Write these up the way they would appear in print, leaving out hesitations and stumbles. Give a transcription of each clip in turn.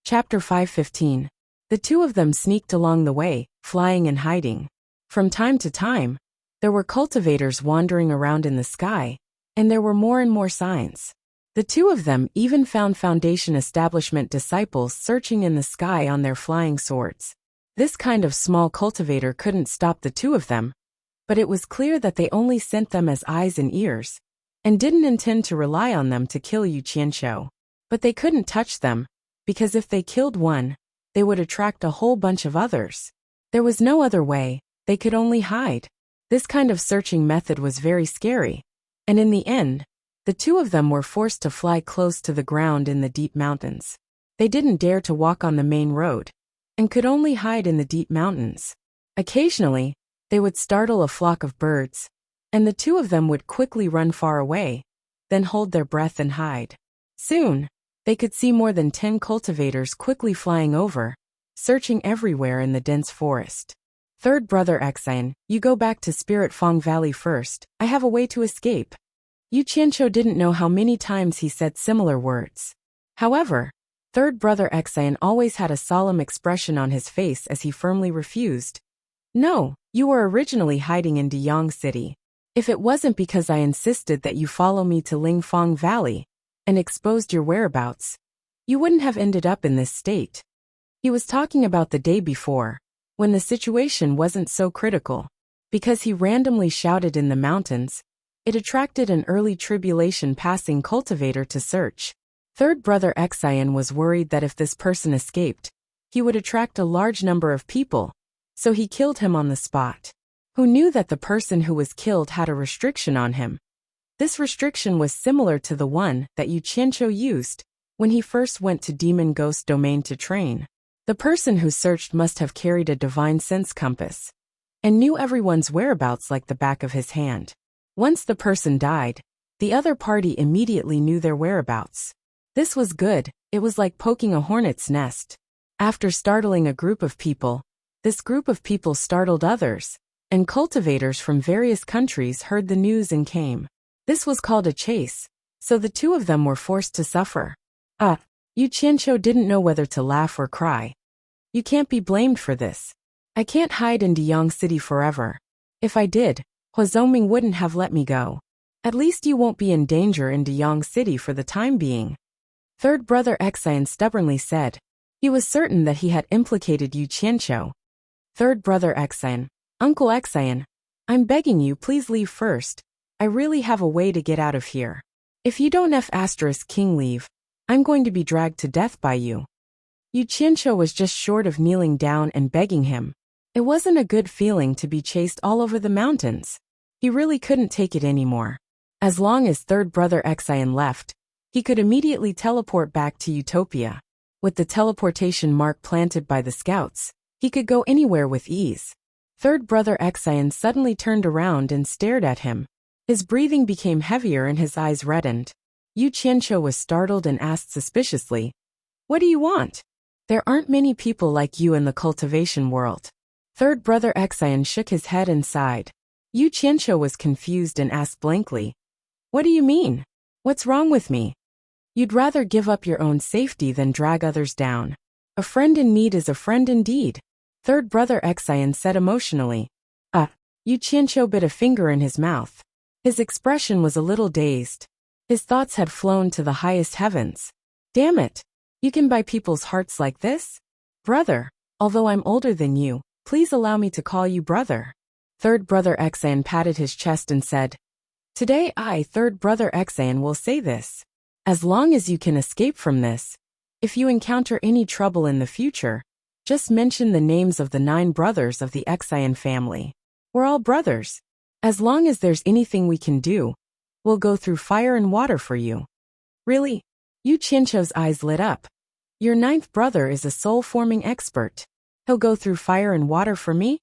Chapter 5:15. The two of them sneaked along the way, flying and hiding. From time to time, there were cultivators wandering around in the sky, and there were more and more signs. The two of them even found Foundation Establishment disciples searching in the sky on their flying swords. This kind of small cultivator couldn't stop the two of them, but it was clear that they only sent them as eyes and ears, and didn't intend to rely on them to kill Yu Qianqiu. But they couldn't touch them, because if they killed one, they would attract a whole bunch of others. There was no other way, they could only hide. This kind of searching method was very scary, and in the end, the two of them were forced to fly close to the ground in the deep mountains. They didn't dare to walk on the main road, and could only hide in the deep mountains. Occasionally, they would startle a flock of birds, and the two of them would quickly run far away, then hold their breath and hide. Soon, they could see more than 10 cultivators quickly flying over, searching everywhere in the dense forest. Third brother Xian, you go back to Spirit Fong Valley first, I have a way to escape. Yu Qianqiu didn't know how many times he said similar words. However, third brother Xian always had a solemn expression on his face as he firmly refused. No, you were originally hiding in Deyang City. If it wasn't because I insisted that you follow me to Lingfang Valley and exposed your whereabouts, you wouldn't have ended up in this state. He was talking about the day before, when the situation wasn't so critical. Because he randomly shouted in the mountains, it attracted an early tribulation passing cultivator to search. Third brother Xian was worried that if this person escaped, he would attract a large number of people, so he killed him on the spot. Who knew that the person who was killed had a restriction on him? This restriction was similar to the one that Yu Qianqiu used when he first went to Demon Ghost Domain to train. The person who searched must have carried a divine sense compass and knew everyone's whereabouts like the back of his hand. Once the person died, the other party immediately knew their whereabouts. This was good, it was like poking a hornet's nest. After startling a group of people, this group of people startled others, and cultivators from various countries heard the news and came. This was called a chase, so the two of them were forced to suffer. Yu Qianqiu didn't know whether to laugh or cry. You can't be blamed for this. I can't hide in Deyang City forever. If I did, Hua Zhongming wouldn't have let me go. At least you won't be in danger in Deyang City for the time being. Third brother Xian stubbornly said. He was certain that he had implicated Yu Qianqiu. Third brother Xian, Uncle Xian, I'm begging you please leave first. I really have a way to get out of here. If you don't King leave, I'm going to be dragged to death by you. Yu Qianqiu was just short of kneeling down and begging him. It wasn't a good feeling to be chased all over the mountains. He really couldn't take it anymore. As long as third brother Xian left, he could immediately teleport back to Utopia. With the teleportation mark planted by the scouts, he could go anywhere with ease. Third brother Xian suddenly turned around and stared at him. His breathing became heavier and his eyes reddened. Yu Qianqiu was startled and asked suspiciously, What do you want? There aren't many people like you in the cultivation world. Third brother Xian shook his head and sighed. Yu Qianqiu was confused and asked blankly, What do you mean? What's wrong with me? You'd rather give up your own safety than drag others down. A friend in need is a friend indeed. Third brother Xian said emotionally. Yu Qianqiu bit a finger in his mouth. His expression was a little dazed. His thoughts had flown to the highest heavens. Damn it! You can buy people's hearts like this? Brother, although I'm older than you, please allow me to call you brother. Third brother Xian patted his chest and said, Today I, third brother Xian, will say this. As long as you can escape from this, if you encounter any trouble in the future, just mention the names of the 9 brothers of the Xian family. We're all brothers. As long as there's anything we can do, we'll go through fire and water for you. Really? Yu Qianqiu's eyes lit up. Your 9th brother is a soul-forming expert. He'll go through fire and water for me?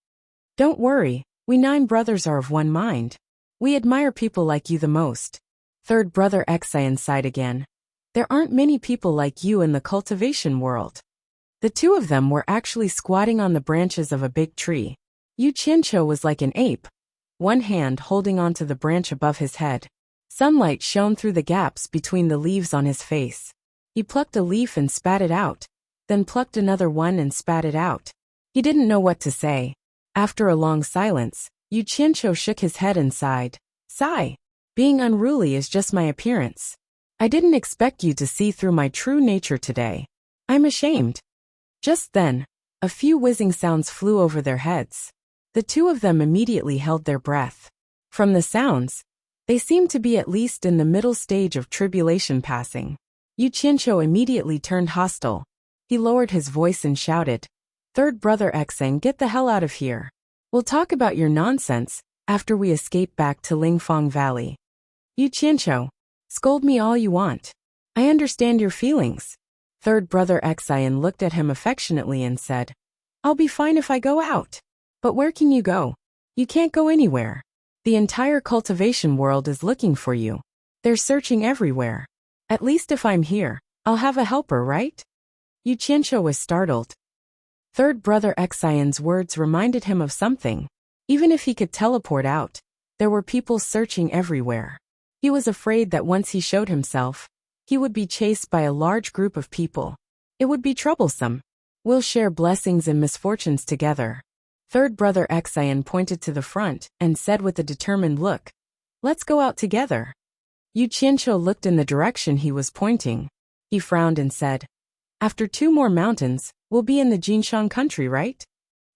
Don't worry, we 9 brothers are of one mind. We admire people like you the most. Third brother Xian sighed again. There aren't many people like you in the cultivation world. The two of them were actually squatting on the branches of a big tree. Yu Qianqiu was like an ape, one hand holding onto the branch above his head. Sunlight shone through the gaps between the leaves on his face. He plucked a leaf and spat it out. then plucked another one and spat it out. He didn't know what to say. After a long silence, Yu Qianqiu shook his head and sighed. Sigh. Being unruly is just my appearance. I didn't expect you to see through my true nature today. I'm ashamed. Just then, a few whizzing sounds flew over their heads. The two of them immediately held their breath. From the sounds, they seemed to be at least in the middle stage of tribulation passing. Yu Qianqiu immediately turned hostile. He lowered his voice and shouted, "Third brother Xang, get the hell out of here. We'll talk about your nonsense after we escape back to Lingfang Valley." Yu Qianqiu, scold me all you want. I understand your feelings. Third brother Xang looked at him affectionately and said, I'll be fine if I go out. But where can you go? You can't go anywhere. The entire cultivation world is looking for you. They're searching everywhere. At least if I'm here, I'll have a helper, right? Yu Qianqiu was startled. Third brother Xing's words reminded him of something. Even if he could teleport out, there were people searching everywhere. He was afraid that once he showed himself, he would be chased by a large group of people. It would be troublesome. We'll share blessings and misfortunes together. Third brother Xing pointed to the front and said with a determined look, Let's go out together. Yu Qianqiu looked in the direction he was pointing. He frowned and said, After 2 more mountains, we'll be in the Jinshan country, right?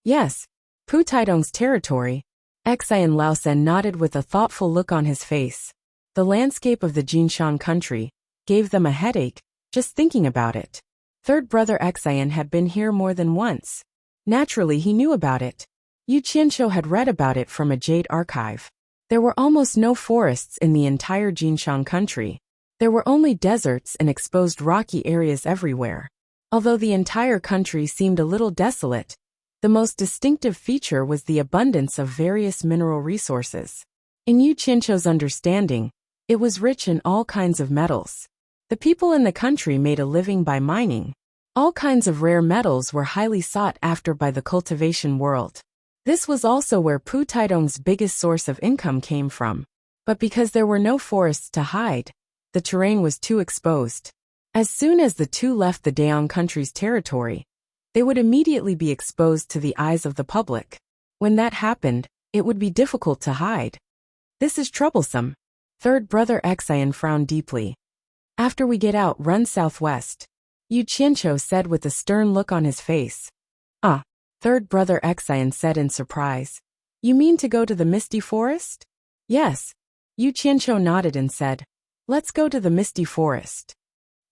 Yes. Pu Taidong's territory. Xing Laosen nodded with a thoughtful look on his face. The landscape of the Jinshan country gave them a headache, just thinking about it. Third brother Xing had been here more than once. Naturally, he knew about it. Yu Qianqiu had read about it from a jade archive. There were almost no forests in the entire Jinshan country. There were only deserts and exposed rocky areas everywhere. Although the entire country seemed a little desolate, the most distinctive feature was the abundance of various mineral resources. In Yu Qianqiu's understanding, it was rich in all kinds of metals. The people in the country made a living by mining. All kinds of rare metals were highly sought after by the cultivation world. This was also where Pu Taidong's biggest source of income came from. But because there were no forests to hide, the terrain was too exposed. As soon as the two left the Daong country's territory, they would immediately be exposed to the eyes of the public. When that happened, it would be difficult to hide. This is troublesome. Third brother Xing frowned deeply. After we get out, run southwest. Yu Qianqiu said with a stern look on his face. Third brother Xing said in surprise. You mean to go to the misty forest? Yes. Yu Qianqiu nodded and said, Let's go to the misty forest.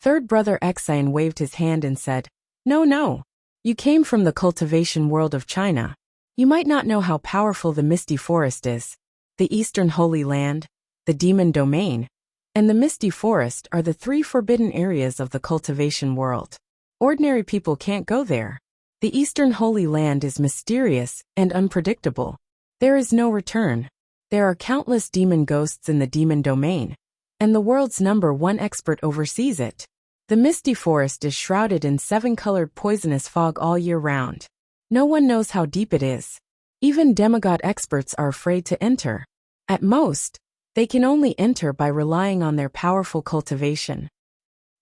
Third brother Xing waved his hand and said, No. You came from the cultivation world of China. You might not know how powerful the misty forest is. The Eastern Holy Land, the Demon Domain, and the Misty Forest are the 3 forbidden areas of the cultivation world. Ordinary people can't go there. The Eastern Holy Land is mysterious and unpredictable. There is no return. There are countless demon ghosts in the Demon Domain, and the world's #1 expert oversees it. The Misty Forest is shrouded in 7-colored poisonous fog all year round. No one knows how deep it is. Even demigod experts are afraid to enter. At most, they can only enter by relying on their powerful cultivation.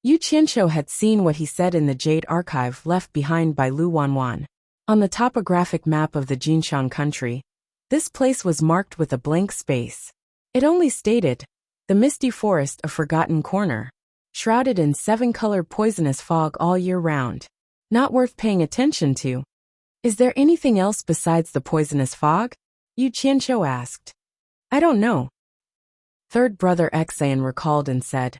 Yu Qianqiu had seen what he said in the jade archive left behind by Lu Wanwan. On the topographic map of the Jinshan country, this place was marked with a blank space. It only stated, the Misty Forest, a forgotten corner, shrouded in 7-colored poisonous fog all year round. Not worth paying attention to. Is there anything else besides the poisonous fog? Yu Qianqiu asked. I don't know. Third brother Xing recalled and said,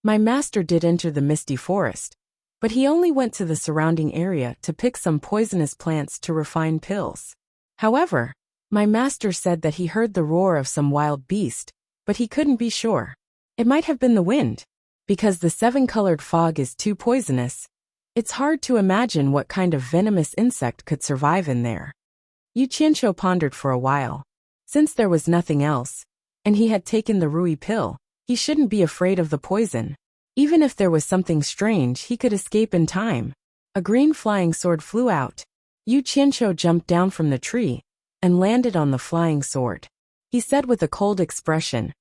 My master did enter the Misty Forest, but he only went to the surrounding area to pick some poisonous plants to refine pills. However, my master said that he heard the roar of some wild beast, but he couldn't be sure. It might have been the wind. Because the 7-colored fog is too poisonous, it's hard to imagine what kind of venomous insect could survive in there. Yu Qianqiu pondered for a while. Since there was nothing else, and he had taken the Rui pill, he shouldn't be afraid of the poison. Even if there was something strange, he could escape in time. A green flying sword flew out. Yu Qianqiu jumped down from the tree and landed on the flying sword. He said with a cold expression,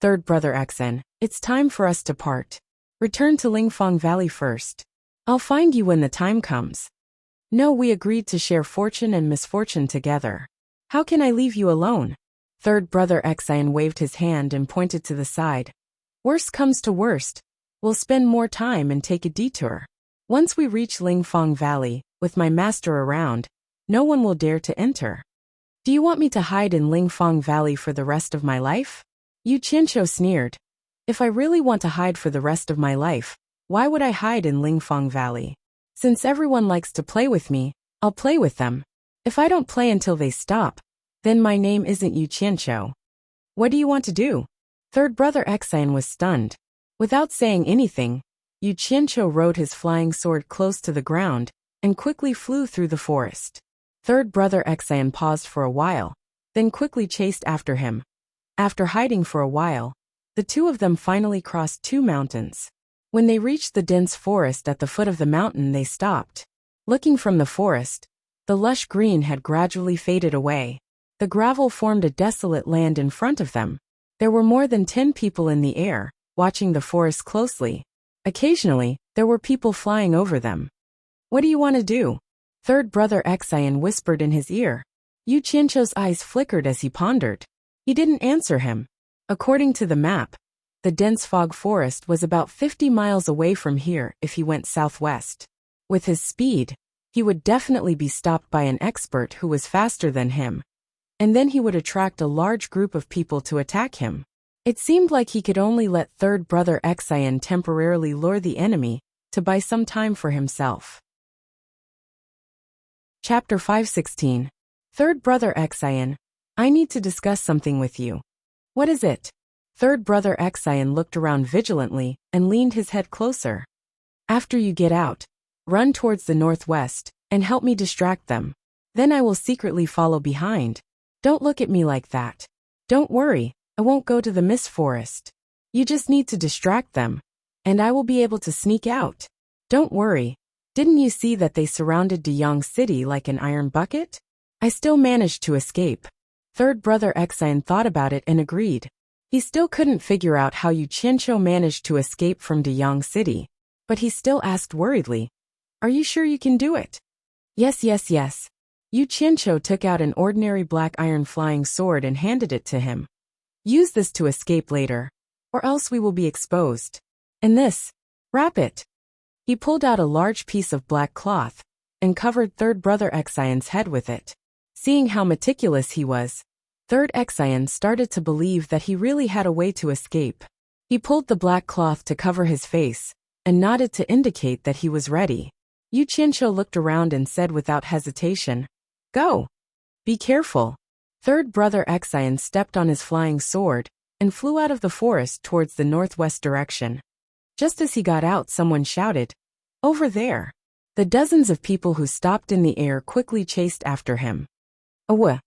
Third brother Xing, it's time for us to part. Return to Lingfang Valley first. I'll find you when the time comes. No, we agreed to share fortune and misfortune together. How can I leave you alone? Third brother Xian waved his hand and pointed to the side. Worst comes to worst. We'll spend more time and take a detour. Once we reach Lingfang Valley, with my master around, no one will dare to enter. Do you want me to hide in Lingfang Valley for the rest of my life? Yu Qianqiu sneered. If I really want to hide for the rest of my life, why would I hide in Lingfang Valley? Since everyone likes to play with me, I'll play with them. If I don't play until they stop, then my name isn't Yu Qianqiu. What do you want to do? Third brother Xian was stunned. Without saying anything, Yu Qianqiu rode his flying sword close to the ground and quickly flew through the forest. Third brother Xian paused for a while, then quickly chased after him. After hiding for a while, the two of them finally crossed two mountains. When they reached the dense forest at the foot of the mountain, they stopped. Looking from the forest, the lush green had gradually faded away. The gravel formed a desolate land in front of them. There were more than 10 people in the air, watching the forest closely. Occasionally, there were people flying over them. What do you want to do? Third brother Xian whispered in his ear. Yu Qianqiu's eyes flickered as he pondered. He didn't answer him. According to the map, the dense fog forest was about 50 miles away from here if he went southwest. With his speed, he would definitely be stopped by an expert who was faster than him. And then he would attract a large group of people to attack him. It seemed like he could only let third brother Xian temporarily lure the enemy to buy some time for himself. Chapter 516. Third brother Xian, I need to discuss something with you. What is it? Third brother Xian looked around vigilantly and leaned his head closer. After you get out, run towards the northwest and help me distract them. Then I will secretly follow behind. Don't look at me like that. Don't worry, I won't go to the mist forest. You just need to distract them, and I will be able to sneak out. Don't worry. Didn't you see that they surrounded Deyang City like an iron bucket? I still managed to escape. Third brother Xian thought about it and agreed. He still couldn't figure out how Yu Qianqiu managed to escape from Deyang City, but he still asked worriedly, Are you sure you can do it? Yes. Yu Qianqiu took out an ordinary black iron flying sword and handed it to him. Use this to escape later, or else we will be exposed. And this, wrap it. He pulled out a large piece of black cloth and covered third brother Xian's head with it. Seeing how meticulous he was, third Xian started to believe that he really had a way to escape. He pulled the black cloth to cover his face and nodded to indicate that he was ready. Yu Qianqiu looked around and said without hesitation, Go. Be careful. Third brother Xian stepped on his flying sword and flew out of the forest towards the northwest direction. Just as he got out, someone shouted, Over there. The dozens of people who stopped in the air quickly chased after him. Awah!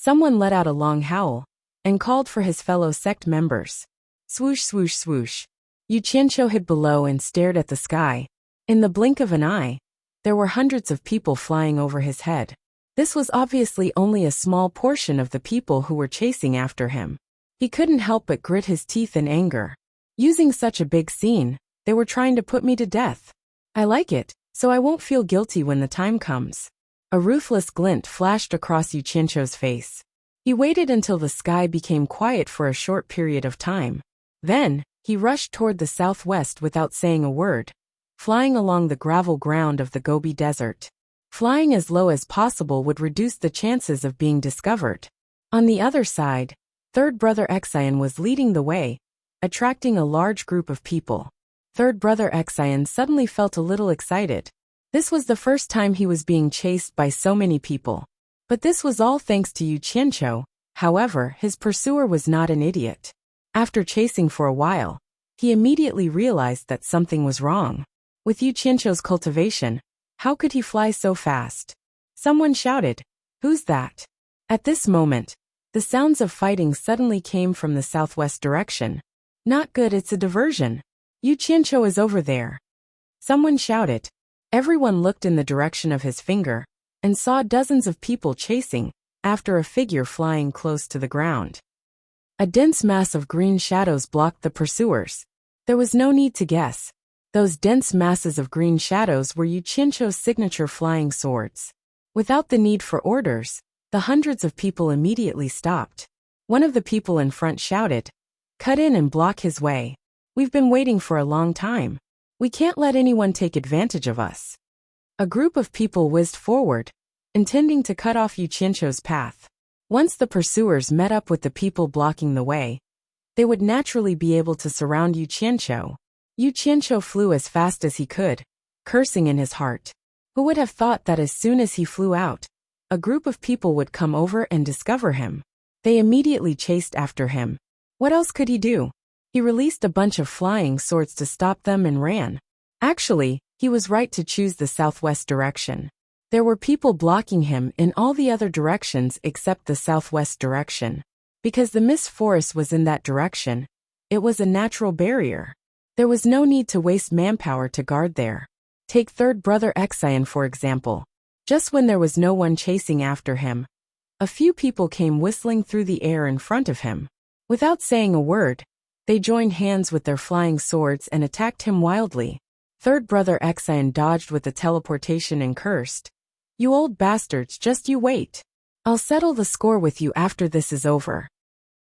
Someone let out a long howl and called for his fellow sect members. Swoosh, swoosh, swoosh. Yu Qianqiu hid below and stared at the sky. In the blink of an eye, there were hundreds of people flying over his head. This was obviously only a small portion of the people who were chasing after him. He couldn't help but grit his teeth in anger. Using such a big scene, they were trying to put me to death. I like it, so I won't feel guilty when the time comes. A ruthless glint flashed across Yu Qianqiu's face. He waited until the sky became quiet for a short period of time. Then, he rushed toward the southwest without saying a word, flying along the gravel ground of the Gobi Desert. Flying as low as possible would reduce the chances of being discovered. On the other side, third brother Xian was leading the way, attracting a large group of people. Third brother Xian suddenly felt a little excited. This was the first time he was being chased by so many people. But this was all thanks to Yu Qianqiu. However, his pursuer was not an idiot. After chasing for a while, he immediately realized that something was wrong. With Yu Qianqiu's cultivation, how could he fly so fast? Someone shouted, Who's that? At this moment, the sounds of fighting suddenly came from the southwest direction. Not good, it's a diversion. Yu Qianqiu is over there. Someone shouted. Everyone looked in the direction of his finger and saw dozens of people chasing after a figure flying close to the ground. A dense mass of green shadows blocked the pursuers. There was no need to guess. Those dense masses of green shadows were Yuchincho's signature flying swords. Without the need for orders, the hundreds of people immediately stopped. One of the people in front shouted, "Cut in and block his way. We've been waiting for a long time. We can't let anyone take advantage of us." A group of people whizzed forward, intending to cut off Yuchincho's path. Once the pursuers met up with the people blocking the way, they would naturally be able to surround Yuchincho. Yuchincho flew as fast as he could, cursing in his heart. Who would have thought that as soon as he flew out, a group of people would come over and discover him? They immediately chased after him. What else could he do? He released a bunch of flying swords to stop them and ran. Actually, he was right to choose the southwest direction. There were people blocking him in all the other directions except the southwest direction. Because the mist forest was in that direction, it was a natural barrier. There was no need to waste manpower to guard there. Take third brother Exion for example. Just when there was no one chasing after him, a few people came whistling through the air in front of him. Without saying a word, they joined hands with their flying swords and attacked him wildly. Third brother Exion dodged with the teleportation and cursed, "You old bastards, just you wait. I'll settle the score with you after this is over."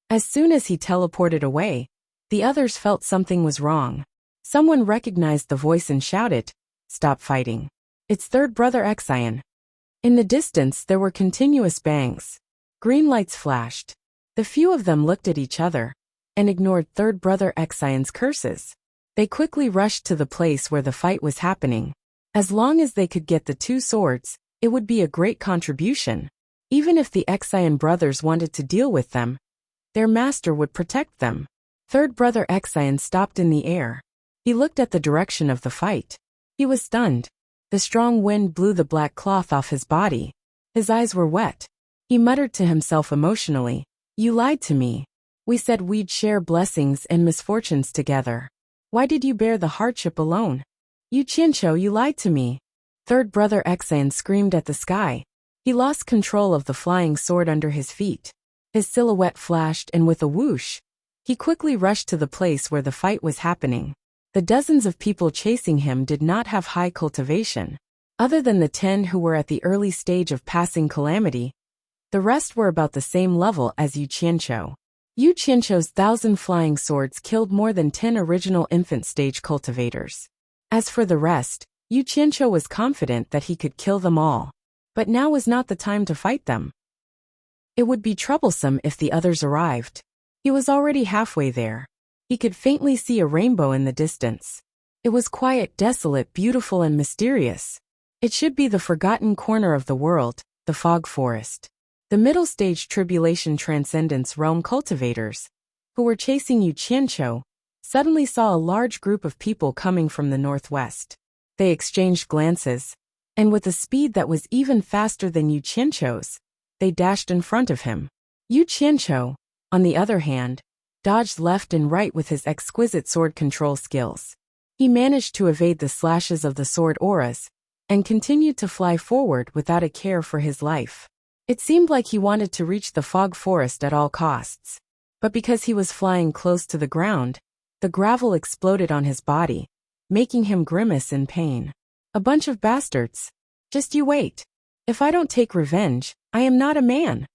As soon as he teleported away, the others felt something was wrong. Someone recognized the voice and shouted, "Stop fighting. It's third brother Exion." In the distance there were continuous bangs. Green lights flashed. The few of them looked at each other and ignored third brother Exion's curses. They quickly rushed to the place where the fight was happening. As long as they could get the two swords, it would be a great contribution. Even if the Exion brothers wanted to deal with them, their master would protect them. Third brother Exion stopped in the air. He looked at the direction of the fight. He was stunned. The strong wind blew the black cloth off his body. His eyes were wet. He muttered to himself emotionally, "You lied to me. We said we'd share blessings and misfortunes together. Why did you bear the hardship alone? Yuchincho, you lied to me." Third brother Exion screamed at the sky. He lost control of the flying sword under his feet. His silhouette flashed and with a whoosh, he quickly rushed to the place where the fight was happening. The dozens of people chasing him did not have high cultivation. Other than the 10 who were at the early stage of passing calamity, the rest were about the same level as Yuchincho. Yuchincho's 1,000 flying swords killed more than 10 original infant stage cultivators. As for the rest, Yuchincho was confident that he could kill them all. But now was not the time to fight them. It would be troublesome if the others arrived. He was already halfway there. He could faintly see a rainbow in the distance. It was quiet, desolate, beautiful, and mysterious. It should be the forgotten corner of the world, the fog forest. The middle stage tribulation transcendence realm cultivators, who were chasing Yuchincho, suddenly saw a large group of people coming from the northwest. They exchanged glances, and with a speed that was even faster than Yuchincho's, they dashed in front of him. Yuchincho, on the other hand, dodged left and right with his exquisite sword control skills. He managed to evade the slashes of the sword auras, and continued to fly forward without a care for his life. It seemed like he wanted to reach the fog forest at all costs. But because he was flying close to the ground, the gravel exploded on his body, making him grimace in pain. "A bunch of bastards. Just you wait. If I don't take revenge, I am not a man."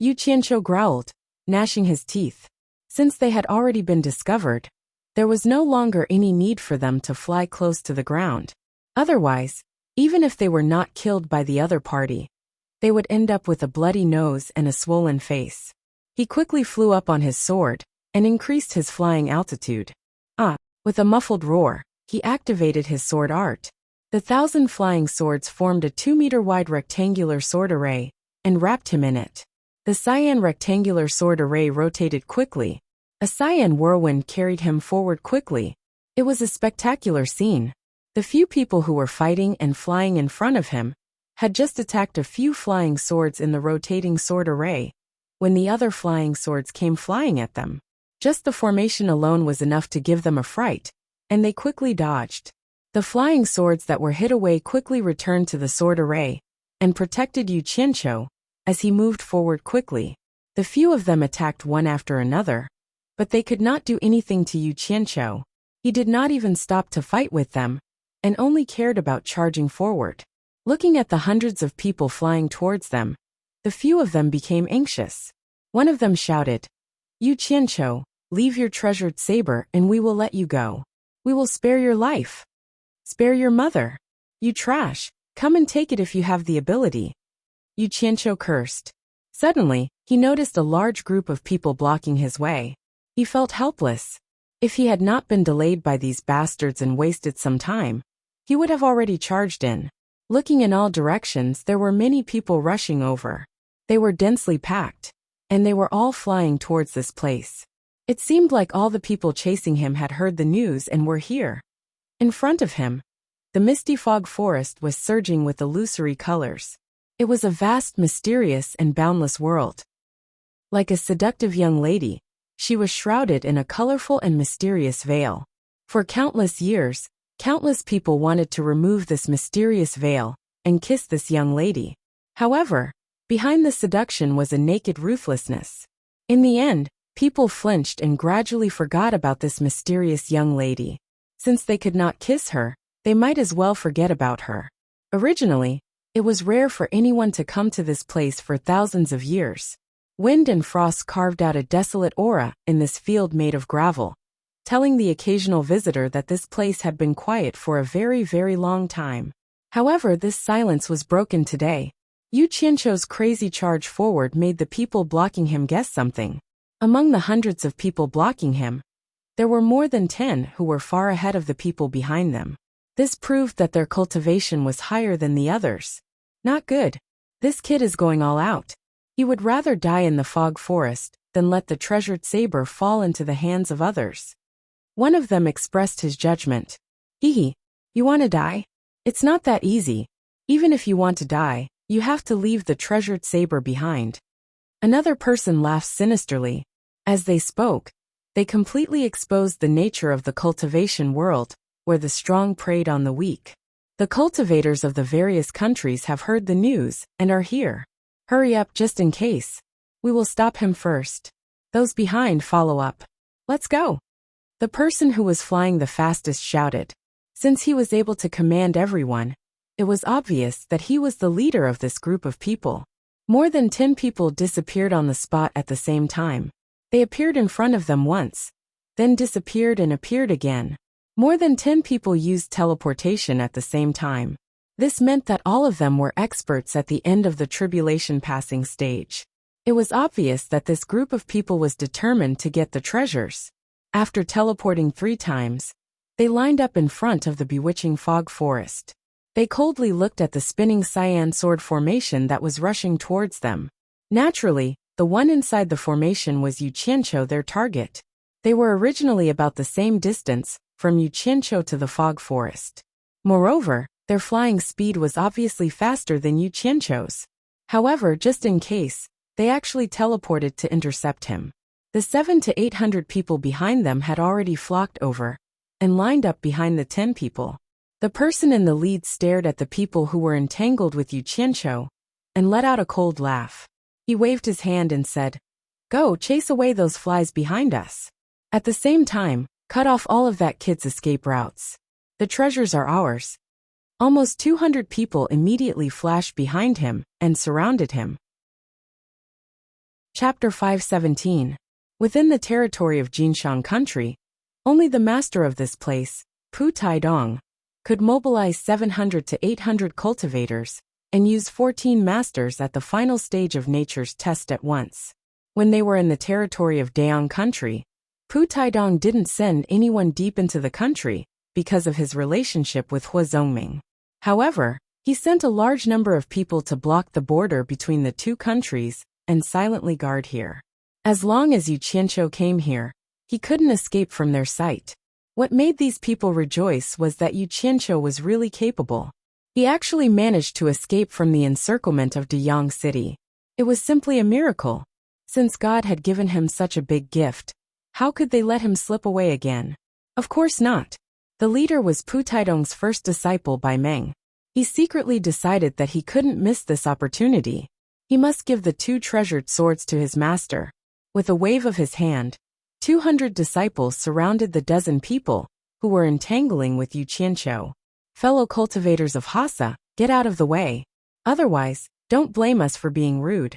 Yuchincho growled, gnashing his teeth. Since they had already been discovered, there was no longer any need for them to fly close to the ground. Otherwise, even if they were not killed by the other party, they would end up with a bloody nose and a swollen face. He quickly flew up on his sword and increased his flying altitude. With a muffled roar, he activated his sword art. The 1,000 flying swords formed a 2-meter-wide rectangular sword array and wrapped him in it. The cyan rectangular sword array rotated quickly. A cyan whirlwind carried him forward quickly. It was a spectacular scene. The few people who were fighting and flying in front of him had just attacked a few flying swords in the rotating sword array, when the other flying swords came flying at them. Just the formation alone was enough to give them a fright, and they quickly dodged. The flying swords that were hit away quickly returned to the sword array, and protected Yuchincho as he moved forward quickly. The few of them attacked one after another, but they could not do anything to Yuchincho. He did not even stop to fight with them, and only cared about charging forward. Looking at the hundreds of people flying towards them, the few of them became anxious. One of them shouted, "You Qianqiu, leave your treasured saber and we will let you go. We will spare your life. Spare your mother. You trash, come and take it if you have the ability." Yu Qianqiu cursed. Suddenly, he noticed a large group of people blocking his way. He felt helpless. If he had not been delayed by these bastards and wasted some time, he would have already charged in. Looking in all directions, there were many people rushing over. They were densely packed, and they were all flying towards this place. It seemed like all the people chasing him had heard the news and were here. In front of him, the misty fog forest was surging with illusory colors. It was a vast, mysterious, and boundless world. Like a seductive young lady, she was shrouded in a colorful and mysterious veil. For countless years, countless people wanted to remove this mysterious veil and kiss this young lady. However, behind the seduction was a naked ruthlessness. In the end, people flinched and gradually forgot about this mysterious young lady. Since they could not kiss her, they might as well forget about her. Originally, it was rare for anyone to come to this place for thousands of years. Wind and frost carved out a desolate aura in this field made of gravel, telling the occasional visitor that this place had been quiet for a very, very long time. However, this silence was broken today. Yu Qianqiu's crazy charge forward made the people blocking him guess something. Among the hundreds of people blocking him, there were more than 10 who were far ahead of the people behind them. This proved that their cultivation was higher than the others. Not good. This kid is going all out. He would rather die in the fog forest than let the treasured saber fall into the hands of others. One of them expressed his judgment. "Hee, you want to die? It's not that easy. Even if you want to die, you have to leave the treasured saber behind." Another person laughed sinisterly. As they spoke, they completely exposed the nature of the cultivation world, where the strong preyed on the weak. The cultivators of the various countries have heard the news and are here. Hurry up just in case. We will stop him first. Those behind follow up. Let's go. The person who was flying the fastest shouted. Since he was able to command everyone, it was obvious that he was the leader of this group of people. More than 10 people disappeared on the spot at the same time. They appeared in front of them once, then disappeared and appeared again. More than 10 people used teleportation at the same time. This meant that all of them were experts at the end of the tribulation passing stage. It was obvious that this group of people was determined to get the treasures. After teleporting 3 times, they lined up in front of the bewitching fog forest. They coldly looked at the spinning cyan sword formation that was rushing towards them. Naturally, the one inside the formation was Yu Qianqiu, their target. They were originally about the same distance from Yu Qianqiu to the fog forest. Moreover, their flying speed was obviously faster than Yu Qianqiu's. However, just in case, they actually teleported to intercept him. The 700 to 800 people behind them had already flocked over and lined up behind the 10 people. The person in the lead stared at the people who were entangled with Yu Qianqiu and let out a cold laugh. He waved his hand and said, "Go, chase away those flies behind us. At the same time, cut off all of that kid's escape routes. The treasures are ours." Almost 200 people immediately flashed behind him and surrounded him. Chapter 517. Within the territory of Jinshan country, only the master of this place, Pu Taidong, could mobilize 700 to 800 cultivators and use 14 masters at the final stage of nature's test at once. When they were in the territory of Dayang country, Pu Taidong didn't send anyone deep into the country because of his relationship with Hua Zongming. However, he sent a large number of people to block the border between the two countries and silently guard here. As long as Yu Qianqiu came here, he couldn't escape from their sight. What made these people rejoice was that Yu Qianqiu was really capable. He actually managed to escape from the encirclement of Dayang City. It was simply a miracle. Since God had given him such a big gift, how could they let him slip away again? Of course not. The leader was Pu Taidong's first disciple Bai Meng. He secretly decided that he couldn't miss this opportunity. He must give the 2 treasured swords to his master. With a wave of his hand, 200 disciples surrounded the dozen people who were entangling with Yu Qianqiu. Fellow cultivators of Hasa, get out of the way. Otherwise, don't blame us for being rude.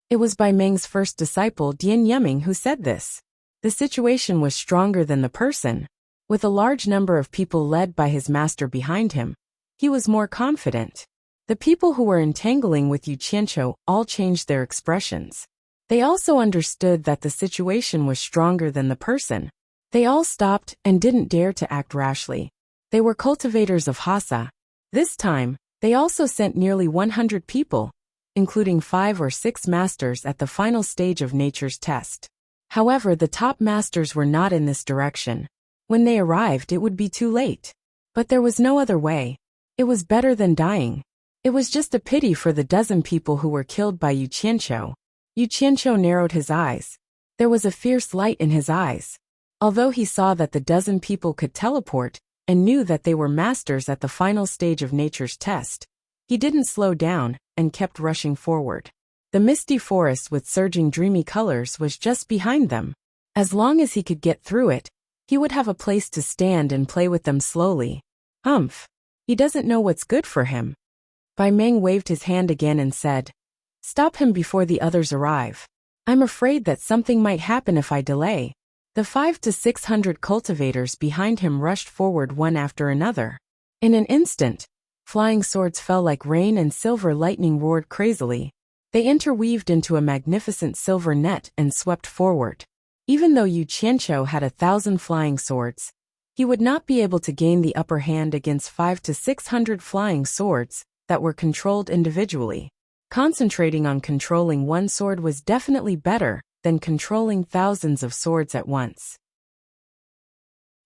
It was Bai Meng's first disciple Dian Yeming who said this. The situation was stronger than the person. With a large number of people led by his master behind him, he was more confident. The people who were entangling with Yu Qianqiu all changed their expressions. They also understood that the situation was stronger than the person. They all stopped and didn't dare to act rashly. They were cultivators of Hasa. This time, they also sent nearly 100 people, including 5 or 6 masters at the final stage of nature's test. However, the top masters were not in this direction. When they arrived, it would be too late. But there was no other way. It was better than dying. It was just a pity for the dozen people who were killed by Yu Qianqiu. Yu Qianqiu narrowed his eyes. There was a fierce light in his eyes. Although he saw that the dozen people could teleport, and knew that they were masters at the final stage of nature's test, he didn't slow down, and kept rushing forward. The misty forest with surging dreamy colors was just behind them. As long as he could get through it, he would have a place to stand and play with them slowly. Humph! He doesn't know what's good for him. Bai Meng waved his hand again and said, "Stop him before the others arrive. I'm afraid that something might happen if I delay." The 500 to 600 cultivators behind him rushed forward one after another. In an instant, flying swords fell like rain and silver lightning roared crazily. They interweaved into a magnificent silver net and swept forward. Even though Yu Qianqiu had 1,000 flying swords, he would not be able to gain the upper hand against 500 to 600 flying swords that were controlled individually. Concentrating on controlling one sword was definitely better than controlling thousands of swords at once.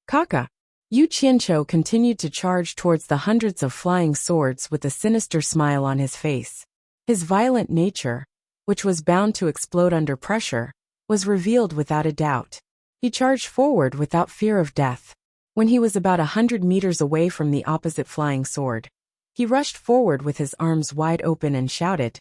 Kaka! Yu Qianqiu continued to charge towards the hundreds of flying swords with a sinister smile on his face. His violent nature, which was bound to explode under pressure, was revealed without a doubt. He charged forward without fear of death. When he was about 100 meters away from the opposite flying sword, he rushed forward with his arms wide open and shouted,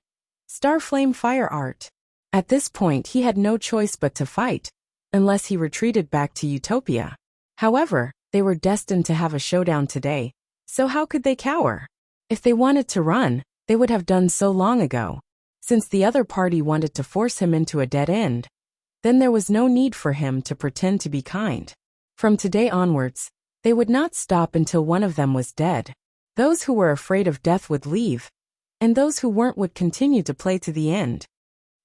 "Star Flame Fire Art!" At this point he had no choice but to fight, unless he retreated back to Utopia. However, they were destined to have a showdown today, so how could they cower? If they wanted to run, they would have done so long ago. Since the other party wanted to force him into a dead end, then there was no need for him to pretend to be kind. From today onwards, they would not stop until one of them was dead. Those who were afraid of death would leave, and those who weren't would continue to play to the end.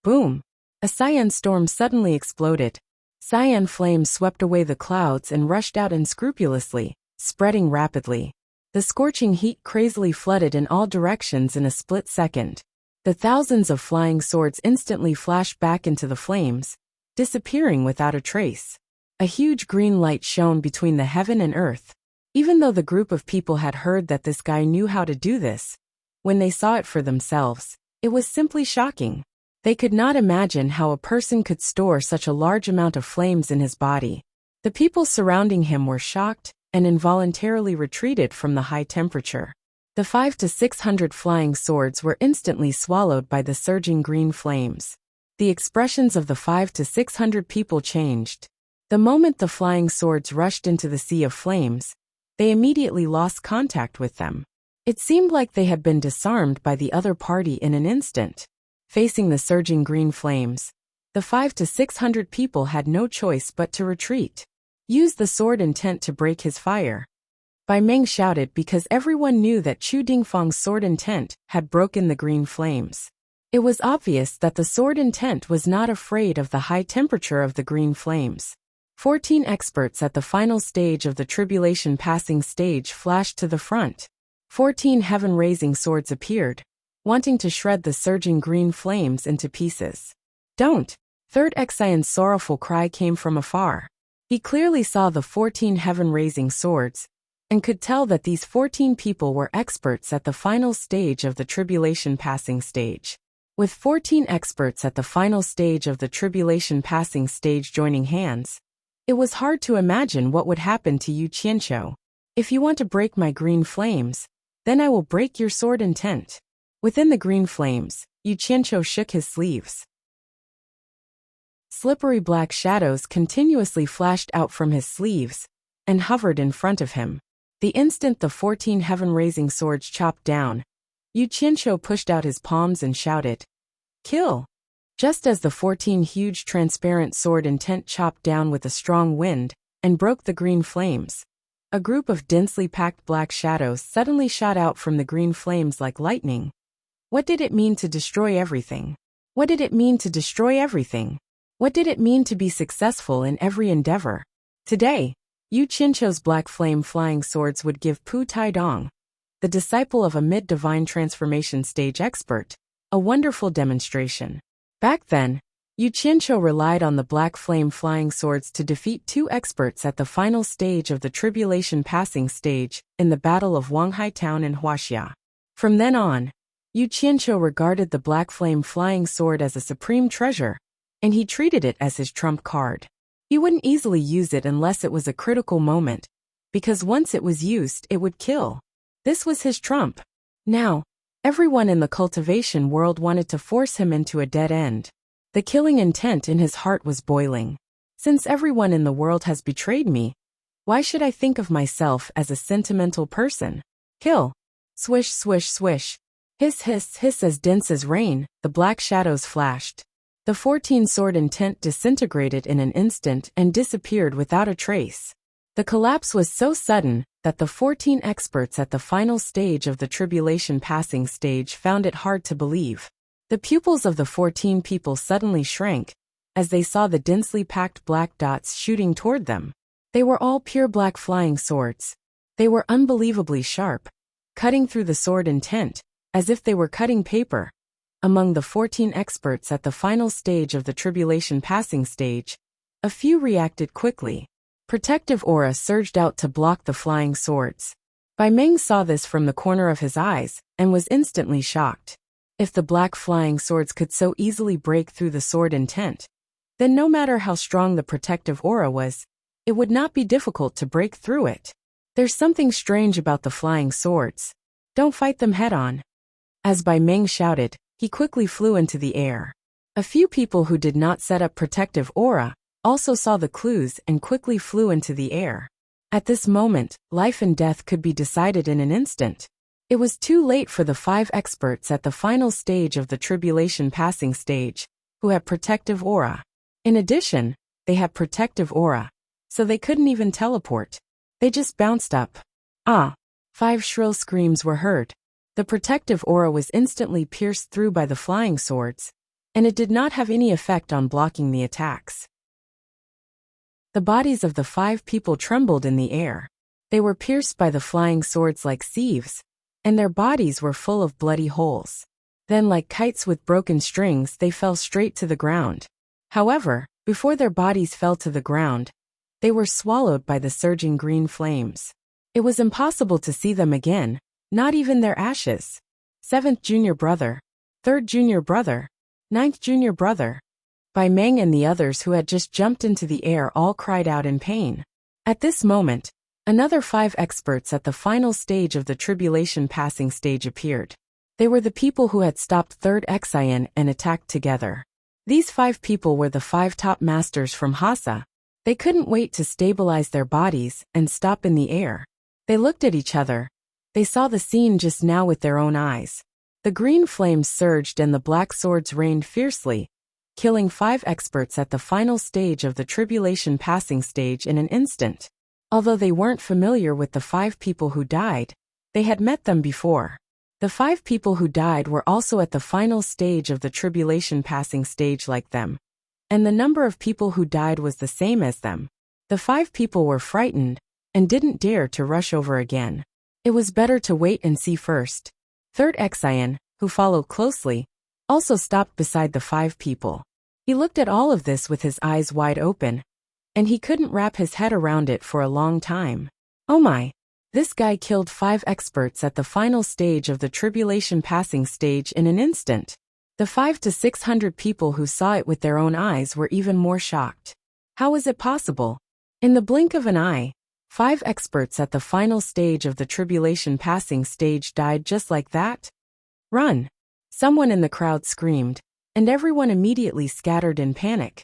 Boom! A cyan storm suddenly exploded. Cyan flames swept away the clouds and rushed out unscrupulously, spreading rapidly. The scorching heat crazily flooded in all directions in a split second. The thousands of flying swords instantly flashed back into the flames, disappearing without a trace. A huge green light shone between the heaven and earth. Even though the group of people had heard that this guy knew how to do this, when they saw it for themselves, it was simply shocking. They could not imagine how a person could store such a large amount of flames in his body. The people surrounding him were shocked and involuntarily retreated from the high temperature. The 500 to 600 flying swords were instantly swallowed by the surging green flames. The expressions of the 500 to 600 people changed. The moment the flying swords rushed into the sea of flames, they immediately lost contact with them. It seemed like they had been disarmed by the other party in an instant. Facing the surging green flames, the 500 to 600 people had no choice but to retreat. Use the sword intent to break his fire. Bai Meng shouted because everyone knew that Chu Dingfang's sword intent had broken the green flames. It was obvious that the sword intent was not afraid of the high temperature of the green flames. 14 experts at the final stage of the tribulation passing stage flashed to the front. 14 heaven-raising swords appeared, wanting to shred the surging green flames into pieces. "Don't!" Third Xian's sorrowful cry came from afar. He clearly saw the 14 heaven-raising swords, and could tell that these 14 people were experts at the final stage of the tribulation passing stage. With 14 experts at the final stage of the tribulation passing stage joining hands, it was hard to imagine what would happen to Yu Qianqiu. "If you want to break my green flames, then I will break your sword intent." Within the green flames, Yu Qianqiu shook his sleeves. Slippery black shadows continuously flashed out from his sleeves, and hovered in front of him. The instant the 14 heaven-raising swords chopped down, Yu Qianqiu pushed out his palms and shouted, "Kill!" Just as the 14 huge transparent sword intent chopped down with a strong wind and broke the green flames, a group of densely packed black shadows suddenly shot out from the green flames like lightning. What did it mean to destroy everything? What did it mean to destroy everything? What did it mean to be successful in every endeavor? Today, Yu Qianqiu's black flame flying swords would give Pu Taidong, the disciple of a mid-divine transformation stage expert, a wonderful demonstration. Back then, Yu Qianqiu relied on the black flame flying swords to defeat 2 experts at the final stage of the tribulation passing stage in the Battle of Wanghai Town in Huaxia. From then on, Yu Qianqiu regarded the black flame flying sword as a supreme treasure, and he treated it as his trump card. He wouldn't easily use it unless it was a critical moment, because once it was used, it would kill. This was his trump. Now, everyone in the cultivation world wanted to force him into a dead end. The killing intent in his heart was boiling. Since everyone in the world has betrayed me, why should I think of myself as a sentimental person? Kill. Swish, swish, swish. Hiss, hiss, hiss. As dense as rain, the black shadows flashed. The 14 sword intent disintegrated in an instant and disappeared without a trace. The collapse was so sudden that the 14 experts at the final stage of the tribulation passing stage found it hard to believe. The pupils of the 14 people suddenly shrank as they saw the densely packed black dots shooting toward them. They were all pure black flying swords. They were unbelievably sharp, cutting through the sword intent, as if they were cutting paper. Among the 14 experts at the final stage of the tribulation passing stage, a few reacted quickly. Protective aura surged out to block the flying swords. Bai Meng saw this from the corner of his eyes and was instantly shocked. If the black flying swords could so easily break through the sword intent, then no matter how strong the protective aura was, it would not be difficult to break through it. There's something strange about the flying swords. Don't fight them head-on. As Bai Meng shouted, he quickly flew into the air. A few people who did not set up protective aura also saw the clues and quickly flew into the air. At this moment, life and death could be decided in an instant. It was too late for the 5 experts at the final stage of the tribulation passing stage, who had protective aura. In addition, they had protective aura, so they couldn't even teleport. They just bounced up. Ah! 5 shrill screams were heard. The protective aura was instantly pierced through by the flying swords, and it did not have any effect on blocking the attacks. The bodies of the 5 people trembled in the air. They were pierced by the flying swords like sieves, and their bodies were full of bloody holes. Then, like kites with broken strings, they fell straight to the ground. However, before their bodies fell to the ground, they were swallowed by the surging green flames. It was impossible to see them again, not even their ashes. 7th junior brother, 3rd junior brother, 9th junior brother. Bai Meng and the others who had just jumped into the air all cried out in pain. At this moment, another 5 experts at the final stage of the tribulation passing stage appeared. They were the people who had stopped 3rd Xian and attacked together. These 5 people were the 5 top masters from Hasa. They couldn't wait to stabilize their bodies and stop in the air. They looked at each other. They saw the scene just now with their own eyes. The green flames surged and the black swords rained fiercely, killing 5 experts at the final stage of the tribulation passing stage in an instant. Although they weren't familiar with the 5 people who died, they had met them before. The 5 people who died were also at the final stage of the tribulation passing stage like them, and the number of people who died was the same as them. The 5 people were frightened and didn't dare to rush over again. It was better to wait and see first. 3rd Xian, who followed closely, also stopped beside the 5 people. He looked at all of this with his eyes wide open, and he couldn't wrap his head around it for a long time. Oh my! This guy killed 5 experts at the final stage of the tribulation passing stage in an instant. The 500 to 600 people who saw it with their own eyes were even more shocked. How was it possible? In the blink of an eye, 5 experts at the final stage of the tribulation passing stage died just like that? Run! Someone in the crowd screamed, and everyone immediately scattered in panic.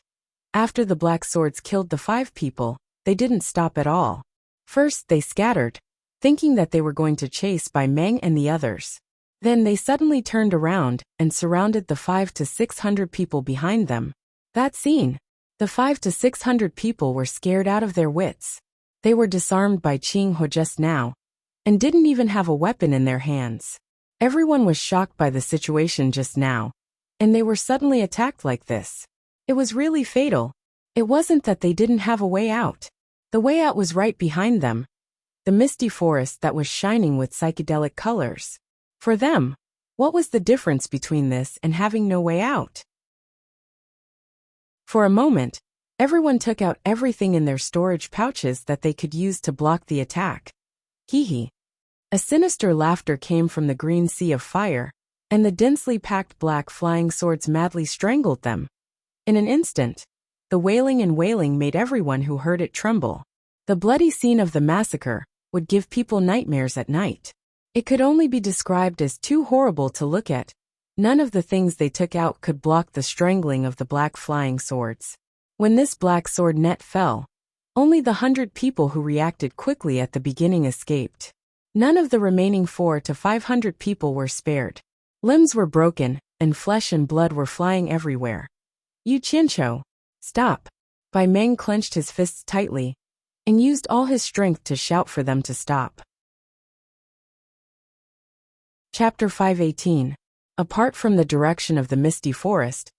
After the black swords killed the 5 people, they didn't stop at all. First, they scattered, thinking that they were going to chase Bai Meng and the others. Then they suddenly turned around and surrounded the 500 to 600 people behind them. That scene. The 500 to 600 people were scared out of their wits. They were disarmed by Qing Ho just now, and didn't even have a weapon in their hands. Everyone was shocked by the situation just now, and they were suddenly attacked like this. It was really fatal. It wasn't that they didn't have a way out. The way out was right behind them. The misty forest that was shining with psychedelic colors. For them, what was the difference between this and having no way out? For a moment, everyone took out everything in their storage pouches that they could use to block the attack. Hee hee. A sinister laughter came from the green sea of fire, and the densely packed black flying swords madly strangled them. In an instant, the wailing and wailing made everyone who heard it tremble. The bloody scene of the massacre would give people nightmares at night. It could only be described as too horrible to look at. None of the things they took out could block the strangling of the black flying swords. When this black sword net fell, only the 100 people who reacted quickly at the beginning escaped. None of the remaining 400 to 500 people were spared. Limbs were broken, and flesh and blood were flying everywhere. Yu Qianqiu, stop! Bai Meng clenched his fists tightly, and used all his strength to shout for them to stop. Chapter 518. Apart from the direction of the misty forest,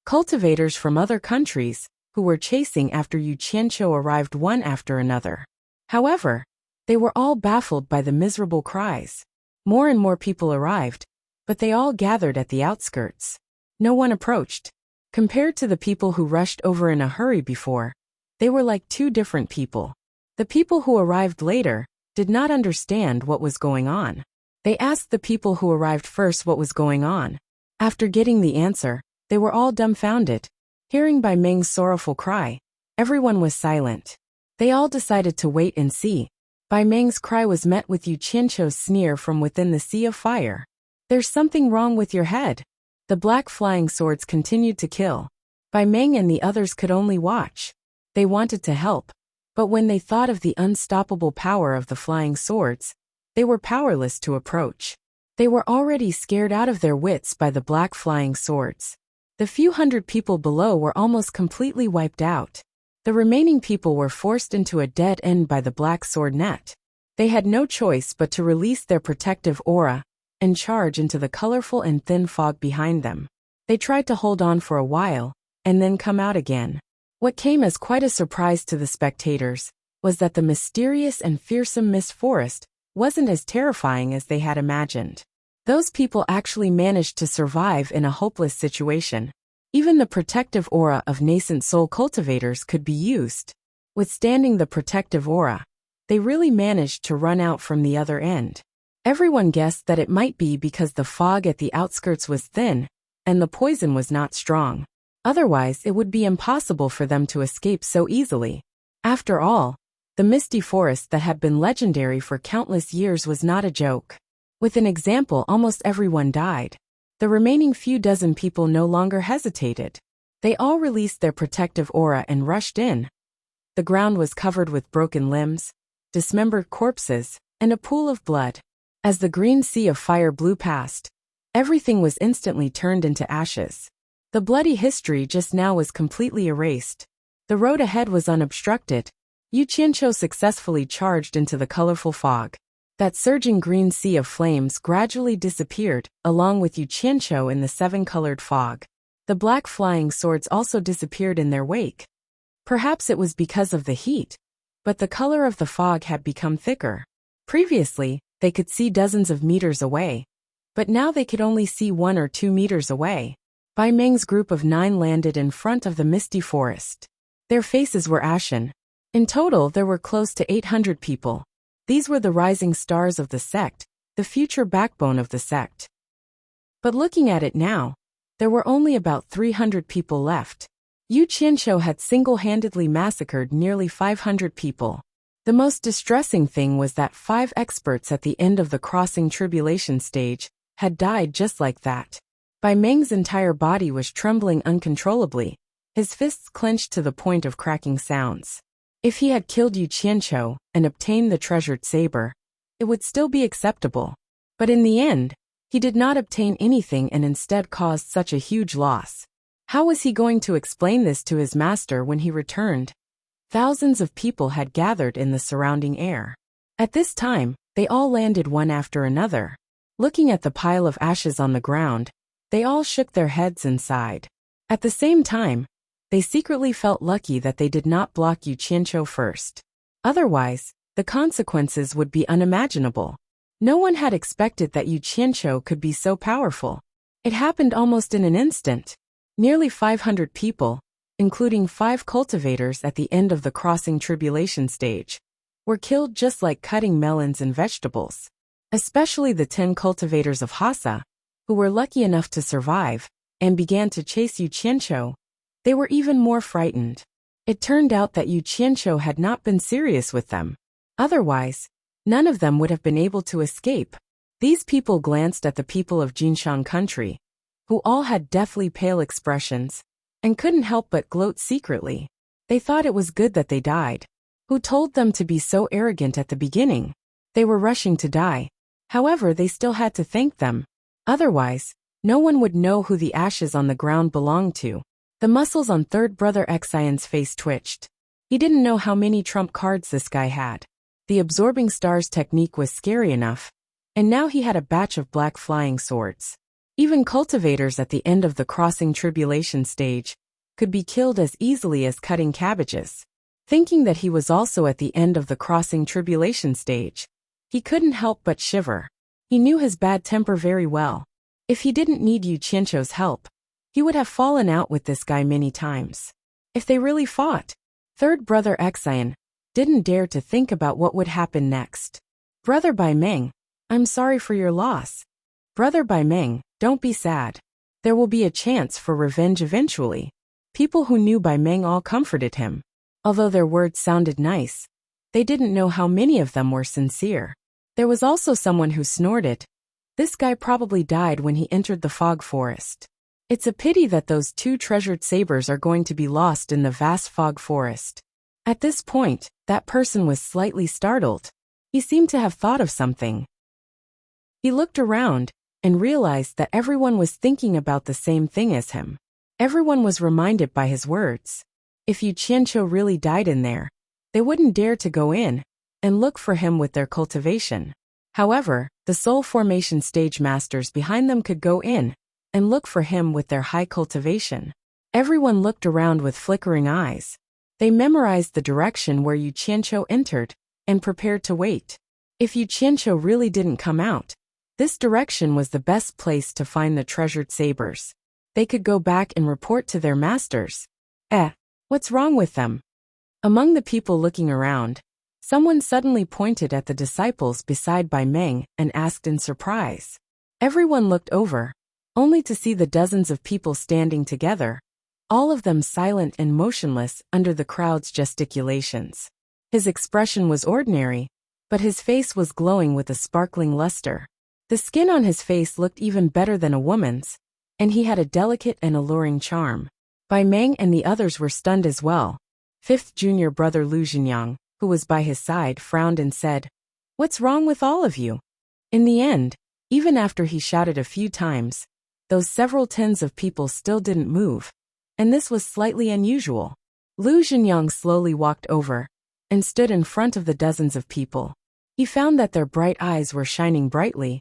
cultivators from other countries, who were chasing after Yu Qianqiu, arrived one after another. However, they were all baffled by the miserable cries. More and more people arrived, but they all gathered at the outskirts. No one approached. Compared to the people who rushed over in a hurry before, they were like two different people. The people who arrived later did not understand what was going on. They asked the people who arrived first what was going on. After getting the answer, they were all dumbfounded. Hearing Bai Meng's sorrowful cry, everyone was silent. They all decided to wait and see. Bai Meng's cry was met with Yu Qianqiu's sneer from within the sea of fire. There's something wrong with your head. The black flying swords continued to kill. Bai Meng and the others could only watch. They wanted to help, but when they thought of the unstoppable power of the flying swords, they were powerless to approach. They were already scared out of their wits by the black flying swords. The few hundred people below were almost completely wiped out. The remaining people were forced into a dead end by the black sword net. They had no choice but to release their protective aura and charge into the colorful and thin fog behind them. They tried to hold on for a while, and then come out again. What came as quite a surprise to the spectators was that the mysterious and fearsome mist forest wasn't as terrifying as they had imagined. Those people actually managed to survive in a hopeless situation. Even the protective aura of nascent soul cultivators could be used. Withstanding the protective aura, they really managed to run out from the other end. Everyone guessed that it might be because the fog at the outskirts was thin, and the poison was not strong. Otherwise, it would be impossible for them to escape so easily. After all, the misty forest that had been legendary for countless years was not a joke. With an example, almost everyone died. The remaining few dozen people no longer hesitated. They all released their protective aura and rushed in. The ground was covered with broken limbs, dismembered corpses, and a pool of blood. As the green sea of fire blew past, everything was instantly turned into ashes. The bloody history just now was completely erased. The road ahead was unobstructed. Yu Qianqiu successfully charged into the colorful fog. That surging green sea of flames gradually disappeared, along with Yu Qianqiu in the seven-colored fog. The black flying swords also disappeared in their wake. Perhaps it was because of the heat, but the color of the fog had become thicker. Previously, they could see dozens of meters away, but now they could only see 1 or 2 meters away. Bai Meng's group of 9 landed in front of the misty forest. Their faces were ashen. In total, there were close to 800 people. These were the rising stars of the sect, the future backbone of the sect. But looking at it now, there were only about 300 people left. Yu Qianqiu had single-handedly massacred nearly 500 people. The most distressing thing was that 5 experts at the end of the crossing tribulation stage had died just like that. Bai Meng's entire body was trembling uncontrollably, his fists clenched to the point of cracking sounds. If he had killed Yu Qianqiu and obtained the treasured saber, it would still be acceptable. But in the end, he did not obtain anything and instead caused such a huge loss. How was he going to explain this to his master when he returned? Thousands of people had gathered in the surrounding air. At this time, they all landed one after another. Looking at the pile of ashes on the ground, they all shook their heads and sighed. At the same time, they secretly felt lucky that they did not block Yu Qianqiu first. Otherwise, the consequences would be unimaginable. No one had expected that Yu Qianqiu could be so powerful. It happened almost in an instant. Nearly 500 people, including 5 cultivators at the end of the crossing tribulation stage, were killed just like cutting melons and vegetables. Especially the 10 cultivators of Hassa, who were lucky enough to survive, and began to chase Yu Qianqiu. They were even more frightened. It turned out that Yu Qianqiu had not been serious with them. Otherwise, none of them would have been able to escape. These people glanced at the people of Jinshan country, who all had deathly pale expressions, and couldn't help but gloat secretly. They thought it was good that they died. Who told them to be so arrogant at the beginning? They were rushing to die. However, they still had to thank them. Otherwise, no one would know who the ashes on the ground belonged to. The muscles on third brother Xian's face twitched. He didn't know how many trump cards this guy had. The absorbing stars technique was scary enough, and now he had a batch of black flying swords. Even cultivators at the end of the crossing tribulation stage could be killed as easily as cutting cabbages. Thinking that he was also at the end of the crossing tribulation stage, he couldn't help but shiver. He knew his bad temper very well. If he didn't need Yu Qianqiu's help, he would have fallen out with this guy many times. If they really fought, third brother Xian didn't dare to think about what would happen next. Brother Bai Meng, I'm sorry for your loss. Brother Bai Meng, don't be sad. There will be a chance for revenge eventually. People who knew Bai Meng all comforted him. Although their words sounded nice, they didn't know how many of them were sincere. There was also someone who snorted. This guy probably died when he entered the fog forest. It's a pity that those 2 treasured sabers are going to be lost in the vast fog forest. At this point, that person was slightly startled. He seemed to have thought of something. He looked around and realized that everyone was thinking about the same thing as him. Everyone was reminded by his words. If Yu Qianqiu really died in there, they wouldn't dare to go in and look for him with their cultivation. However, the soul formation stage masters behind them could go in and look for him with their high cultivation. Everyone looked around with flickering eyes. They memorized the direction where Yu Qianqiu entered and prepared to wait. If Yu Qianqiu really didn't come out, this direction was the best place to find the treasured sabers. They could go back and report to their masters. What's wrong with them? Among the people looking around, someone suddenly pointed at the disciples beside Bai Meng and asked in surprise. Everyone looked over, only to see the dozens of people standing together, all of them silent and motionless under the crowd's gesticulations. His expression was ordinary, but his face was glowing with a sparkling luster. The skin on his face looked even better than a woman's, and he had a delicate and alluring charm. Bai Meng and the others were stunned as well. Fifth junior brother Lu Zhenyang, who was by his side, frowned and said, "What's wrong with all of you?" In the end, even after he shouted a few times, those several tens of people still didn't move, and this was slightly unusual. Lu Zhenyang slowly walked over and stood in front of the dozens of people. He found that their bright eyes were shining brightly,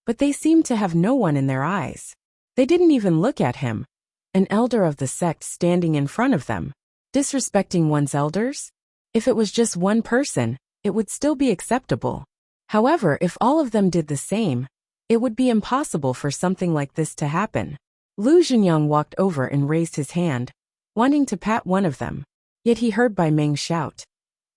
but they seemed to have no one in their eyes. They didn't even look at him, an elder of the sect standing in front of them. Disrespecting one's elders? If it was just one person, it would still be acceptable. However, if all of them did the same, it would be impossible for something like this to happen. Lu Zhenyang walked over and raised his hand, wanting to pat one of them. Yet he heard Bai Meng shout,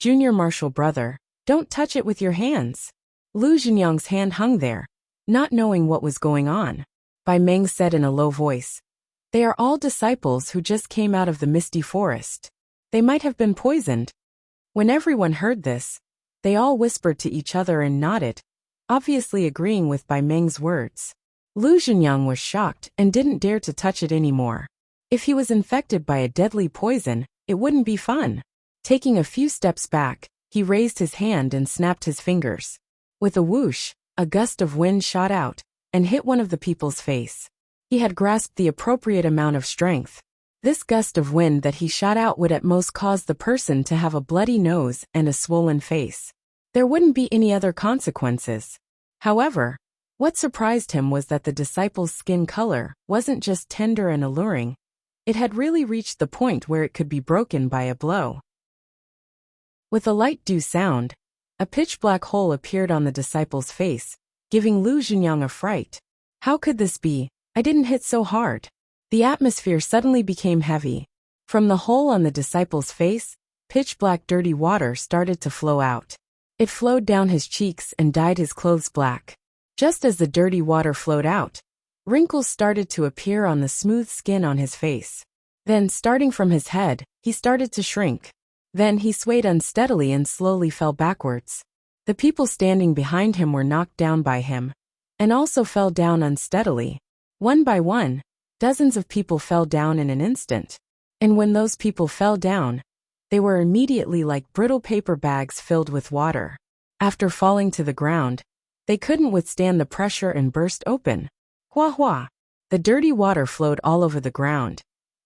"Junior martial brother, don't touch it with your hands." Lu Zhenyang's hand hung there, not knowing what was going on. Bai Meng said in a low voice, "They are all disciples who just came out of the misty forest. They might have been poisoned." When everyone heard this, they all whispered to each other and nodded, obviously agreeing with Bai Meng's words. Lu Zhenyang was shocked and didn't dare to touch it anymore. If he was infected by a deadly poison, it wouldn't be fun. Taking a few steps back, he raised his hand and snapped his fingers. With a whoosh, a gust of wind shot out and hit one of the people's face. He had grasped the appropriate amount of strength. This gust of wind that he shot out would at most cause the person to have a bloody nose and a swollen face. There wouldn't be any other consequences. However, what surprised him was that the disciple's skin color wasn't just tender and alluring. It had really reached the point where it could be broken by a blow. With a light due sound, a pitch-black hole appeared on the disciple's face, giving Lu Zhenyang a fright. How could this be? I didn't hit so hard. The atmosphere suddenly became heavy. From the hole on the disciple's face, pitch-black dirty water started to flow out. It flowed down his cheeks and dyed his clothes black. Just as the dirty water flowed out, wrinkles started to appear on the smooth skin on his face. Then, starting from his head, he started to shrink. Then he swayed unsteadily and slowly fell backwards. The people standing behind him were knocked down by him, and also fell down unsteadily. One by one, dozens of people fell down in an instant. And when those people fell down, they were immediately like brittle paper bags filled with water. After falling to the ground, they couldn't withstand the pressure and burst open. Hua hua! The dirty water flowed all over the ground,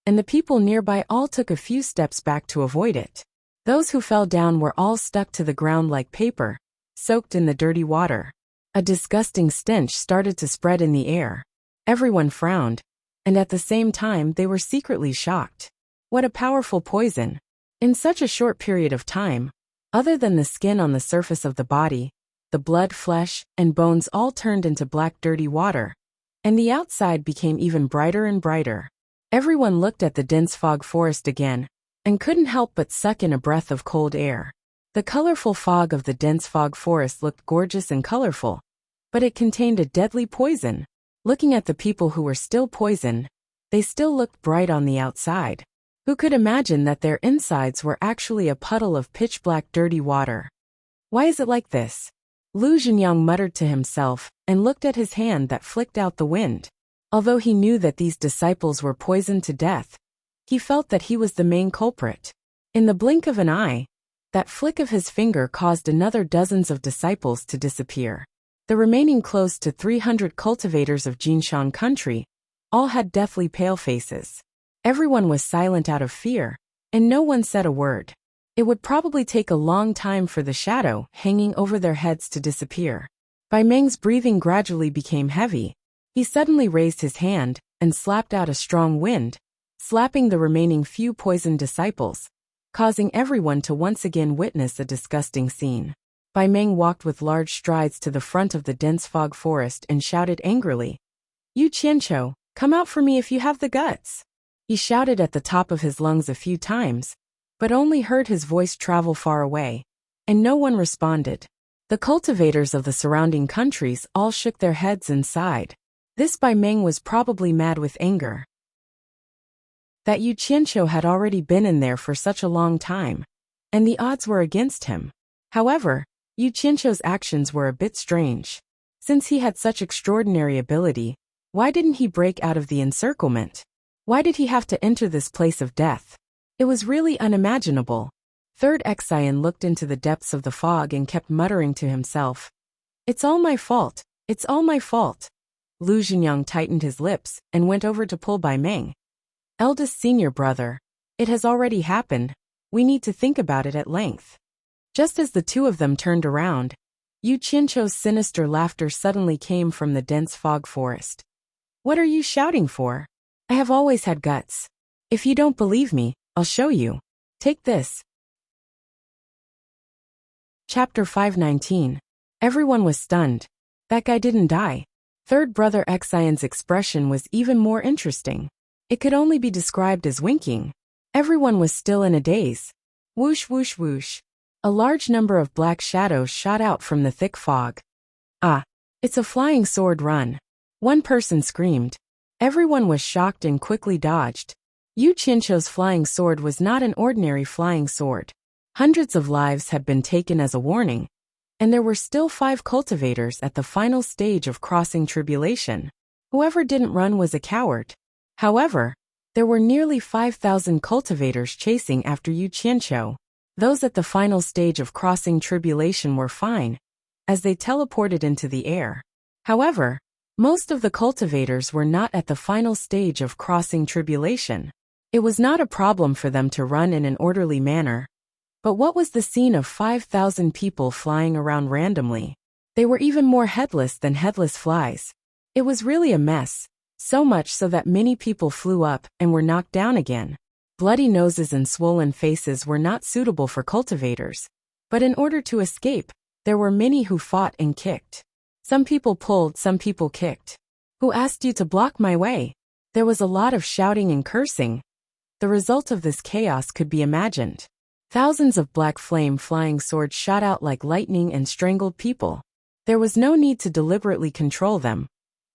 and the people nearby all took a few steps back to avoid it. Those who fell down were all stuck to the ground like paper, soaked in the dirty water. A disgusting stench started to spread in the air. Everyone frowned, and at the same time they were secretly shocked. What a powerful poison! In such a short period of time, other than the skin on the surface of the body, the blood, flesh, and bones all turned into black dirty water, and the outside became even brighter and brighter. Everyone looked at the dense fog forest again, and couldn't help but suck in a breath of cold air. The colorful fog of the dense fog forest looked gorgeous and colorful, but it contained a deadly poison. Looking at the people who were still poisoned, they still looked bright on the outside. Who could imagine that their insides were actually a puddle of pitch-black dirty water? Why is it like this? Lu Zhenyang muttered to himself and looked at his hand that flicked out the wind. Although he knew that these disciples were poisoned to death, he felt that he was the main culprit. In the blink of an eye, that flick of his finger caused another dozens of disciples to disappear. The remaining close to 300 cultivators of Jinshan country all had deathly pale faces. Everyone was silent out of fear, and no one said a word. It would probably take a long time for the shadow hanging over their heads to disappear. Bai Meng's breathing gradually became heavy. He suddenly raised his hand and slapped out a strong wind, slapping the remaining few poisoned disciples, causing everyone to once again witness a disgusting scene. Bai Meng walked with large strides to the front of the dense fog forest and shouted angrily, "You Qianqiu, come out for me if you have the guts." He shouted at the top of his lungs a few times, but only heard his voice travel far away, and no one responded. The cultivators of the surrounding countries all shook their heads and sighed. This Bai Meng was probably mad with anger. That Yu Qianqiu had already been in there for such a long time, and the odds were against him. However, Yu Qianqiu's actions were a bit strange. Since he had such extraordinary ability, why didn't he break out of the encirclement? Why did he have to enter this place of death? It was really unimaginable. Third Exian looked into the depths of the fog and kept muttering to himself, "It's all my fault, it's all my fault." Lu Zhenyang tightened his lips and went over to pull Bai Meng. "Eldest senior brother, it has already happened, we need to think about it at length." Just as the two of them turned around, Yu Qianqiu's sinister laughter suddenly came from the dense fog forest. "What are you shouting for? I have always had guts. If you don't believe me, I'll show you. Take this." Chapter 519. Everyone was stunned. That guy didn't die. Third brother Exian's expression was even more interesting. It could only be described as winking. Everyone was still in a daze. Whoosh whoosh whoosh. A large number of black shadows shot out from the thick fog. "Ah, it's a flying sword run." One person screamed. Everyone was shocked and quickly dodged. Yu Qianqiu's flying sword was not an ordinary flying sword. Hundreds of lives had been taken as a warning, and there were still 5 cultivators at the final stage of crossing tribulation. Whoever didn't run was a coward. However, there were nearly 5,000 cultivators chasing after Yu Qianqiu. Those at the final stage of crossing tribulation were fine, as they teleported into the air. However, most of the cultivators were not at the final stage of crossing tribulation. It was not a problem for them to run in an orderly manner. But what was the scene of 5,000 people flying around randomly? They were even more headless than headless flies. It was really a mess, so much so that many people flew up and were knocked down again. Bloody noses and swollen faces were not suitable for cultivators. But in order to escape, there were many who fought and kicked. Some people pulled, some people kicked. Who asked you to block my way? There was a lot of shouting and cursing. The result of this chaos could be imagined. Thousands of black flame flying swords shot out like lightning and strangled people. There was no need to deliberately control them.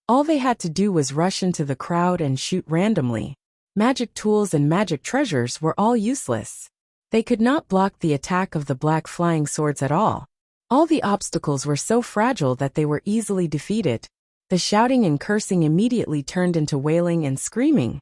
All they had to do was rush into the crowd and shoot randomly. Magic tools and magic treasures were all useless. They could not block the attack of the black flying swords at all. All the obstacles were so fragile that they were easily defeated. The shouting and cursing immediately turned into wailing and screaming.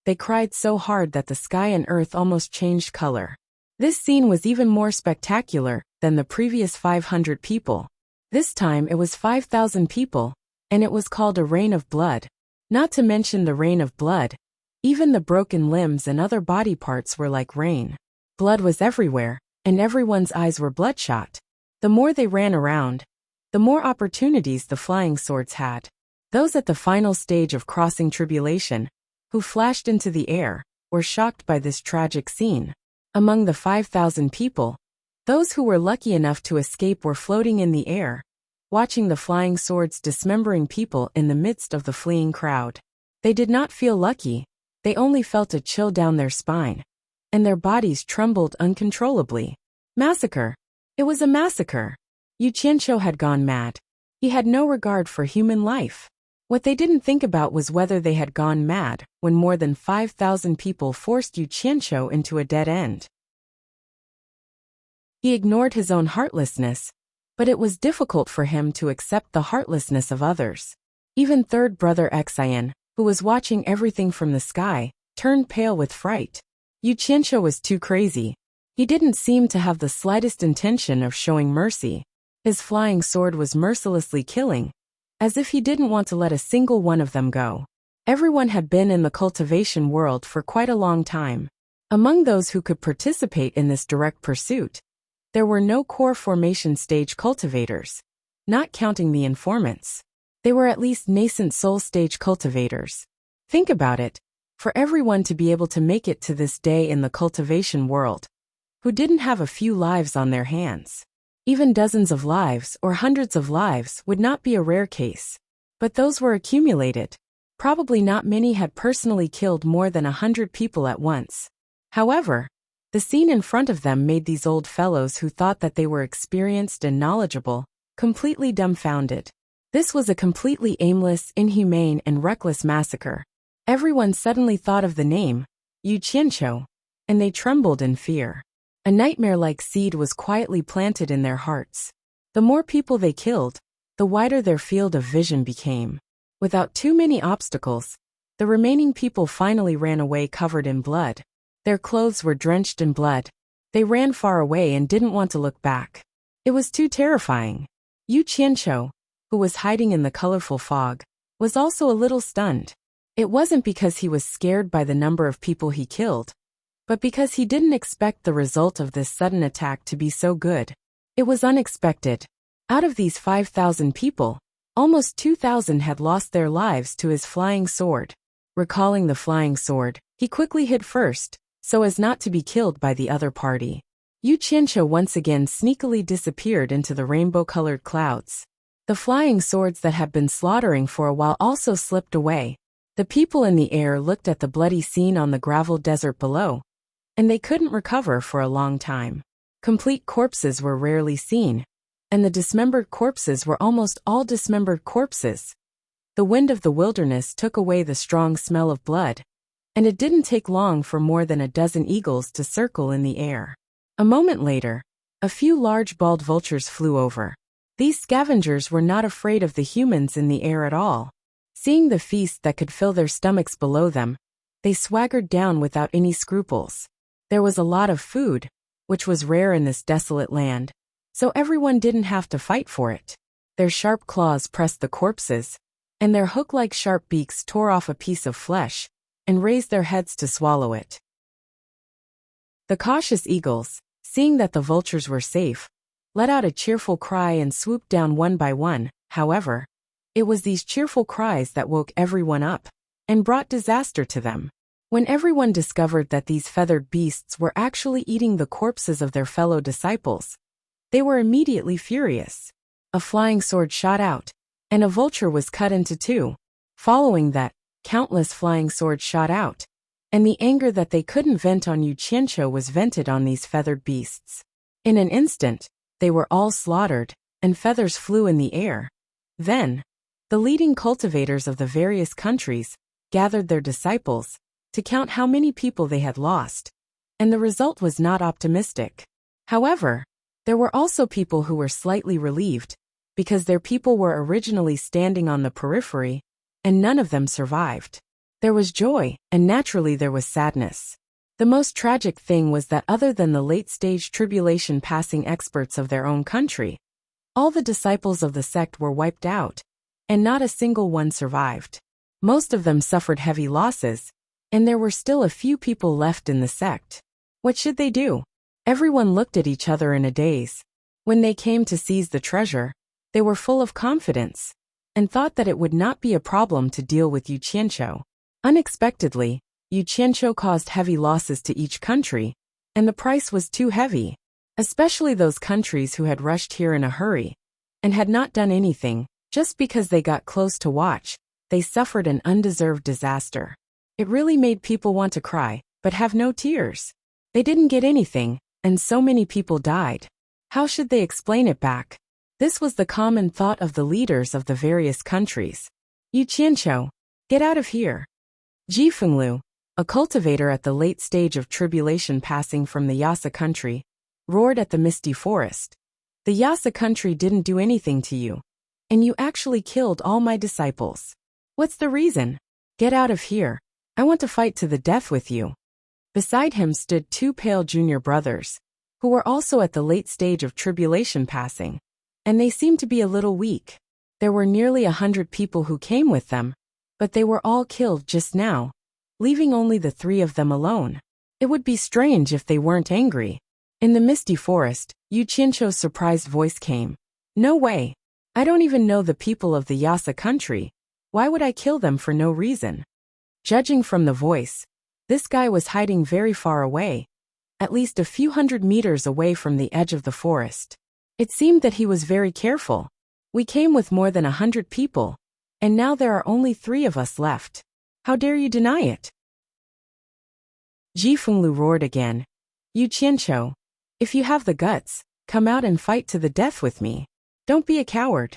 They cried so hard that the sky and earth almost changed color. This scene was even more spectacular than the previous 500 people. This time it was 5,000 people, and it was called a rain of blood. Not to mention the rain of blood, even the broken limbs and other body parts were like rain. Blood was everywhere, and everyone's eyes were bloodshot. The more they ran around, the more opportunities the flying swords had. Those at the final stage of crossing tribulation, who flashed into the air, were shocked by this tragic scene. Among the 5,000 people, those who were lucky enough to escape were floating in the air, watching the flying swords dismembering people in the midst of the fleeing crowd. They did not feel lucky, they only felt a chill down their spine, and their bodies trembled uncontrollably. Massacre. It was a massacre. Yu Qianqiu had gone mad. He had no regard for human life. What they didn't think about was whether they had gone mad when more than 5,000 people forced Yu Qianqiu into a dead end. He ignored his own heartlessness, but it was difficult for him to accept the heartlessness of others. Even third brother Xian, who was watching everything from the sky, turned pale with fright. Yu Qianqiu was too crazy. He didn't seem to have the slightest intention of showing mercy. His flying sword was mercilessly killing, as if he didn't want to let a single one of them go. Everyone had been in the cultivation world for quite a long time. Among those who could participate in this direct pursuit, there were no core formation stage cultivators, not counting the informants. They were at least nascent soul stage cultivators. Think about it, for everyone to be able to make it to this day in the cultivation world, who didn't have a few lives on their hands. Even dozens of lives or hundreds of lives would not be a rare case. But those were accumulated. Probably not many had personally killed more than 100 people at once. However, the scene in front of them made these old fellows who thought that they were experienced and knowledgeable, completely dumbfounded. This was a completely aimless, inhumane, and reckless massacre. Everyone suddenly thought of the name, Yu Qianqiu, and they trembled in fear. A nightmare-like seed was quietly planted in their hearts. The more people they killed, the wider their field of vision became. Without too many obstacles, the remaining people finally ran away covered in blood. Their clothes were drenched in blood. They ran far away and didn't want to look back. It was too terrifying. Yu Qianqiu, who was hiding in the colorful fog, was also a little stunned. It wasn't because he was scared by the number of people he killed, but because he didn't expect the result of this sudden attack to be so good. It was unexpected. Out of these 5,000 people, almost 2,000 had lost their lives to his flying sword. Recalling the flying sword, he quickly hid first, so as not to be killed by the other party. Yu Qianqiu once again sneakily disappeared into the rainbow-colored clouds. The flying swords that had been slaughtering for a while also slipped away. The people in the air looked at the bloody scene on the gravel desert below, and they couldn't recover for a long time. Complete corpses were rarely seen, and the dismembered corpses were almost all dismembered corpses. The wind of the wilderness took away the strong smell of blood, and it didn't take long for more than a dozen eagles to circle in the air. A moment later, a few large bald vultures flew over. These scavengers were not afraid of the humans in the air at all. Seeing the feast that could fill their stomachs below them, they swaggered down without any scruples. There was a lot of food, which was rare in this desolate land, so everyone didn't have to fight for it. Their sharp claws pressed the corpses, and their hook-like sharp beaks tore off a piece of flesh and raised their heads to swallow it. The cautious eagles, seeing that the vultures were safe, let out a cheerful cry and swooped down one by one. However, it was these cheerful cries that woke everyone up and brought disaster to them. When everyone discovered that these feathered beasts were actually eating the corpses of their fellow disciples, they were immediately furious. A flying sword shot out, and a vulture was cut into two. Following that, countless flying swords shot out, and the anger that they couldn't vent on Yu Qianqiu was vented on these feathered beasts. In an instant, they were all slaughtered, and feathers flew in the air. Then, the leading cultivators of the various countries gathered their disciples to count how many people they had lost, and the result was not optimistic. However, there were also people who were slightly relieved, because their people were originally standing on the periphery, and none of them survived. There was joy, and naturally there was sadness. The most tragic thing was that other than the late-stage tribulation-passing experts of their own country, all the disciples of the sect were wiped out, and not a single one survived. Most of them suffered heavy losses, and there were still a few people left in the sect. What should they do? Everyone looked at each other in a daze. When they came to seize the treasure, they were full of confidence, and thought that it would not be a problem to deal with Yu Qianqiu. Unexpectedly, Yu Qianqiu caused heavy losses to each country, and the price was too heavy, especially those countries who had rushed here in a hurry, and had not done anything. Just because they got close to watch, they suffered an undeserved disaster. It really made people want to cry, but have no tears. They didn't get anything, and so many people died. How should they explain it back? This was the common thought of the leaders of the various countries. Yu Qianqiu, get out of here. Ji Fenglu, a cultivator at the late stage of tribulation passing from the Yasa country, roared at the misty forest. The Yasa country didn't do anything to you, and you actually killed all my disciples. What's the reason? Get out of here. I want to fight to the death with you. Beside him stood two pale junior brothers, who were also at the late stage of tribulation passing, and they seemed to be a little weak. There were nearly 100 people who came with them, but they were all killed just now, leaving only the three of them alone. It would be strange if they weren't angry. In the misty forest, Yu Qianqiu's surprised voice came. No way. I don't even know the people of the Yasa country. Why would I kill them for no reason? Judging from the voice, this guy was hiding very far away, at least a few hundred meters away from the edge of the forest. It seemed that he was very careful. We came with more than 100 people, and now there are only 3 of us left. How dare you deny it? Ji Fenglu roared again. Yu Qianqiu, if you have the guts, come out and fight to the death with me. Don't be a coward.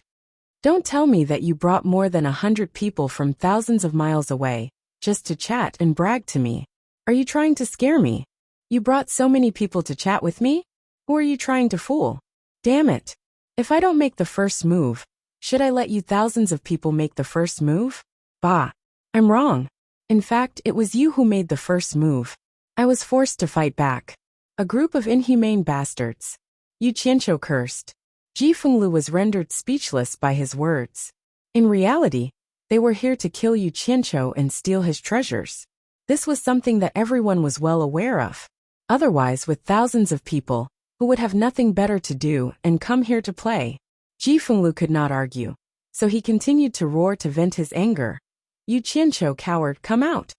Don't tell me that you brought more than 100 people from thousands of miles away, just to chat and brag to me. Are you trying to scare me? You brought so many people to chat with me? Who are you trying to fool? Damn it. If I don't make the first move, should I let you thousands of people make the first move? Bah. I'm wrong. In fact, it was you who made the first move. I was forced to fight back. A group of inhumane bastards. Yu Qianqiu cursed. Ji Fenglu was rendered speechless by his words. In reality, they were here to kill Yu Qianqiu and steal his treasures. This was something that everyone was well aware of. Otherwise, with thousands of people, who would have nothing better to do and come here to play, Ji Fenglu could not argue, so he continued to roar to vent his anger. Yu Qianqiu, coward, come out.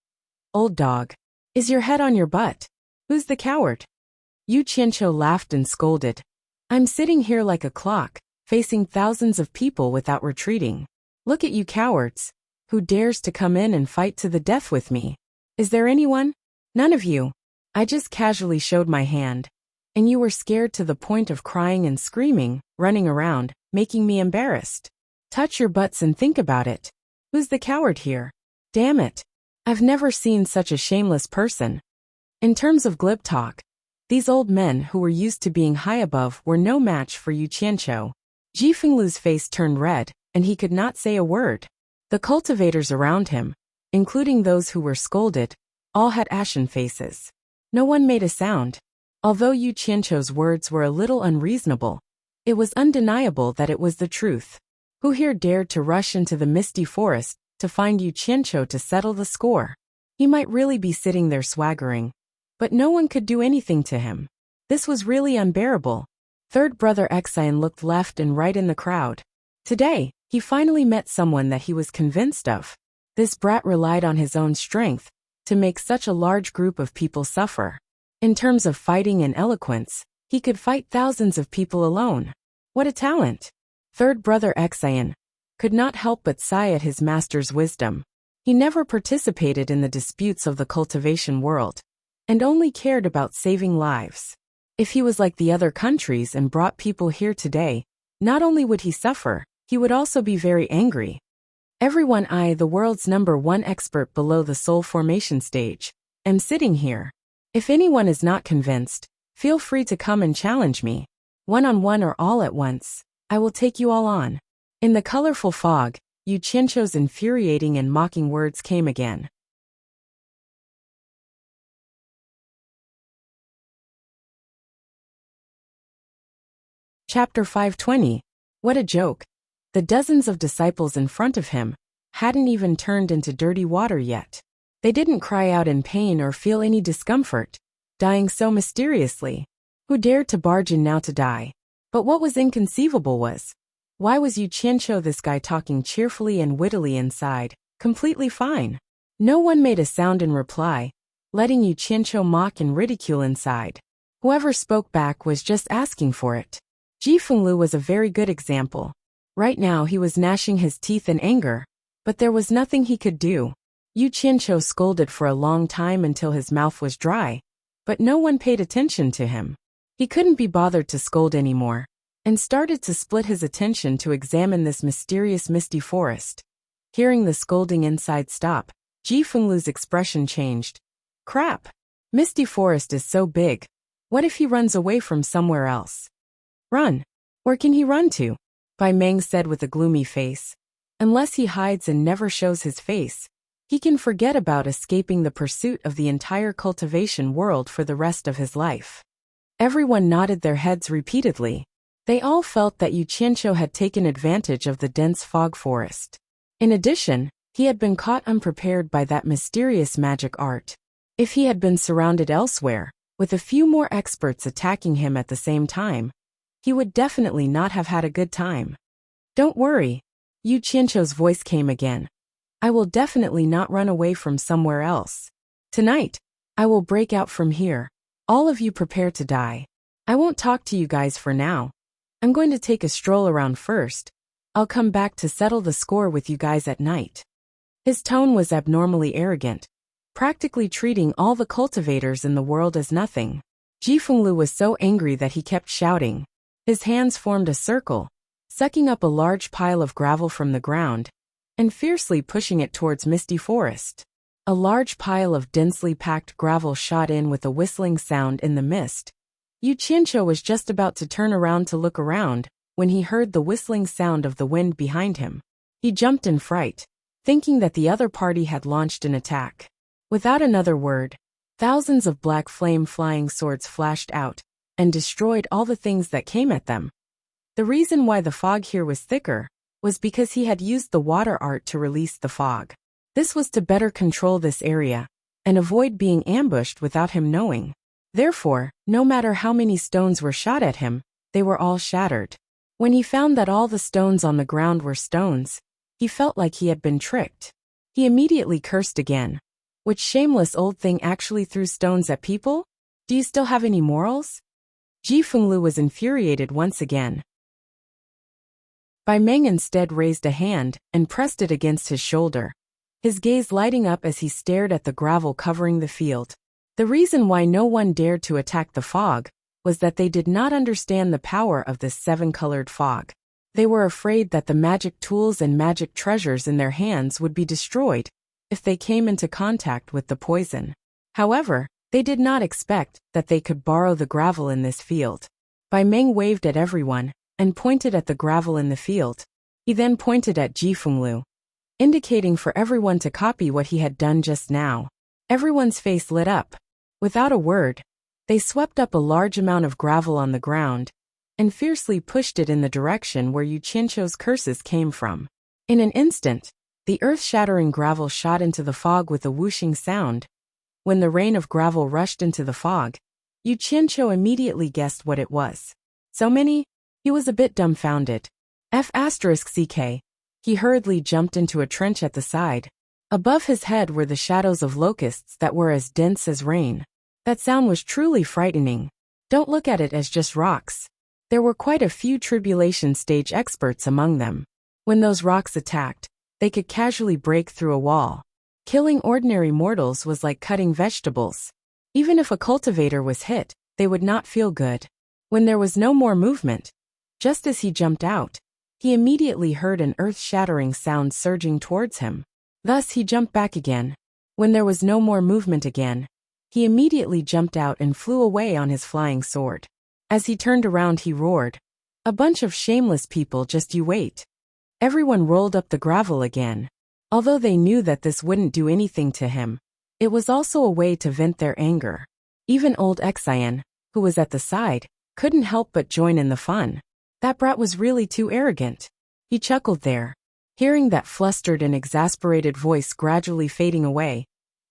Old dog. Is your head on your butt? Who's the coward? Yu Qianqiu laughed and scolded. I'm sitting here like a clock, facing thousands of people without retreating. Look at you cowards. Who dares to come in and fight to the death with me? Is there anyone? None of you. I just casually showed my hand. And you were scared to the point of crying and screaming, running around, making me embarrassed. Touch your butts and think about it. Who's the coward here? Damn it. I've never seen such a shameless person. In terms of glib talk, these old men who were used to being high above were no match for Yu Qianqiu. Ji Fenglu's face turned red, and he could not say a word. The cultivators around him, including those who were scolded, all had ashen faces. No one made a sound. Although Yu Qianqiu's words were a little unreasonable, it was undeniable that it was the truth. Who here dared to rush into the misty forest to find Yu Qianqiu to settle the score? He might really be sitting there swaggering, but no one could do anything to him. This was really unbearable. Third brother Xian looked left and right in the crowd. Today, he finally met someone that he was convinced of. This brat relied on his own strength to make such a large group of people suffer. In terms of fighting and eloquence, he could fight thousands of people alone. What a talent! Third brother Xian could not help but sigh at his master's wisdom. He never participated in the disputes of the cultivation world, and only cared about saving lives. If he was like the other countries and brought people here today, not only would he suffer, he would also be very angry. Everyone, I, the world's #1 expert below the soul formation stage, am sitting here. If anyone is not convinced, feel free to come and challenge me. One-on-one or all at once, I will take you all on. In the colorful fog, Yu Qianqiu's infuriating and mocking words came again. Chapter 520. What a joke. The dozens of disciples in front of him hadn't even turned into dirty water yet. They didn't cry out in pain or feel any discomfort, dying so mysteriously. Who dared to barge in now to die? But what was inconceivable was, why was Yu Qianqiu, this guy, talking cheerfully and wittily inside, completely fine? No one made a sound in reply, letting Yu Qianqiu mock and ridicule inside. Whoever spoke back was just asking for it. Ji Fenglu was a very good example. Right now he was gnashing his teeth in anger, but there was nothing he could do. Yu Qianqiu scolded for a long time until his mouth was dry, but no one paid attention to him. He couldn't be bothered to scold anymore, and started to split his attention to examine this mysterious misty forest. Hearing the scolding inside stop, Ji Fenglu's expression changed. Crap! Misty forest is so big. What if he runs away from somewhere else? Run. Where can he run to? Bai Meng said with a gloomy face. Unless he hides and never shows his face, he can forget about escaping the pursuit of the entire cultivation world for the rest of his life. Everyone nodded their heads repeatedly. They all felt that Yu Qianqiu had taken advantage of the dense fog forest. In addition, he had been caught unprepared by that mysterious magic art. If he had been surrounded elsewhere, with a few more experts attacking him at the same time, he would definitely not have had a good time. Don't worry. Yu Qianqiu's voice came again. I will definitely not run away from somewhere else. Tonight, I will break out from here. All of you prepare to die. I won't talk to you guys for now. I'm going to take a stroll around first. I'll come back to settle the score with you guys at night. His tone was abnormally arrogant, practically treating all the cultivators in the world as nothing. Ji Fenglu was so angry that he kept shouting. His hands formed a circle, sucking up a large pile of gravel from the ground, and fiercely pushing it towards misty forest. A large pile of densely packed gravel shot in with a whistling sound in the mist. Yu Qianqiu was just about to turn around to look around, when he heard the whistling sound of the wind behind him. He jumped in fright, thinking that the other party had launched an attack. Without another word, thousands of black flame flying swords flashed out, and destroyed all the things that came at them. The reason why the fog here was thicker was because he had used the water art to release the fog. This was to better control this area, and avoid being ambushed without him knowing. Therefore, no matter how many stones were shot at him, they were all shattered. When he found that all the stones on the ground were stones, he felt like he had been tricked. He immediately cursed again. Which shameless old thing actually threw stones at people? Do you still have any morals? Ji Fenglu was infuriated once again. Bai Meng instead raised a hand and pressed it against his shoulder, his gaze lighting up as he stared at the gravel covering the field. The reason why no one dared to attack the fog was that they did not understand the power of this seven-colored fog. They were afraid that the magic tools and magic treasures in their hands would be destroyed if they came into contact with the poison. However, they did not expect that they could borrow the gravel in this field. Bai Meng waved at everyone and pointed at the gravel in the field. He then pointed at Ji Fenglu, indicating for everyone to copy what he had done just now. Everyone's face lit up. Without a word, They swept up a large amount of gravel on the ground and fiercely pushed it in the direction where Yuchincho's curses came from. In an instant, the earth-shattering gravel shot into the fog with a whooshing sound. When the rain of gravel rushed into the fog, Yuchincho immediately guessed what it was. So many? He was a bit dumbfounded. F***ck. He hurriedly jumped into a trench at the side. Above his head were the shadows of locusts that were as dense as rain. That sound was truly frightening. Don't look at it as just rocks. There were quite a few tribulation stage experts among them. When those rocks attacked, they could casually break through a wall. Killing ordinary mortals was like cutting vegetables. Even if a cultivator was hit, they would not feel good. When there was no more movement, just as he jumped out, he immediately heard an earth-shattering sound surging towards him. Thus he jumped back again. When there was no more movement again, he immediately jumped out and flew away on his flying sword. As he turned around he roared, "A bunch of shameless people, just you wait." Everyone rolled up the gravel again. Although they knew that this wouldn't do anything to him, it was also a way to vent their anger. Even old Xian, who was at the side, couldn't help but join in the fun. That brat was really too arrogant. He chuckled there. Hearing that flustered and exasperated voice gradually fading away,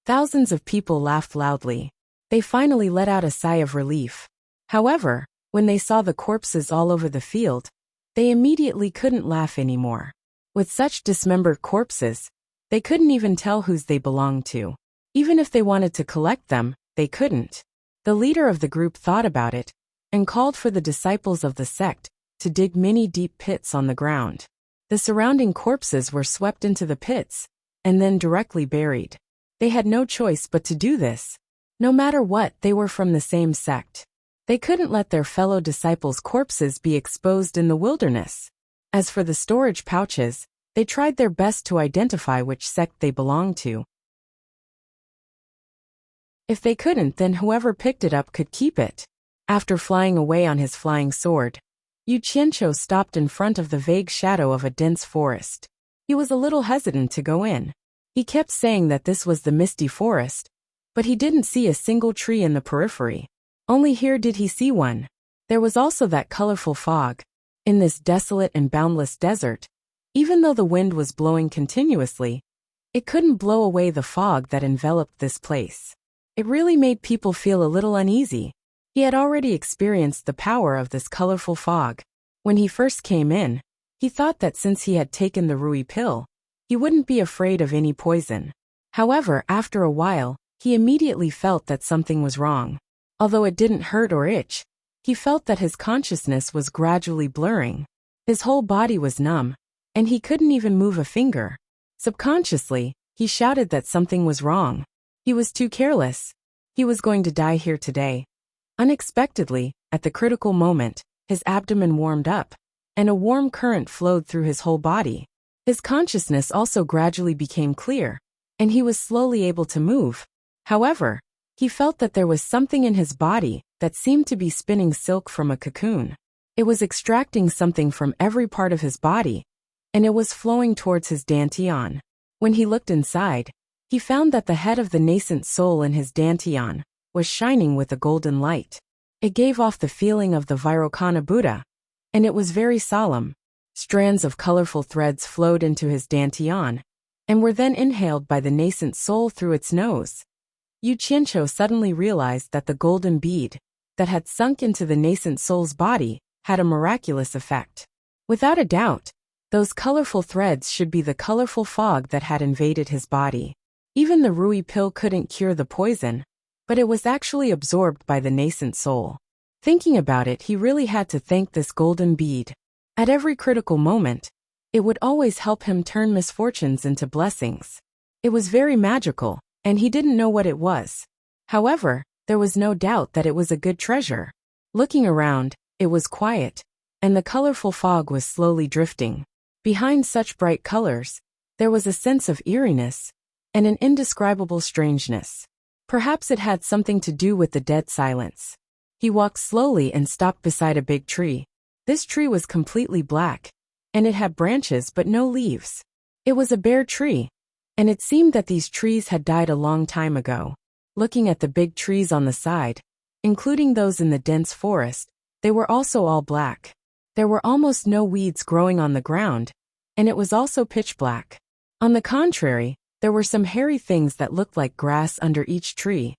thousands of people laughed loudly. They finally let out a sigh of relief. However, when they saw the corpses all over the field, they immediately couldn't laugh anymore. With such dismembered corpses, they couldn't even tell whose they belonged to. Even if they wanted to collect them, they couldn't. The leader of the group thought about it and called for the disciples of the sect to dig many deep pits on the ground. The surrounding corpses were swept into the pits and then directly buried. They had no choice but to do this. No matter what, they were from the same sect. They couldn't let their fellow disciples' corpses be exposed in the wilderness. As for the storage pouches, they tried their best to identify which sect they belonged to. If they couldn't, then whoever picked it up could keep it. After flying away on his flying sword, Yuchincho stopped in front of the vague shadow of a dense forest. He was a little hesitant to go in. He kept saying that this was the misty forest, but he didn't see a single tree in the periphery. Only here did he see one. There was also that colorful fog. In this desolate and boundless desert, even though the wind was blowing continuously, it couldn't blow away the fog that enveloped this place. It really made people feel a little uneasy. He had already experienced the power of this colorful fog. When he first came in, he thought that since he had taken the Rui pill, he wouldn't be afraid of any poison. However, after a while, he immediately felt that something was wrong. Although it didn't hurt or itch, he felt that his consciousness was gradually blurring. His whole body was numb, and he couldn't even move a finger. Subconsciously, he shouted that something was wrong. He was too careless. He was going to die here today. Unexpectedly, at the critical moment, his abdomen warmed up, and a warm current flowed through his whole body. His consciousness also gradually became clear, and he was slowly able to move. However, he felt that there was something in his body that seemed to be spinning silk from a cocoon. It was extracting something from every part of his body, and it was flowing towards his dantian. When he looked inside, he found that the head of the nascent soul in his dantian was shining with a golden light. It gave off the feeling of the Vairocana Buddha, and it was very solemn. Strands of colorful threads flowed into his dantian, and were then inhaled by the nascent soul through its nose. Yuchincho suddenly realized that the golden bead that had sunk into the nascent soul's body had a miraculous effect. Without a doubt, those colorful threads should be the colorful fog that had invaded his body. Even the Rui pill couldn't cure the poison, but it was actually absorbed by the nascent soul. Thinking about it, he really had to thank this golden bead. At every critical moment, it would always help him turn misfortunes into blessings. It was very magical, and he didn't know what it was. However, there was no doubt that it was a good treasure. Looking around, it was quiet, and the colorful fog was slowly drifting. Behind such bright colors, there was a sense of eeriness and an indescribable strangeness. Perhaps it had something to do with the dead silence. He walked slowly and stopped beside a big tree. This tree was completely black, and it had branches but no leaves. It was a bare tree, and it seemed that these trees had died a long time ago. Looking at the big trees on the side, including those in the dense forest, they were also all black. There were almost no weeds growing on the ground, and it was also pitch black. On the contrary, there were some hairy things that looked like grass under each tree.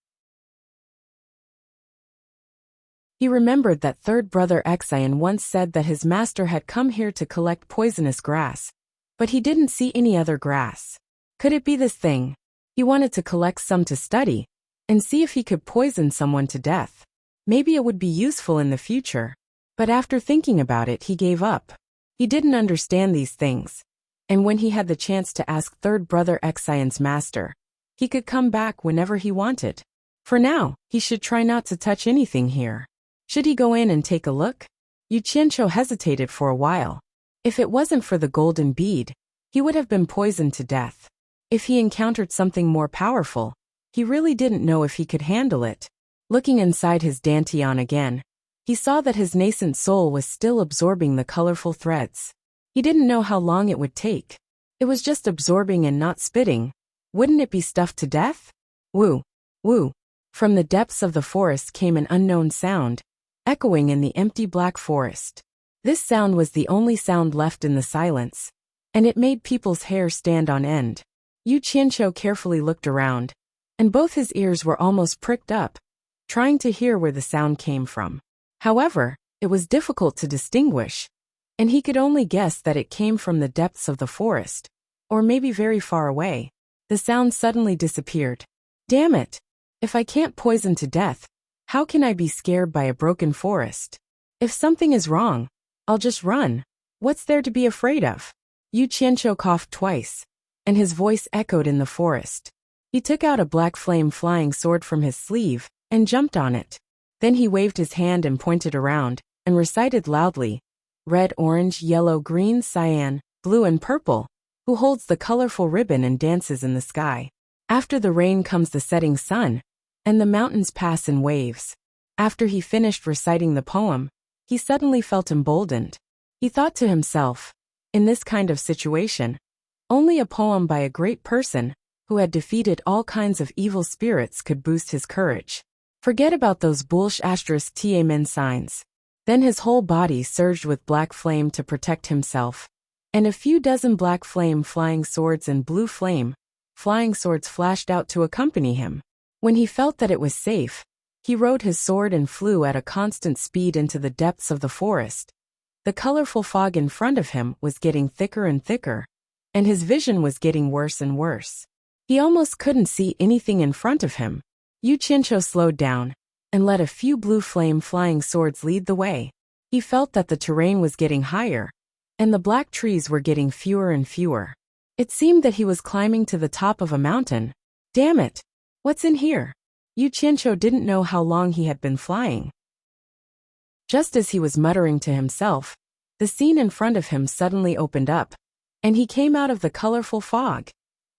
He remembered that third brother Exion once said that his master had come here to collect poisonous grass, but he didn't see any other grass. Could it be this thing? He wanted to collect some to study, and see if he could poison someone to death. Maybe it would be useful in the future. But after thinking about it, he gave up. He didn't understand these things, and when he had the chance to ask third brother Exion's master, he could come back whenever he wanted. For now, he should try not to touch anything here. Should he go in and take a look? Yu Qianqiu hesitated for a while. If it wasn't for the golden bead, he would have been poisoned to death. If he encountered something more powerful, he really didn't know if he could handle it. Looking inside his dantian again, he saw that his nascent soul was still absorbing the colorful threads. He didn't know how long it would take. It was just absorbing and not spitting. Wouldn't it be stuffed to death? Woo! Woo! From the depths of the forest came an unknown sound, echoing in the empty black forest. This sound was the only sound left in the silence, and it made people's hair stand on end. Yu Qianqiu carefully looked around, and both his ears were almost pricked up, trying to hear where the sound came from. However, it was difficult to distinguish, and he could only guess that it came from the depths of the forest, or maybe very far away. The sound suddenly disappeared. Damn it! If I can't poison to death, how can I be scared by a broken forest? If something is wrong, I'll just run. What's there to be afraid of? Yu Qianqiu coughed twice, and his voice echoed in the forest. He took out a black flame flying sword from his sleeve, and jumped on it. Then he waved his hand and pointed around, and recited loudly, "Red, orange, yellow, green, cyan, blue and purple, who holds the colorful ribbon and dances in the sky. After the rain comes the setting sun, and the mountains pass in waves." After he finished reciting the poem, he suddenly felt emboldened. He thought to himself, in this kind of situation, only a poem by a great person, who had defeated all kinds of evil spirits, could boost his courage. Forget about those bullsh *ta signs. Then his whole body surged with black flame to protect himself, and a few dozen black flame flying swords and blue flame flying swords flashed out to accompany him. When he felt that it was safe, he rode his sword and flew at a constant speed into the depths of the forest. The colorful fog in front of him was getting thicker and thicker, and his vision was getting worse and worse. He almost couldn't see anything in front of him. Yu Qianqiu slowed down, and let a few blue flame flying swords lead the way. He felt that the terrain was getting higher, and the black trees were getting fewer and fewer. It seemed that he was climbing to the top of a mountain. Damn it! What's in here? Yu Qianqiu didn't know how long he had been flying. Just as he was muttering to himself, the scene in front of him suddenly opened up, and he came out of the colorful fog.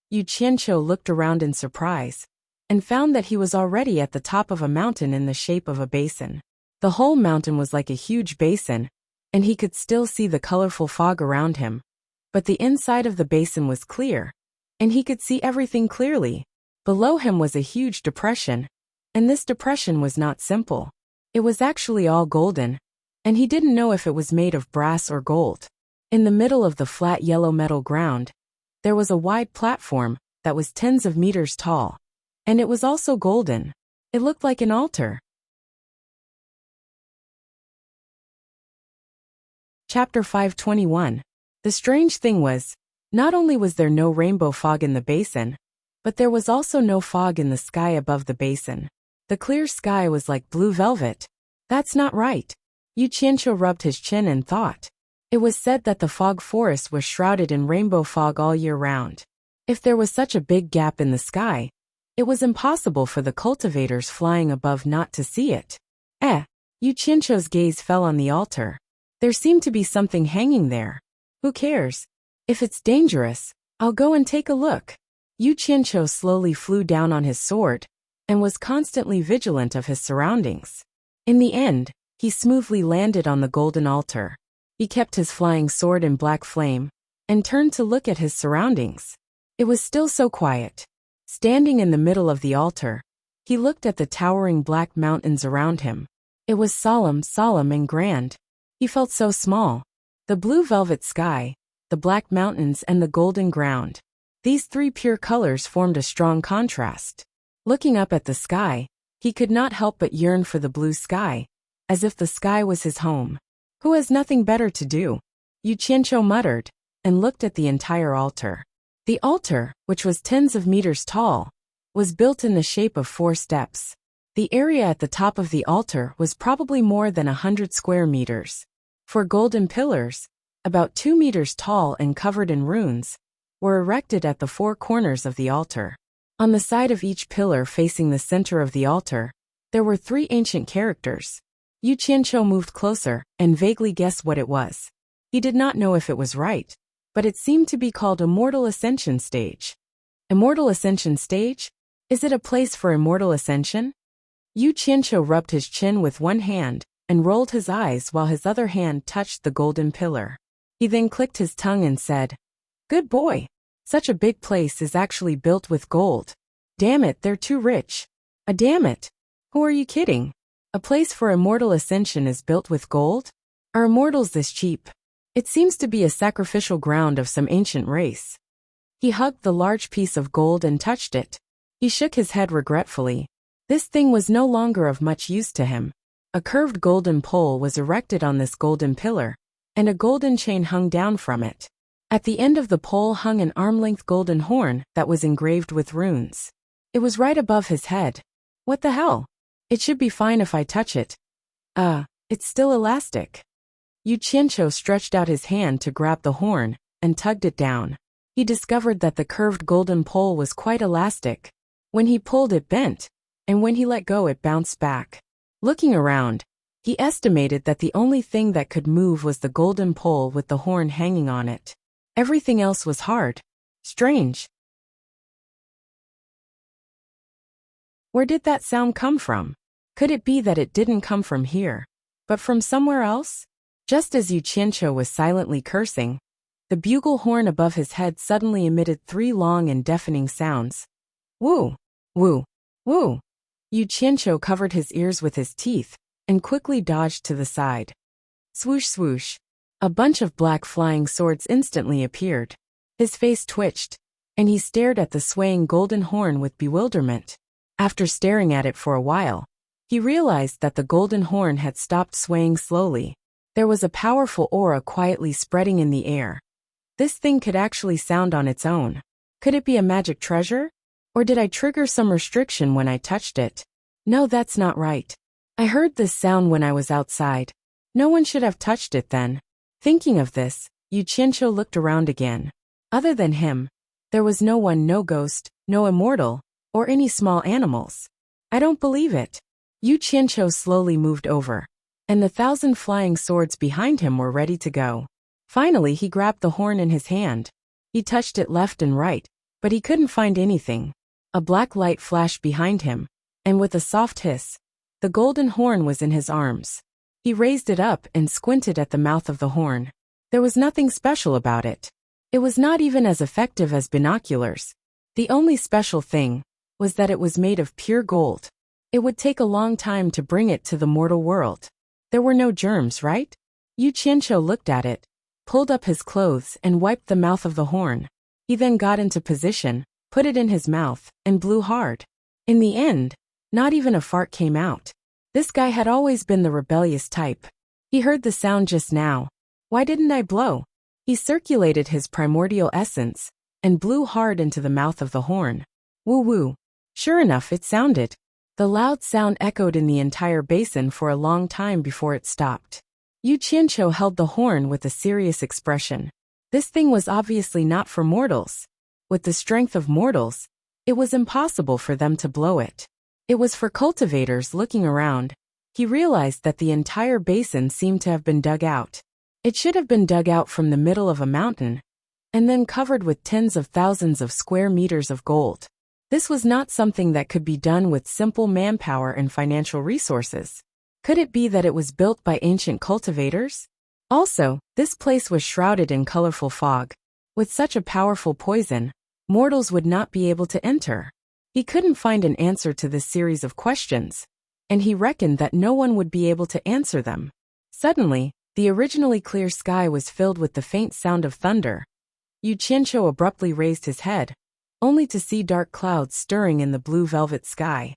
Yu Qianqiu looked around in surprise, and found that he was already at the top of a mountain in the shape of a basin. The whole mountain was like a huge basin, and he could still see the colorful fog around him. But the inside of the basin was clear, and he could see everything clearly. Below him was a huge depression, and this depression was not simple. It was actually all golden, and he didn't know if it was made of brass or gold. In the middle of the flat yellow metal ground, there was a wide platform that was tens of meters tall, and it was also golden. It looked like an altar. Chapter 521. The strange thing was, not only was there no rainbow fog in the basin, but there was also no fog in the sky above the basin. The clear sky was like blue velvet. That's not right. Yu Qianqiu rubbed his chin and thought. It was said that the fog forest was shrouded in rainbow fog all year round. If there was such a big gap in the sky, it was impossible for the cultivators flying above not to see it. Yu Qianqiu's gaze fell on the altar. There seemed to be something hanging there. Who cares? If it's dangerous, I'll go and take a look. Yu Qianqiu slowly flew down on his sword, and was constantly vigilant of his surroundings. In the end, he smoothly landed on the golden altar. He kept his flying sword in black flame, and turned to look at his surroundings. It was still so quiet. Standing in the middle of the altar, He looked at the towering black mountains around him. It was solemn, solemn and grand. He felt so small. The blue velvet sky, the black mountains and the golden ground. These three pure colors formed a strong contrast. Looking up at the sky, he could not help but yearn for the blue sky, as if the sky was his home. Who has nothing better to do? Yu Qianqiu muttered, and looked at the entire altar. The altar, which was tens of meters tall, was built in the shape of 4 steps. The area at the top of the altar was probably more than 100 square meters. 4 golden pillars, about 2 meters tall and covered in runes, were erected at the 4 corners of the altar. On the side of each pillar facing the center of the altar, there were 3 ancient characters. Yu Qianqiu moved closer and vaguely guessed what it was. He did not know if it was right, but it seemed to be called Immortal Ascension Stage. Immortal Ascension Stage? Is it a place for immortal ascension? Yu Qianqiu rubbed his chin with one hand and rolled his eyes while his other hand touched the golden pillar. He then clicked his tongue and said, "Good boy. Such a big place is actually built with gold. Damn it, they're too rich. Damn it. Who are you kidding? A place for immortal ascension is built with gold? Are immortals this cheap? It seems to be a sacrificial ground of some ancient race." He hugged the large piece of gold and touched it. He shook his head regretfully. This thing was no longer of much use to him. A curved golden pole was erected on this golden pillar, and a golden chain hung down from it. At the end of the pole hung an arm-length golden horn that was engraved with runes. It was right above his head. What the hell? It should be fine if I touch it. It's still elastic. Yu Qianqiu stretched out his hand to grab the horn and tugged it down. He discovered that the curved golden pole was quite elastic. When he pulled it bent, and when he let go it bounced back. Looking around, he estimated that the only thing that could move was the golden pole with the horn hanging on it. Everything else was hard. Strange. Where did that sound come from? Could it be that it didn't come from here, but from somewhere else? Just as Yu Qianqiu was silently cursing, the bugle horn above his head suddenly emitted 3 long and deafening sounds. Woo! Woo! Woo! Yu Qianqiu covered his ears with his teeth and quickly dodged to the side. Swoosh swoosh. A bunch of black flying swords instantly appeared. His face twitched, and he stared at the swaying golden horn with bewilderment. After staring at it for a while, he realized that the golden horn had stopped swaying slowly. There was a powerful aura quietly spreading in the air. This thing could actually sound on its own. Could it be a magic treasure? Or did I trigger some restriction when I touched it? No, that's not right. I heard this sound when I was outside. No one should have touched it then. Thinking of this, Yu Qianqiu looked around again. Other than him, there was no one, no ghost, no immortal, or any small animals. I don't believe it. Yu Qianqiu slowly moved over, and the 1,000 flying swords behind him were ready to go. Finally he grabbed the horn in his hand. He touched it left and right, but he couldn't find anything. A black light flashed behind him, and with a soft hiss, the golden horn was in his arms. He raised it up and squinted at the mouth of the horn. There was nothing special about it. It was not even as effective as binoculars. The only special thing was that it was made of pure gold. It would take a long time to bring it to the mortal world. There were no germs, right? Yu Qianqiu looked at it, pulled up his clothes and wiped the mouth of the horn. He then got into position, put it in his mouth, and blew hard. In the end, not even a fart came out. This guy had always been the rebellious type. He heard the sound just now. Why didn't I blow? He circulated his primordial essence and blew hard into the mouth of the horn. Woo woo. Sure enough, it sounded. The loud sound echoed in the entire basin for a long time before it stopped. Yu Qianqiu held the horn with a serious expression. This thing was obviously not for mortals. With the strength of mortals, it was impossible for them to blow it. It was for cultivators. Looking around, he realized that the entire basin seemed to have been dug out. It should have been dug out from the middle of a mountain, and then covered with tens of thousands of square meters of gold. This was not something that could be done with simple manpower and financial resources. Could it be that it was built by ancient cultivators? Also, this place was shrouded in colorful fog. With such a powerful poison, mortals would not be able to enter. He couldn't find an answer to this series of questions, and he reckoned that no one would be able to answer them. Suddenly, the originally clear sky was filled with the faint sound of thunder. Yu Qianqiu abruptly raised his head, only to see dark clouds stirring in the blue velvet sky.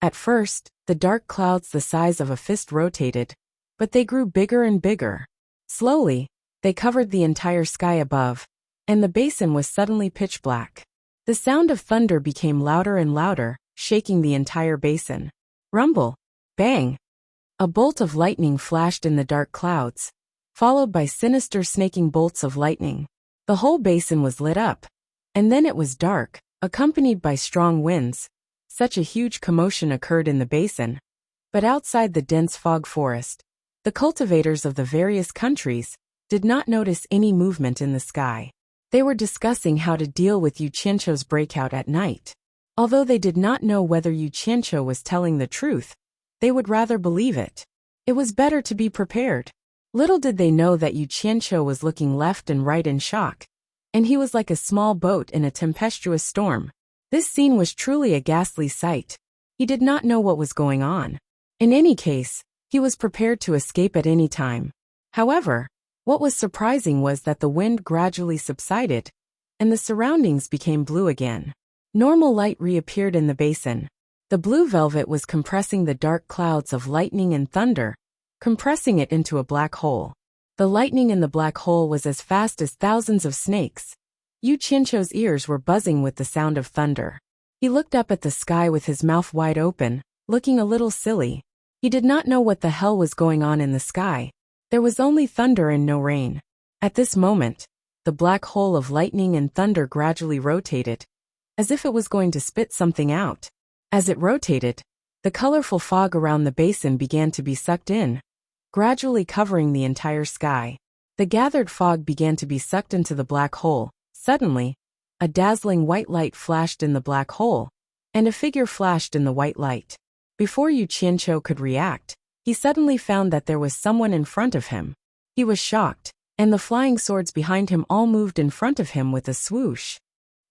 At first, the dark clouds the size of a fist rotated, but they grew bigger and bigger. Slowly, they covered the entire sky above, and the basin was suddenly pitch black. The sound of thunder became louder and louder, shaking the entire basin. Rumble! Bang! A bolt of lightning flashed in the dark clouds, followed by sinister snaking bolts of lightning. The whole basin was lit up, and then it was dark, accompanied by strong winds. Such a huge commotion occurred in the basin. But outside the dense fog forest, the cultivators of the various countries did not notice any movement in the sky. They were discussing how to deal with Yu Qianqiu's breakout at night. Although they did not know whether Yu Qianqiu was telling the truth, they would rather believe it. It was better to be prepared. Little did they know that Yu Qianqiu was looking left and right in shock, and he was like a small boat in a tempestuous storm. This scene was truly a ghastly sight. He did not know what was going on. In any case, he was prepared to escape at any time. However, what was surprising was that the wind gradually subsided, and the surroundings became blue again. Normal light reappeared in the basin. The blue velvet was compressing the dark clouds of lightning and thunder, compressing it into a black hole. The lightning in the black hole was as fast as thousands of snakes. Yu Qianqiu's ears were buzzing with the sound of thunder. He looked up at the sky with his mouth wide open, looking a little silly. He did not know what the hell was going on in the sky. There was only thunder and no rain. At this moment, the black hole of lightning and thunder gradually rotated, as if it was going to spit something out. As it rotated, the colorful fog around the basin began to be sucked in, gradually covering the entire sky. The gathered fog began to be sucked into the black hole. Suddenly, a dazzling white light flashed in the black hole, and a figure flashed in the white light. Before Yu Qianqiu could react, he suddenly found that there was someone in front of him. He was shocked, and the flying swords behind him all moved in front of him with a swoosh.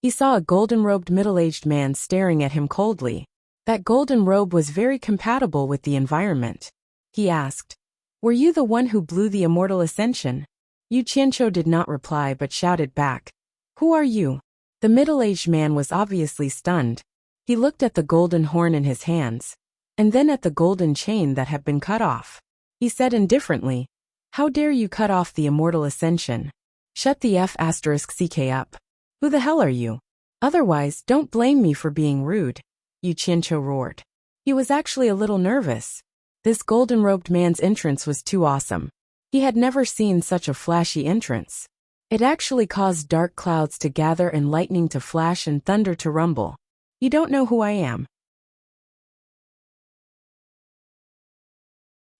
He saw a golden-robed middle-aged man staring at him coldly. That golden robe was very compatible with the environment. He asked, "Were you the one who blew the immortal ascension?" Yu Qianqiu did not reply but shouted back, "Who are you?" The middle-aged man was obviously stunned. He looked at the golden horn in his hands, and then at the golden chain that had been cut off. He said indifferently, "How dare you cut off the immortal ascension? Shut the *CK up. Who the hell are you? Otherwise, don't blame me for being rude," Yu Qianqiu roared. He was actually a little nervous. This golden-robed man's entrance was too awesome. He had never seen such a flashy entrance. It actually caused dark clouds to gather and lightning to flash and thunder to rumble. "You don't know who I am."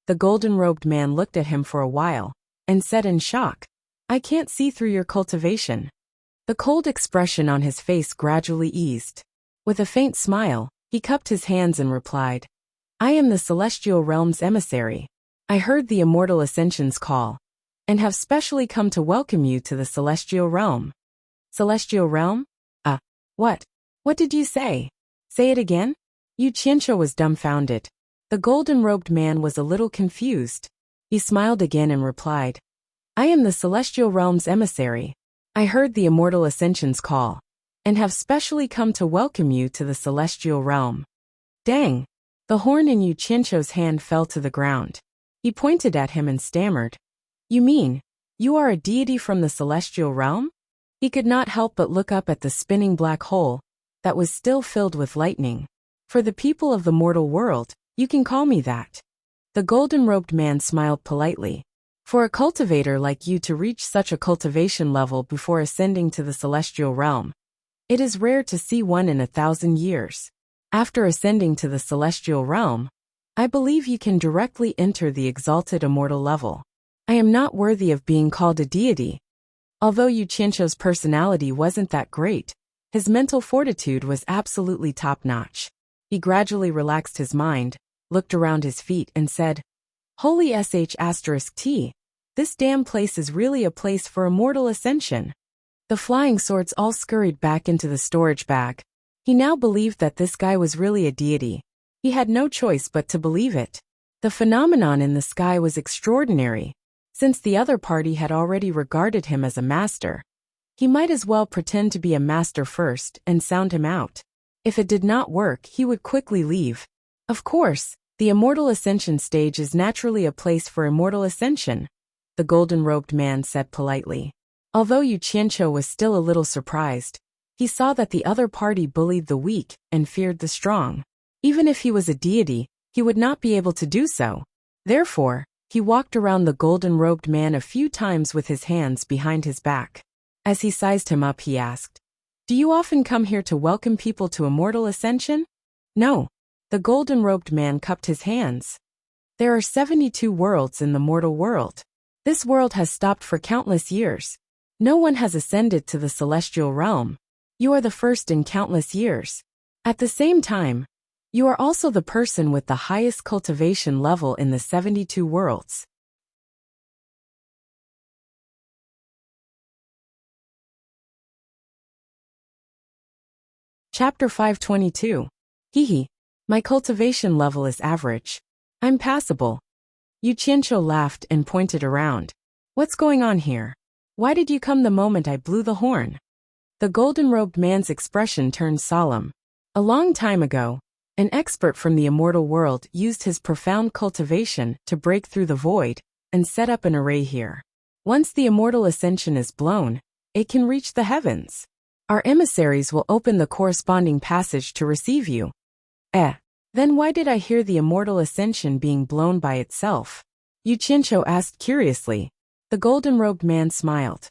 The golden-robed man looked at him for a while, and said in shock, "I can't see through your cultivation." The cold expression on his face gradually eased. With a faint smile, he cupped his hands and replied, "I am the celestial realm's emissary. I heard the immortal ascension's call, and have specially come to welcome you to the celestial realm." Celestial realm? What? What did you say? Say it again? Yu Qianqiu was dumbfounded. The golden-robed man was a little confused. He smiled again and replied, "I am the celestial realm's emissary. I heard the immortal ascension's call, and have specially come to welcome you to the celestial realm." Dang! The horn in Yu Qianqiu's hand fell to the ground. He pointed at him and stammered, "You mean, you are a deity from the celestial realm?" He could not help but look up at the spinning black hole that was still filled with lightning. "For the people of the mortal world, you can call me that." The golden-robed man smiled politely. "For a cultivator like you to reach such a cultivation level before ascending to the celestial realm, it is rare to see one in 1,000 years. After ascending to the celestial realm, I believe you can directly enter the exalted immortal level. I am not worthy of being called a deity." Although Yu Qianqiu's personality wasn't that great, his mental fortitude was absolutely top-notch. He gradually relaxed his mind, looked around his feet and said, "Holy sh*t, this damn place is really a place for immortal ascension." The flying swords all scurried back into the storage bag. He now believed that this guy was really a deity. He had no choice but to believe it. The phenomenon in the sky was extraordinary. Since the other party had already regarded him as a master, he might as well pretend to be a master first and sound him out. If it did not work, he would quickly leave. Of course, the immortal ascension stage is naturally a place for immortal ascension, the golden-robed man said politely. Although Yu Qianqiu was still a little surprised, he saw that the other party bullied the weak and feared the strong. Even if he was a deity, he would not be able to do so. Therefore, he walked around the golden-robed man a few times with his hands behind his back. As he sized him up, he asked, "Do you often come here to welcome people to immortal ascension?" "No." The golden-robed man cupped his hands. "There are 72 worlds in the mortal world. This world has stopped for countless years. No one has ascended to the celestial realm. You are the first in countless years. At the same time, you are also the person with the highest cultivation level in the 72 worlds." Chapter 522. Hehe. My cultivation level is average. I'm passable. Yu Qianqiu laughed and pointed around. What's going on here? Why did you come the moment I blew the horn? The golden-robed man's expression turned solemn. A long time ago, an expert from the immortal world used his profound cultivation to break through the void and set up an array here. Once the immortal ascension is blown, it can reach the heavens. Our emissaries will open the corresponding passage to receive you. Then why did I hear the immortal ascension being blown by itself? Yu Qianqiu asked curiously. The golden-robed man smiled.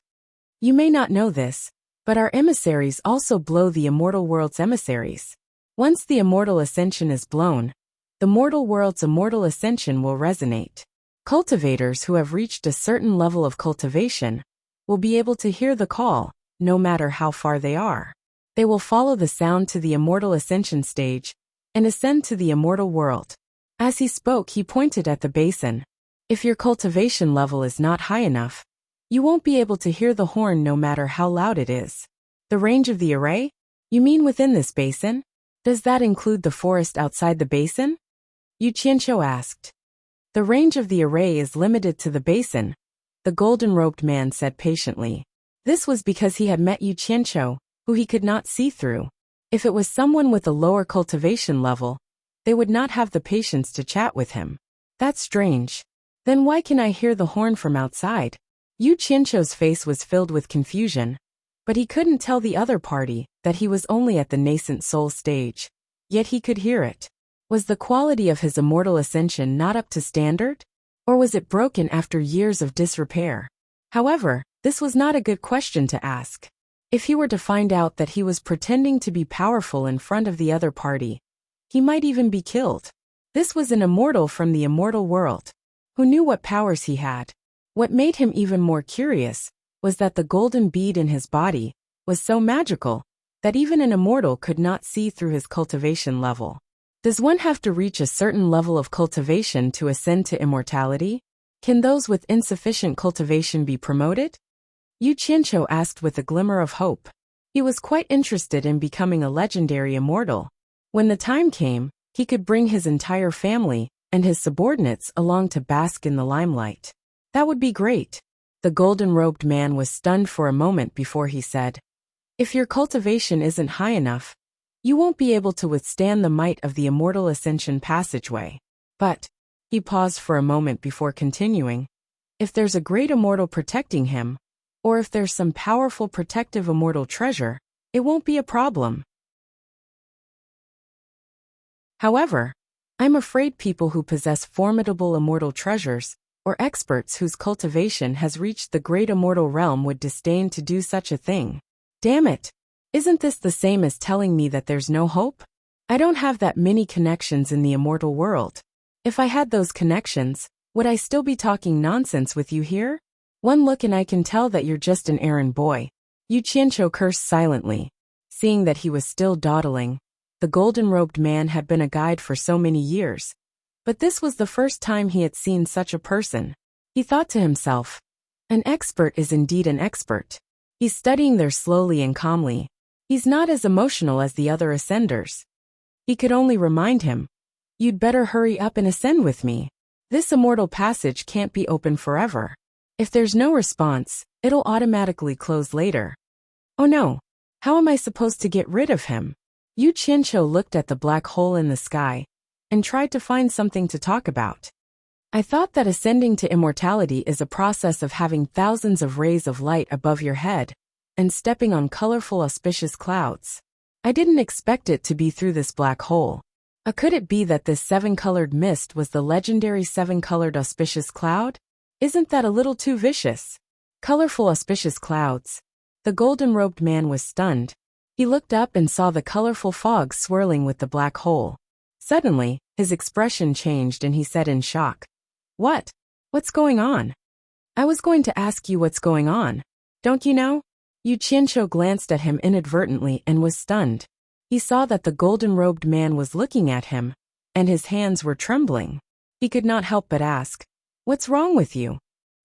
You may not know this, but our emissaries also blow the immortal world's emissaries. Once the immortal ascension is blown, the mortal world's immortal ascension will resonate. Cultivators who have reached a certain level of cultivation will be able to hear the call, no matter how far they are. They will follow the sound to the immortal ascension stage and ascend to the immortal world. As he spoke, he pointed at the basin. If your cultivation level is not high enough, you won't be able to hear the horn no matter how loud it is. The range of the array? You mean within this basin? Does that include the forest outside the basin? Yu Qianqiu asked. The range of the array is limited to the basin, the golden-robed man said patiently. This was because he had met Yu Qianqiu, who he could not see through. If it was someone with a lower cultivation level, they would not have the patience to chat with him. That's strange. Then why can I hear the horn from outside? Yu Qianqiu's face was filled with confusion, but he couldn't tell the other party that he was only at the nascent soul stage. Yet he could hear it. Was the quality of his immortal ascension not up to standard? Or was it broken after years of disrepair? However, this was not a good question to ask. If he were to find out that he was pretending to be powerful in front of the other party, he might even be killed. This was an immortal from the immortal world, who knew what powers he had. What made him even more curious was that the golden bead in his body was so magical that even an immortal could not see through his cultivation level. Does one have to reach a certain level of cultivation to ascend to immortality? Can those with insufficient cultivation be promoted? Yu Qianqiu asked with a glimmer of hope. He was quite interested in becoming a legendary immortal. When the time came, he could bring his entire family and his subordinates along to bask in the limelight. That would be great. The golden-robed man was stunned for a moment before he said, If your cultivation isn't high enough, you won't be able to withstand the might of the immortal ascension passageway. But, he paused for a moment before continuing, if there's a great immortal protecting him, or if there's some powerful protective immortal treasure, it won't be a problem. However, I'm afraid people who possess formidable immortal treasures, or experts whose cultivation has reached the great immortal realm would disdain to do such a thing. Damn it! Isn't this the same as telling me that there's no hope? I don't have that many connections in the immortal world. If I had those connections, would I still be talking nonsense with you here? One look and I can tell that you're just an errand boy. Yu Qianqiu cursed silently. Seeing that he was still dawdling, the golden-robed man had been a guide for so many years. But this was the first time he had seen such a person. He thought to himself, an expert is indeed an expert. He's studying there slowly and calmly. He's not as emotional as the other ascenders. He could only remind him, "You'd better hurry up and ascend with me. This immortal passage can't be open forever. If there's no response, it'll automatically close later." Oh no, how am I supposed to get rid of him? Yu Qianqiu looked at the black hole in the sky and tried to find something to talk about. "I thought that ascending to immortality is a process of having thousands of rays of light above your head and stepping on colorful auspicious clouds. I didn't expect it to be through this black hole. Could it be that this seven-colored mist was the legendary seven-colored auspicious cloud? Isn't that a little too vicious? Colorful auspicious clouds." The golden-robed man was stunned. He looked up and saw the colorful fog swirling with the black hole. Suddenly, his expression changed and he said in shock, "What? What's going on?" "I was going to ask you what's going on. Don't you know?" Yu Qianqiu glanced at him inadvertently and was stunned. He saw that the golden-robed man was looking at him, and his hands were trembling. He could not help but ask, "What's wrong with you?"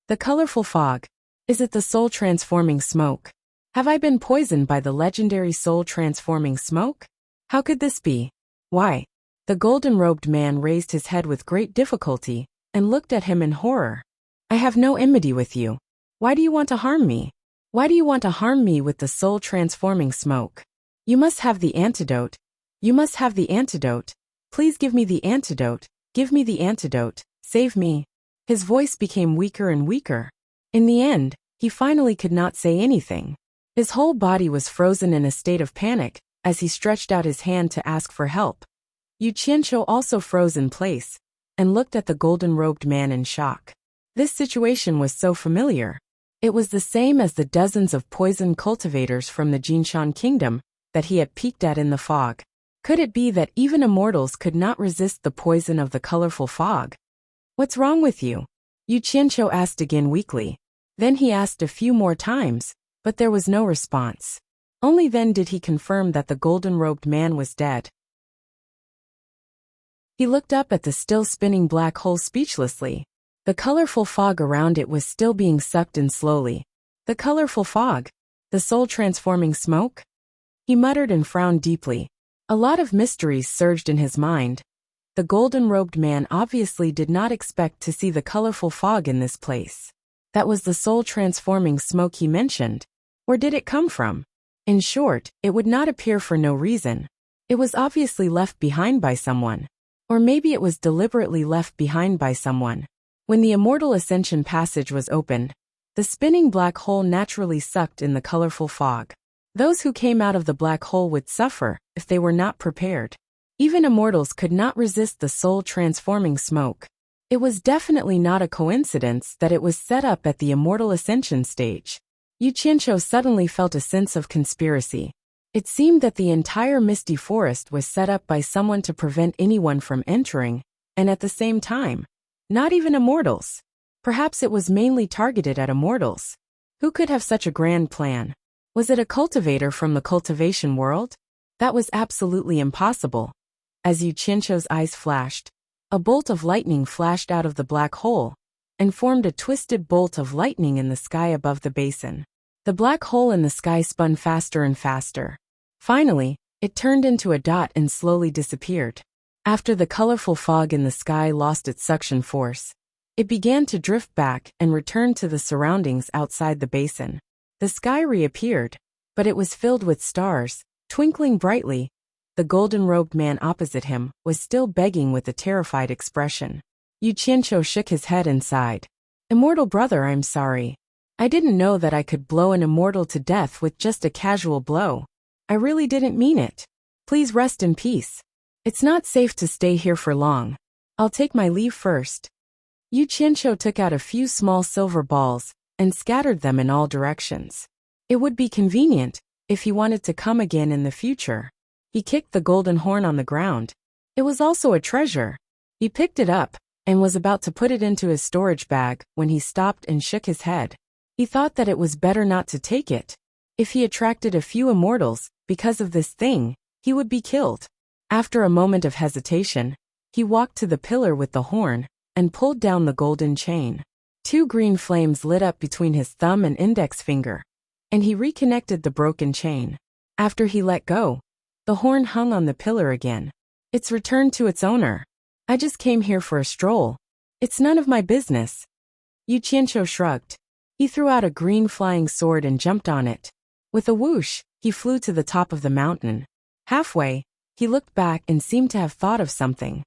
"The colorful fog. Is it the soul-transforming smoke? Have I been poisoned by the legendary soul-transforming smoke? How could this be? Why?" The golden-robed man raised his head with great difficulty and looked at him in horror. "I have no enmity with you. Why do you want to harm me? Why do you want to harm me with the soul-transforming smoke? You must have the antidote. You must have the antidote. Please give me the antidote. Give me the antidote. Save me." His voice became weaker and weaker. In the end, he finally could not say anything. His whole body was frozen in a state of panic as he stretched out his hand to ask for help. Yu Qianqiu also froze in place and looked at the golden-robed man in shock. This situation was so familiar. It was the same as the dozens of poison cultivators from the Jinshan kingdom that he had peeked at in the fog. Could it be that even immortals could not resist the poison of the colorful fog? "What's wrong with you?" Yu Qianqiu asked again weakly. Then he asked a few more times, but there was no response. Only then did he confirm that the golden-robed man was dead. He looked up at the still spinning black hole speechlessly. The colorful fog around it was still being sucked in slowly. The colorful fog? The soul-transforming smoke? He muttered and frowned deeply. A lot of mysteries surged in his mind. The golden-robed man obviously did not expect to see the colorful fog in this place. That was the soul-transforming smoke he mentioned. Where did it come from? In short, it would not appear for no reason. It was obviously left behind by someone. Or maybe it was deliberately left behind by someone. When the immortal ascension passage was opened, the spinning black hole naturally sucked in the colorful fog. Those who came out of the black hole would suffer if they were not prepared. Even immortals could not resist the soul-transforming smoke. It was definitely not a coincidence that it was set up at the immortal ascension stage. Yu Qianqiu suddenly felt a sense of conspiracy. It seemed that the entire misty forest was set up by someone to prevent anyone from entering, and at the same time, not even immortals. Perhaps it was mainly targeted at immortals. Who could have such a grand plan? Was it a cultivator from the cultivation world? That was absolutely impossible. As Yu Qianqiu's eyes flashed, a bolt of lightning flashed out of the black hole and formed a twisted bolt of lightning in the sky above the basin. The black hole in the sky spun faster and faster. Finally, it turned into a dot and slowly disappeared. After the colorful fog in the sky lost its suction force, it began to drift back and return to the surroundings outside the basin. The sky reappeared, but it was filled with stars, twinkling brightly. The golden-robed man opposite him was still begging with a terrified expression. Yu Qianqiu shook his head and sighed. "Immortal brother, I'm sorry. I didn't know that I could blow an immortal to death with just a casual blow. I really didn't mean it. Please rest in peace. It's not safe to stay here for long. I'll take my leave first." Yu Qianqiu took out a few small silver balls and scattered them in all directions. It would be convenient if he wanted to come again in the future. He kicked the golden horn on the ground. It was also a treasure. He picked it up and was about to put it into his storage bag when he stopped and shook his head. He thought that it was better not to take it. If he attracted a few immortals because of this thing, he would be killed. After a moment of hesitation, he walked to the pillar with the horn and pulled down the golden chain. Two green flames lit up between his thumb and index finger. and he reconnected the broken chain. After he let go, the horn hung on the pillar again. It's returned to its owner. I just came here for a stroll. It's none of my business. Yu Qianqiu shrugged. He threw out a green flying sword and jumped on it. With a whoosh, he flew to the top of the mountain. Halfway, he looked back and seemed to have thought of something.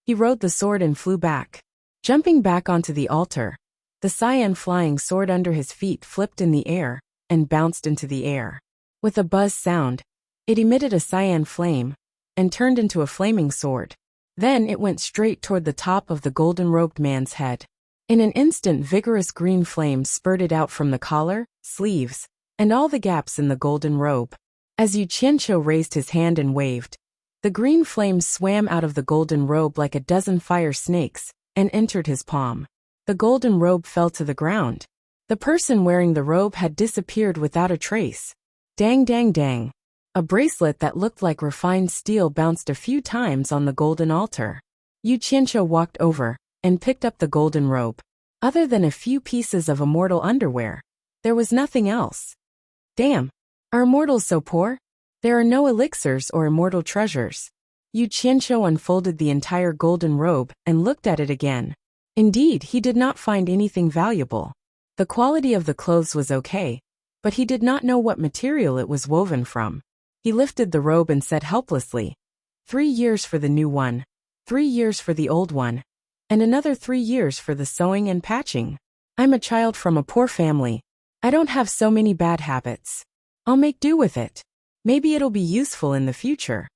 He rode the sword and flew back. Jumping back onto the altar, the cyan flying sword under his feet flipped in the air and bounced into the air. With a buzz sound, it emitted a cyan flame and turned into a flaming sword. Then it went straight toward the top of the golden-robed man's head. In an instant, vigorous green flames spurted out from the collar, sleeves, and all the gaps in the golden robe. As Yu Qianqiu raised his hand and waved, the green flames swam out of the golden robe like a dozen fire snakes and entered his palm. The golden robe fell to the ground. The person wearing the robe had disappeared without a trace. Dang, dang, dang. A bracelet that looked like refined steel bounced a few times on the golden altar. Yu Qianqiu walked over and picked up the golden robe. Other than a few pieces of immortal underwear, there was nothing else. Damn. Are immortals so poor? There are no elixirs or immortal treasures. Yu Qianqiu unfolded the entire golden robe and looked at it again. Indeed, he did not find anything valuable. The quality of the clothes was okay, but he did not know what material it was woven from. He lifted the robe and said helplessly, 3 years for the new one, 3 years for the old one, and another 3 years for the sewing and patching. I'm a child from a poor family. I don't have so many bad habits. I'll make do with it. Maybe it'll be useful in the future.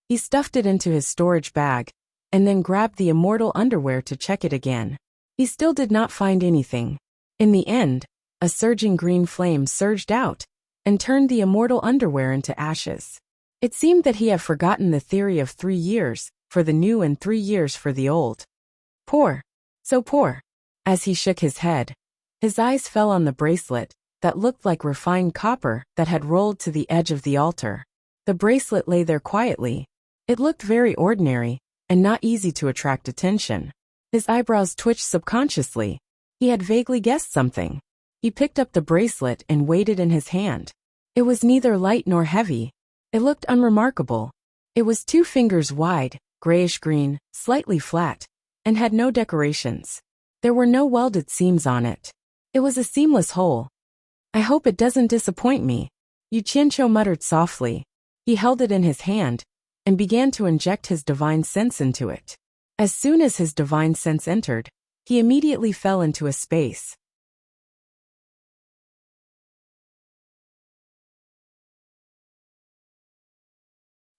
He stuffed it into his storage bag, and then grabbed the immortal underwear to check it again. He still did not find anything. In the end, a surging green flame surged out and turned the immortal underwear into ashes. It seemed that he had forgotten the theory of 3 years for the new and 3 years for the old. Poor. So poor. As he shook his head, his eyes fell on the bracelet that looked like refined copper that had rolled to the edge of the altar. The bracelet lay there quietly. It looked very ordinary and not easy to attract attention. His eyebrows twitched subconsciously. He had vaguely guessed something. He picked up the bracelet and weighed it in his hand. It was neither light nor heavy. It looked unremarkable. It was 2 fingers wide, grayish-green, slightly flat, and had no decorations. There were no welded seams on it. It was a seamless whole. I hope it doesn't disappoint me, Yu Qianqiu muttered softly. He held it in his hand and began to inject his divine sense into it. As soon as his divine sense entered, he immediately fell into a space.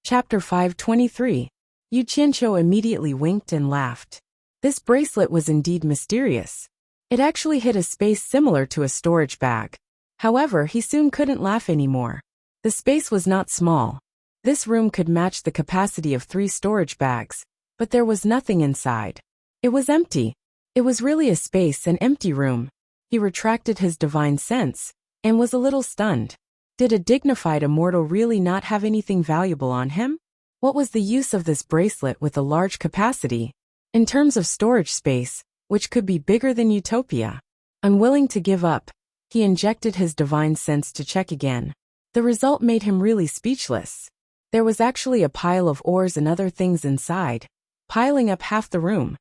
Chapter 523. Yu Qianqiu immediately winked and laughed. This bracelet was indeed mysterious. It actually hid a space similar to a storage bag. However, he soon couldn't laugh anymore. The space was not small. This room could match the capacity of 3 storage bags, but there was nothing inside. It was empty. It was really a space, an empty room. He retracted his divine sense and was a little stunned. Did a dignified immortal really not have anything valuable on him? What was the use of this bracelet with a large capacity? In terms of storage space, which could be bigger than Utopia. Unwilling to give up, he injected his divine sense to check again. The result made him really speechless. There was actually a pile of ores and other things inside, piling up half the room.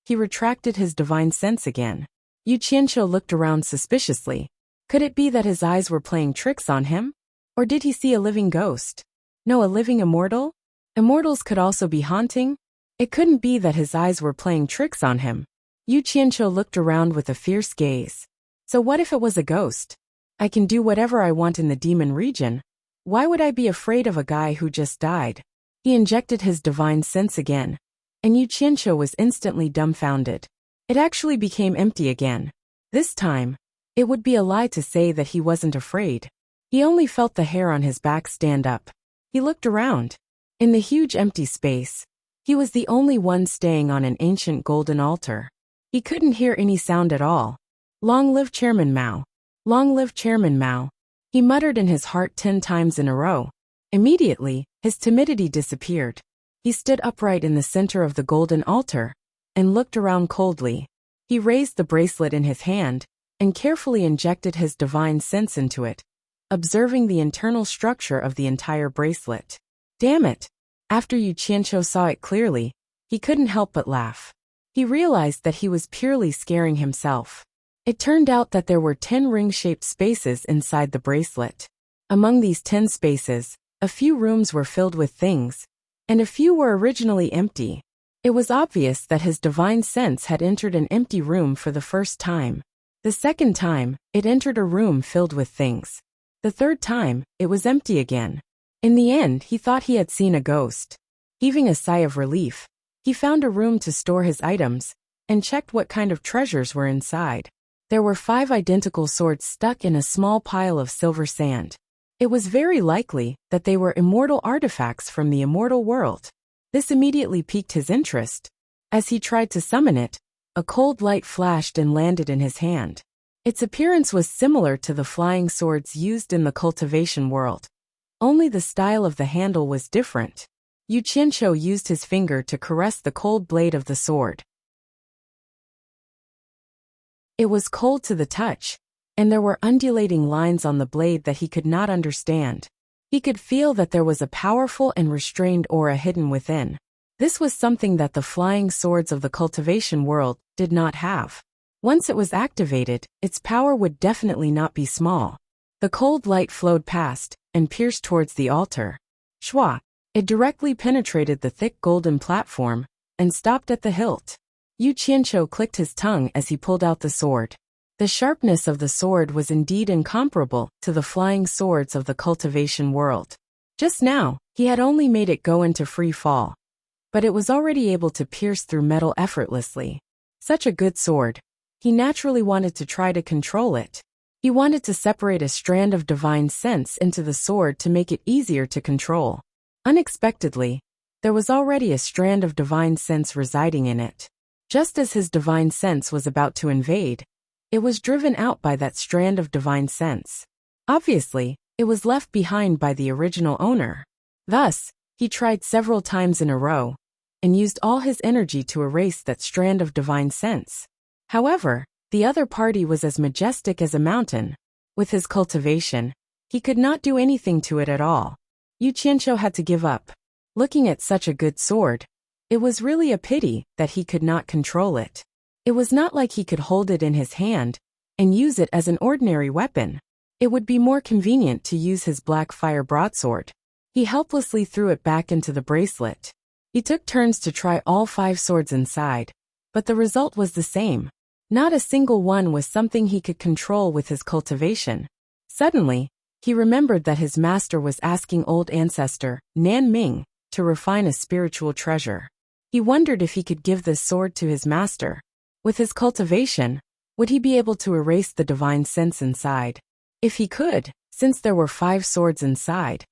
He retracted his divine sense again. Yu Qianqiu looked around suspiciously. Could it be that his eyes were playing tricks on him? Or did he see a living ghost? No, a living immortal? Immortals could also be haunting. It couldn't be that his eyes were playing tricks on him. Yu Qianqiu looked around with a fierce gaze. So what if it was a ghost? I can do whatever I want in the demon region. Why would I be afraid of a guy who just died? He injected his divine sense again, and Yu Qianqiu was instantly dumbfounded. It actually became empty again. This time, it would be a lie to say that he wasn't afraid. He only felt the hair on his back stand up. He looked around. In the huge empty space, he was the only one staying on an ancient golden altar. He couldn't hear any sound at all. Long live Chairman Mao. Long live Chairman Mao. He muttered in his heart 10 times in a row. Immediately, his timidity disappeared. He stood upright in the center of the golden altar and looked around coldly. He raised the bracelet in his hand and carefully injected his divine sense into it, observing the internal structure of the entire bracelet. Damn it! After Yu Qianqiu saw it clearly, he couldn't help but laugh. He realized that he was purely scaring himself. It turned out that there were 10 ring-shaped spaces inside the bracelet. Among these 10 spaces, a few rooms were filled with things, and a few were originally empty. It was obvious that his divine sense had entered an empty room for the first time. The second time, it entered a room filled with things. The third time, it was empty again. In the end, he thought he had seen a ghost. Heaving a sigh of relief, he found a room to store his items, and checked what kind of treasures were inside. There were 5 identical swords stuck in a small pile of silver sand. It was very likely that they were immortal artifacts from the immortal world. This immediately piqued his interest. As he tried to summon it, a cold light flashed and landed in his hand. Its appearance was similar to the flying swords used in the cultivation world. Only the style of the handle was different. Yu Qianqiu used his finger to caress the cold blade of the sword. It was cold to the touch, and there were undulating lines on the blade that he could not understand. He could feel that there was a powerful and restrained aura hidden within. This was something that the flying swords of the cultivation world did not have. Once it was activated, its power would definitely not be small. The cold light flowed past and pierced towards the altar. Shwa! It directly penetrated the thick golden platform and stopped at the hilt. Yu Qianqiu clicked his tongue as he pulled out the sword. The sharpness of the sword was indeed incomparable to the flying swords of the cultivation world. Just now, he had only made it go into free fall, but it was already able to pierce through metal effortlessly. Such a good sword. He naturally wanted to try to control it. He wanted to separate a strand of divine sense into the sword to make it easier to control. Unexpectedly, there was already a strand of divine sense residing in it. Just as his divine sense was about to invade, it was driven out by that strand of divine sense. Obviously, it was left behind by the original owner. Thus, he tried several times in a row, and used all his energy to erase that strand of divine sense. However, the other party was as majestic as a mountain. With his cultivation, he could not do anything to it at all. Yu Qianqiu had to give up. Looking at such a good sword, it was really a pity that he could not control it. It was not like he could hold it in his hand and use it as an ordinary weapon. It would be more convenient to use his black fire broadsword. He helplessly threw it back into the bracelet. He took turns to try all 5 swords inside, but the result was the same. Not a single one was something he could control with his cultivation. Suddenly, he remembered that his master was asking old ancestor, Nan Ming, to refine a spiritual treasure. He wondered if he could give this sword to his master. With his cultivation, would he be able to erase the divine sense inside? If he could, since there were 5 swords inside,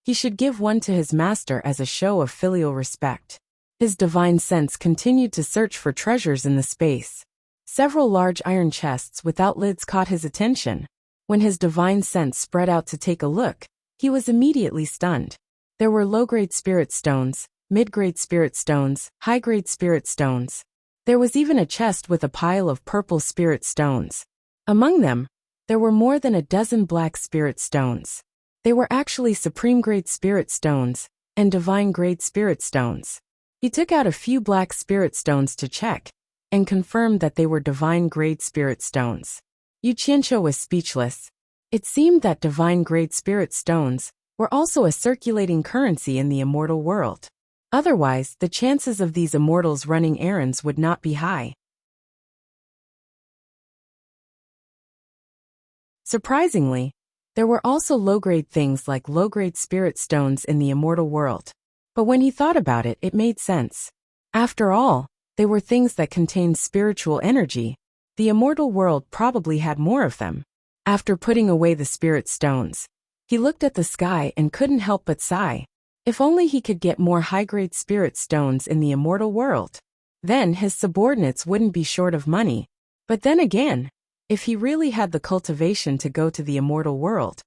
he should give one to his master as a show of filial respect. His divine sense continued to search for treasures in the space. Several large iron chests without lids caught his attention. When his divine sense spread out to take a look, he was immediately stunned. There were low-grade spirit stones, mid-grade spirit stones, high-grade spirit stones. There was even a chest with a pile of purple spirit stones. Among them, there were more than a dozen black spirit stones. They were actually supreme-grade spirit stones and divine-grade spirit stones. He took out a few black spirit stones to check and confirmed that they were divine-grade spirit stones. Yu Qianqiu was speechless. It seemed that divine-grade spirit stones were also a circulating currency in the immortal world. Otherwise, the chances of these immortals running errands would not be high. Surprisingly, there were also low-grade things like low-grade spirit stones in the immortal world. But when he thought about it, it made sense. After all, they were things that contained spiritual energy. The immortal world probably had more of them. After putting away the spirit stones, he looked at the sky and couldn't help but sigh. If only he could get more high-grade spirit stones in the immortal world. Then his subordinates wouldn't be short of money. But then again, if he really had the cultivation to go to the immortal world,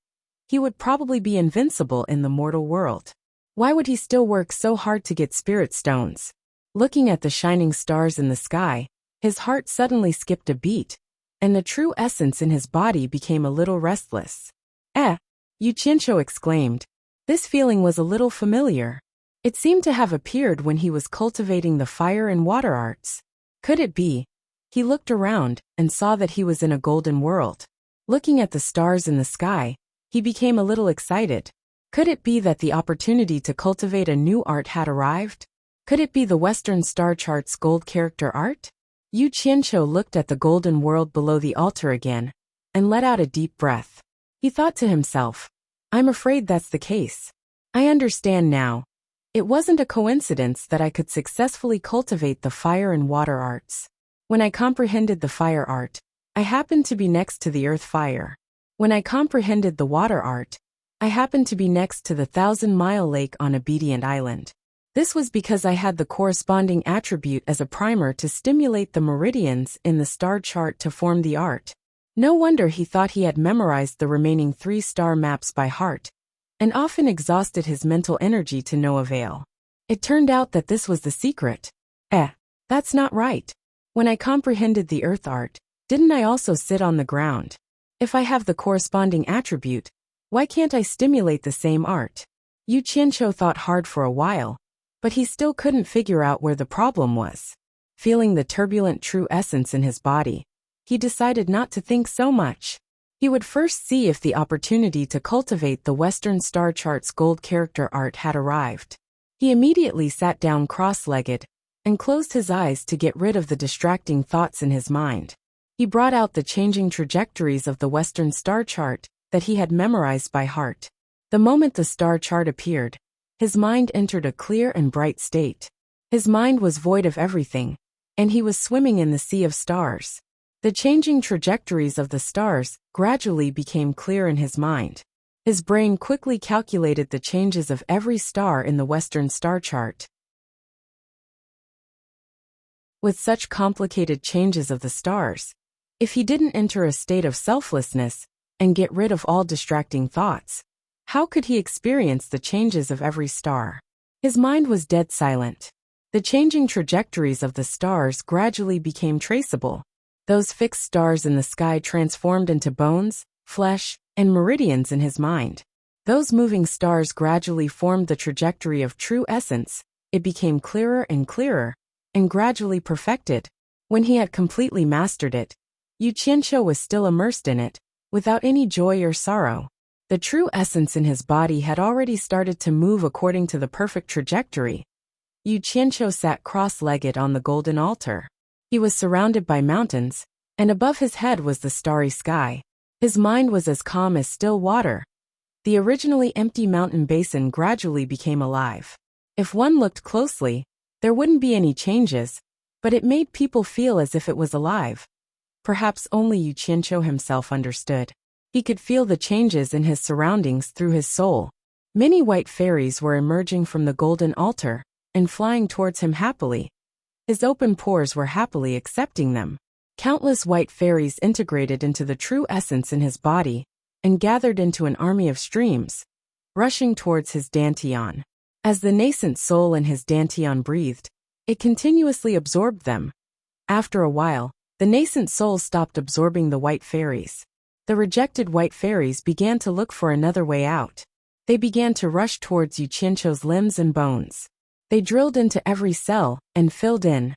he would probably be invincible in the mortal world. Why would he still work so hard to get spirit stones? Looking at the shining stars in the sky, his heart suddenly skipped a beat, and the true essence in his body became a little restless. Yu Qianqiu exclaimed. This feeling was a little familiar. It seemed to have appeared when he was cultivating the fire and water arts. Could it be? He looked around and saw that he was in a golden world. Looking at the stars in the sky, he became a little excited. Could it be that the opportunity to cultivate a new art had arrived? Could it be the Western star chart's gold character art? Yu Qianqiu looked at the golden world below the altar again and let out a deep breath. He thought to himself, I'm afraid that's the case. I understand now. It wasn't a coincidence that I could successfully cultivate the fire and water arts. When I comprehended the fire art, I happened to be next to the earth fire. When I comprehended the water art, I happened to be next to the 1,000-mile lake on Obedient Island. This was because I had the corresponding attribute as a primer to stimulate the meridians in the star chart to form the art. No wonder he thought he had memorized the remaining 3 star maps by heart, and often exhausted his mental energy to no avail. It turned out that this was the secret. That's not right. When I comprehended the earth art, didn't I also sit on the ground? If I have the corresponding attribute, why can't I stimulate the same art? Yu Qianqiu thought hard for a while, but he still couldn't figure out where the problem was. Feeling the turbulent true essence in his body, he decided not to think so much. He would first see if the opportunity to cultivate the Western star chart's gold character art had arrived. He immediately sat down cross-legged and closed his eyes to get rid of the distracting thoughts in his mind. He brought out the changing trajectories of the Western star chart that he had memorized by heart. The moment the star chart appeared, his mind entered a clear and bright state. His mind was void of everything, and he was swimming in the sea of stars. The changing trajectories of the stars gradually became clear in his mind. His brain quickly calculated the changes of every star in the Western star chart. With such complicated changes of the stars, if he didn't enter a state of selflessness and get rid of all distracting thoughts, how could he experience the changes of every star? His mind was dead silent. The changing trajectories of the stars gradually became traceable. Those fixed stars in the sky transformed into bones, flesh, and meridians in his mind. Those moving stars gradually formed the trajectory of true essence. It became clearer and gradually perfected. When he had completely mastered it, Yu Qianqiu was still immersed in it, without any joy or sorrow. The true essence in his body had already started to move according to the perfect trajectory. Yu Qianqiu sat cross-legged on the golden altar. He was surrounded by mountains, and above his head was the starry sky. His mind was as calm as still water. The originally empty mountain basin gradually became alive. If one looked closely, there wouldn't be any changes, but it made people feel as if it was alive. Perhaps only Yu Qianqiu himself understood. He could feel the changes in his surroundings through his soul. Many white fairies were emerging from the golden altar and flying towards him happily. His open pores were happily accepting them. Countless white fairies integrated into the true essence in his body and gathered into an army of streams, rushing towards his dantian. As the nascent soul in his dantian breathed, it continuously absorbed them. After a while, the nascent soul stopped absorbing the white fairies. The rejected white fairies began to look for another way out. They began to rush towards Yu Qianqiu's limbs and bones. They drilled into every cell and filled in.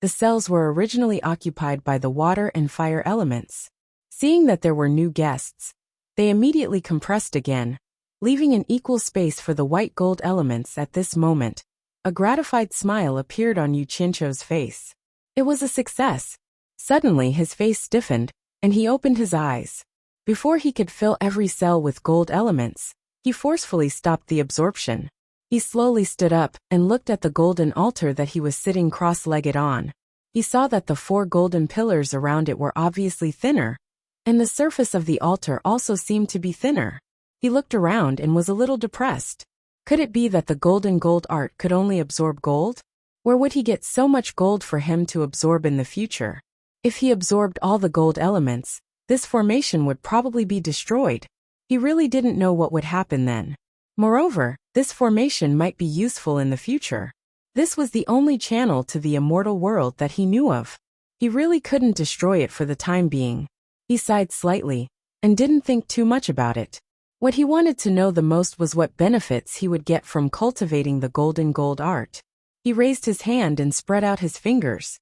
The cells were originally occupied by the water and fire elements. Seeing that there were new guests, they immediately compressed again, leaving an equal space for the white gold elements. At this moment, a gratified smile appeared on Yu Qianqiu's face. It was a success. Suddenly his face stiffened, and he opened his eyes. Before he could fill every cell with gold elements, he forcefully stopped the absorption. He slowly stood up and looked at the golden altar that he was sitting cross-legged on. He saw that the 4 golden pillars around it were obviously thinner, and the surface of the altar also seemed to be thinner. He looked around and was a little depressed. Could it be that the golden gold art could only absorb gold? Where would he get so much gold for him to absorb in the future? If he absorbed all the gold elements, this formation would probably be destroyed. He really didn't know what would happen then. Moreover, this formation might be useful in the future. This was the only channel to the immortal world that he knew of. He really couldn't destroy it for the time being. He sighed slightly and didn't think too much about it. What he wanted to know the most was what benefits he would get from cultivating the golden gold art. He raised his hand and spread out his fingers.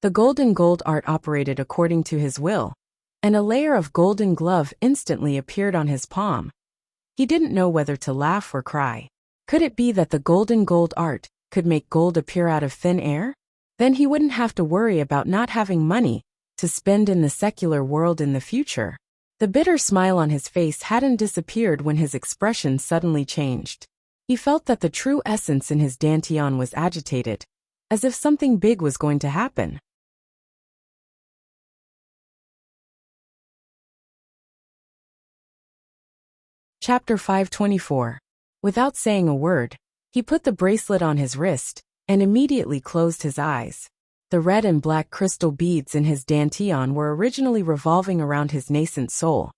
The golden gold art operated according to his will, and a layer of golden glove instantly appeared on his palm. He didn't know whether to laugh or cry. Could it be that the golden gold art could make gold appear out of thin air? Then he wouldn't have to worry about not having money to spend in the secular world in the future. The bitter smile on his face hadn't disappeared when his expression suddenly changed. He felt that the true essence in his dantian was agitated, as if something big was going to happen. Chapter 524. Without saying a word, he put the bracelet on his wrist and immediately closed his eyes. The red and black crystal beads in his dantian were originally revolving around his nascent soul,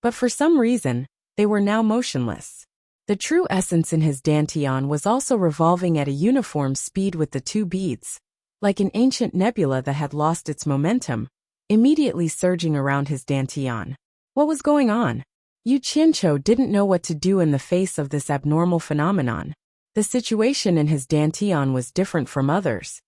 but for some reason, they were now motionless. The true essence in his dantian was also revolving at a uniform speed with the two beads, like an ancient nebula that had lost its momentum, immediately surging around his dantian. What was going on? Yu Qianqiu didn't know what to do in the face of this abnormal phenomenon. The situation in his dantian was different from others,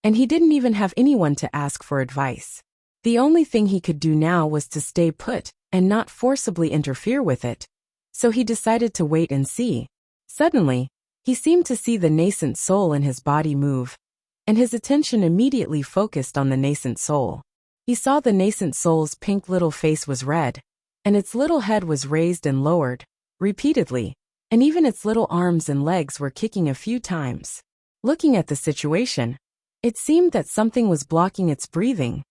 and he didn't even have anyone to ask for advice. The only thing he could do now was to stay put and not forcibly interfere with it, so he decided to wait and see. Suddenly, he seemed to see the nascent soul in his body move, and his attention immediately focused on the nascent soul. He saw the nascent soul's pink little face was red, and its little head was raised and lowered, repeatedly, and even its little arms and legs were kicking a few times. Looking at the situation, it seemed that something was blocking its breathing.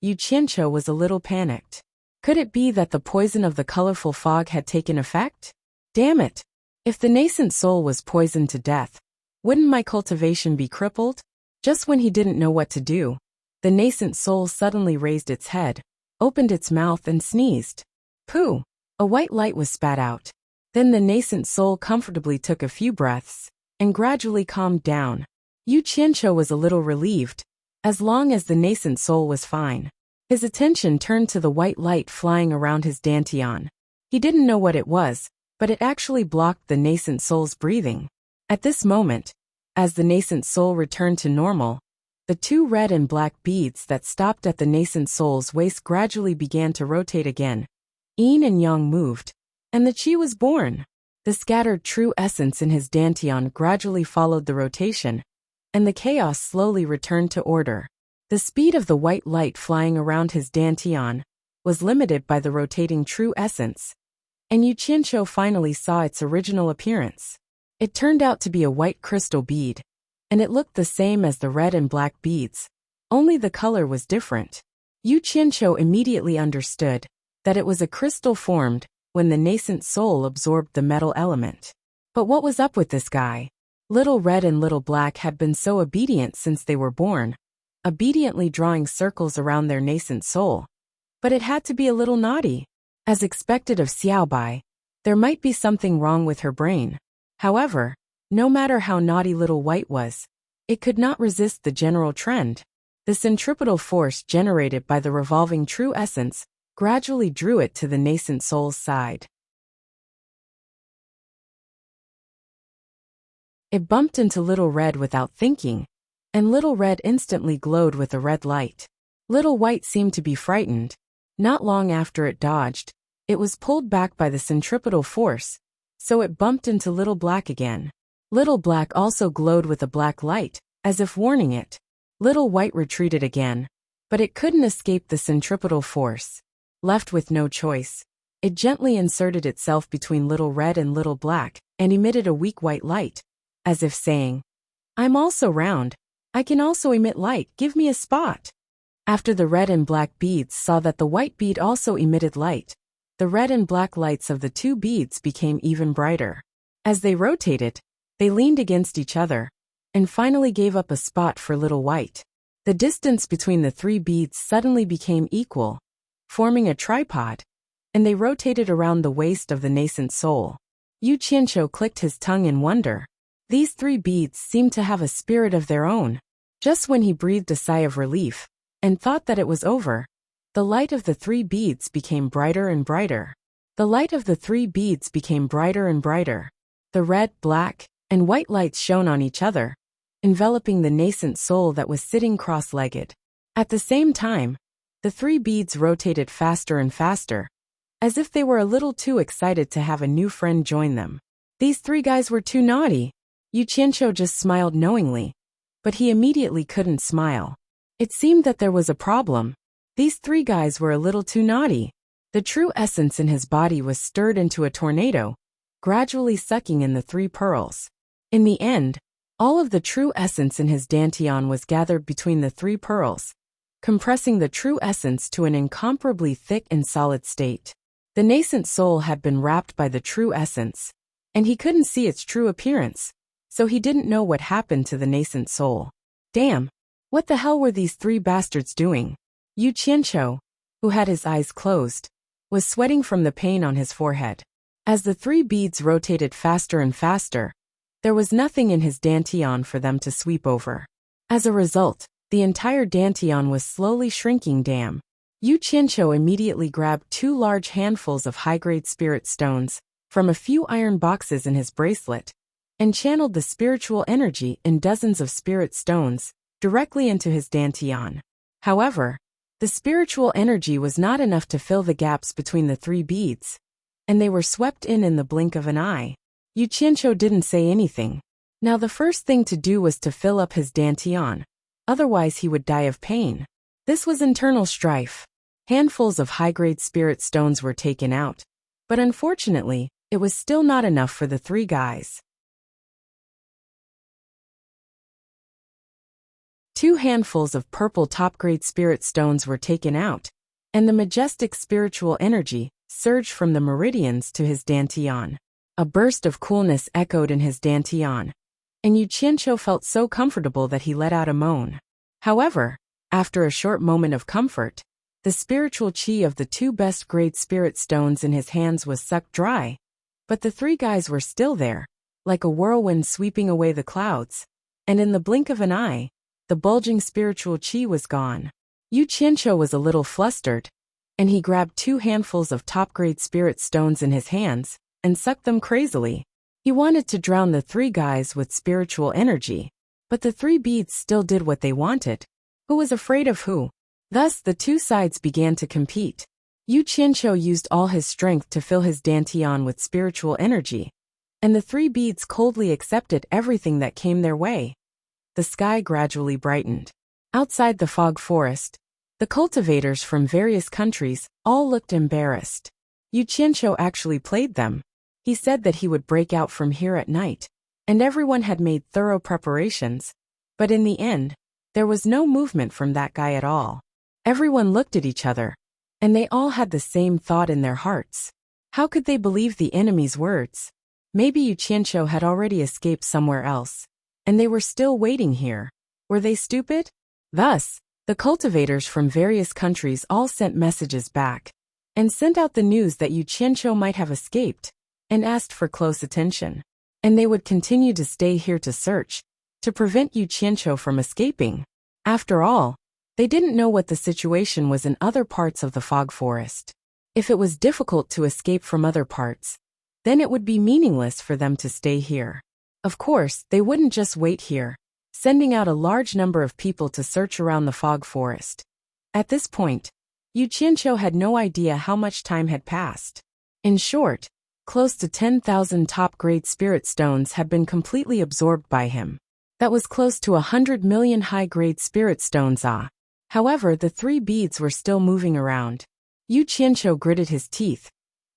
Yu Qianqiu was a little panicked. Could it be that the poison of the colorful fog had taken effect? Damn it! If the nascent soul was poisoned to death, wouldn't my cultivation be crippled? Just when he didn't know what to do, the nascent soul suddenly raised its head, opened its mouth and sneezed. Pooh! A white light was spat out. Then the nascent soul comfortably took a few breaths and gradually calmed down. Yu Qianqiu was a little relieved, as long as the nascent soul was fine. His attention turned to the white light flying around his dantian. He didn't know what it was, but it actually blocked the nascent soul's breathing. At this moment, as the nascent soul returned to normal, the two red and black beads that stopped at the nascent soul's waist gradually began to rotate again. Yin and yang moved, and the qi was born. The scattered true essence in his dantian gradually followed the rotation, and the chaos slowly returned to order. The speed of the white light flying around his dantian was limited by the rotating true essence, and Yu Qianqiu finally saw its original appearance. It turned out to be a white crystal bead, and it looked the same as the red and black beads, only the color was different. Yu Qianqiu immediately understood that it was a crystal formed when the nascent soul absorbed the metal element. But what was up with this guy? Little Red and Little Black had been so obedient since they were born, obediently drawing circles around their nascent soul. But it had to be a little naughty. As expected of Xiaobai, there might be something wrong with her brain. However, no matter how naughty Little White was, it could not resist the general trend. The centripetal force generated by the revolving true essence gradually drew it to the nascent soul's side. It bumped into Little Red without thinking, and Little Red instantly glowed with a red light. Little White seemed to be frightened. Not long after it dodged, it was pulled back by the centripetal force, so it bumped into Little Black again. Little Black also glowed with a black light, as if warning it. Little White retreated again, but it couldn't escape the centripetal force. Left with no choice, it gently inserted itself between Little Red and Little Black and emitted a weak white light, as if saying, "I'm also round. I can also emit light, give me a spot." After the red and black beads saw that the white bead also emitted light, the red and black lights of the two beads became even brighter. As they rotated, they leaned against each other, and finally gave up a spot for Little White. The distance between the three beads suddenly became equal, forming a tripod, and they rotated around the waist of the nascent soul. Yu Qianqiu clicked his tongue in wonder. These three beads seemed to have a spirit of their own. Just when he breathed a sigh of relief and thought that it was over, the light of the 3 beads became brighter and brighter. The light of the 3 beads became brighter and brighter. The red, black, and white lights shone on each other, enveloping the nascent soul that was sitting cross-legged. At the same time, the 3 beads rotated faster and faster, as if they were a little too excited to have a new friend join them. These 3 guys were too naughty. Yu Qianqiu just smiled knowingly, but he immediately couldn't smile. It seemed that there was a problem. These 3 guys were a little too naughty. The true essence in his body was stirred into a tornado, gradually sucking in the 3 pearls. In the end, all of the true essence in his dantian was gathered between the 3 pearls, compressing the true essence to an incomparably thick and solid state. The nascent soul had been wrapped by the true essence, and he couldn't see its true appearance, so he didn't know what happened to the nascent soul. Damn! What the hell were these 3 bastards doing? Yu Qianqiu, who had his eyes closed, was sweating from the pain on his forehead. As the 3 beads rotated faster and faster, there was nothing in his dantian for them to sweep over. As a result, the entire dantian was slowly shrinking. Damn! Yu Qianqiu immediately grabbed 2 large handfuls of high-grade spirit stones from a few iron boxes in his bracelet and channeled the spiritual energy in dozens of spirit stones directly into his dantian. However, the spiritual energy was not enough to fill the gaps between the 3 beads, and they were swept in the blink of an eye. Yu Qianqiu didn't say anything. Now the first thing to do was to fill up his dantian, otherwise he would die of pain. This was internal strife. Handfuls of high-grade spirit stones were taken out, but unfortunately, it was still not enough for the 3 guys. 2 handfuls of purple top-grade spirit stones were taken out, and the majestic spiritual energy surged from the meridians to his dantian. A burst of coolness echoed in his dantian, and Yu Qianqiu felt so comfortable that he let out a moan. However, after a short moment of comfort, the spiritual qi of the 2 best-grade spirit stones in his hands was sucked dry, but the 3 guys were still there, like a whirlwind sweeping away the clouds, and in the blink of an eye, the bulging spiritual qi was gone. Yu Qianqiu was a little flustered, and he grabbed 2 handfuls of top-grade spirit stones in his hands and sucked them crazily. He wanted to drown the 3 guys with spiritual energy, but the 3 beads still did what they wanted. Who was afraid of who? Thus, the 2 sides began to compete. Yu Qianqiu used all his strength to fill his dantian with spiritual energy, and the 3 beads coldly accepted everything that came their way. The sky gradually brightened. Outside the fog forest, the cultivators from various countries all looked embarrassed. Yu Qianqiu actually played them. He said that he would break out from here at night, and everyone had made thorough preparations, but in the end, there was no movement from that guy at all. Everyone looked at each other, and they all had the same thought in their hearts. How could they believe the enemy's words? Maybe Yu Qianqiu had already escaped somewhere else, and they were still waiting here. Were they stupid? Thus, the cultivators from various countries all sent messages back, and sent out the news that Yu Qianqiu might have escaped, and asked for close attention. And they would continue to stay here to search, to prevent Yu Qianqiu from escaping. After all, they didn't know what the situation was in other parts of the fog forest. If it was difficult to escape from other parts, then it would be meaningless for them to stay here. Of course, they wouldn't just wait here, sending out a large number of people to search around the fog forest. At this point, Yu Qianqiu had no idea how much time had passed. In short, close to 10,000 top-grade spirit stones had been completely absorbed by him. That was close to 100 million high-grade spirit stones. However, the 3 beads were still moving around. Yu Qianqiu gritted his teeth,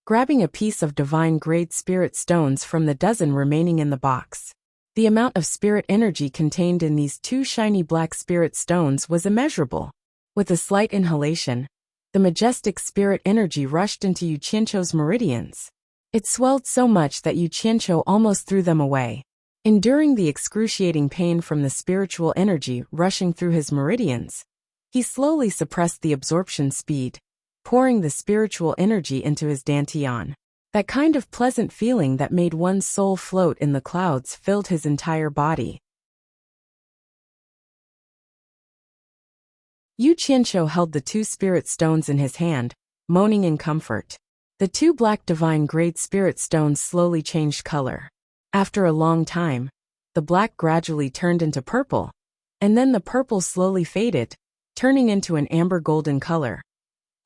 grabbing a piece of divine-grade spirit stones from the dozen remaining in the box. The amount of spirit energy contained in these 2 shiny black spirit stones was immeasurable. With a slight inhalation, the majestic spirit energy rushed into Yu Qianqiu's meridians. It swelled so much that Yu Qianqiu almost threw them away. Enduring the excruciating pain from the spiritual energy rushing through his meridians, he slowly suppressed the absorption speed, pouring the spiritual energy into his dantian. That kind of pleasant feeling that made one's soul float in the clouds filled his entire body. Yu Qianqiu held the 2 spirit stones in his hand, moaning in comfort. The 2 black divine grade spirit stones slowly changed color. After a long time, the black gradually turned into purple, and then the purple slowly faded, turning into an amber golden color,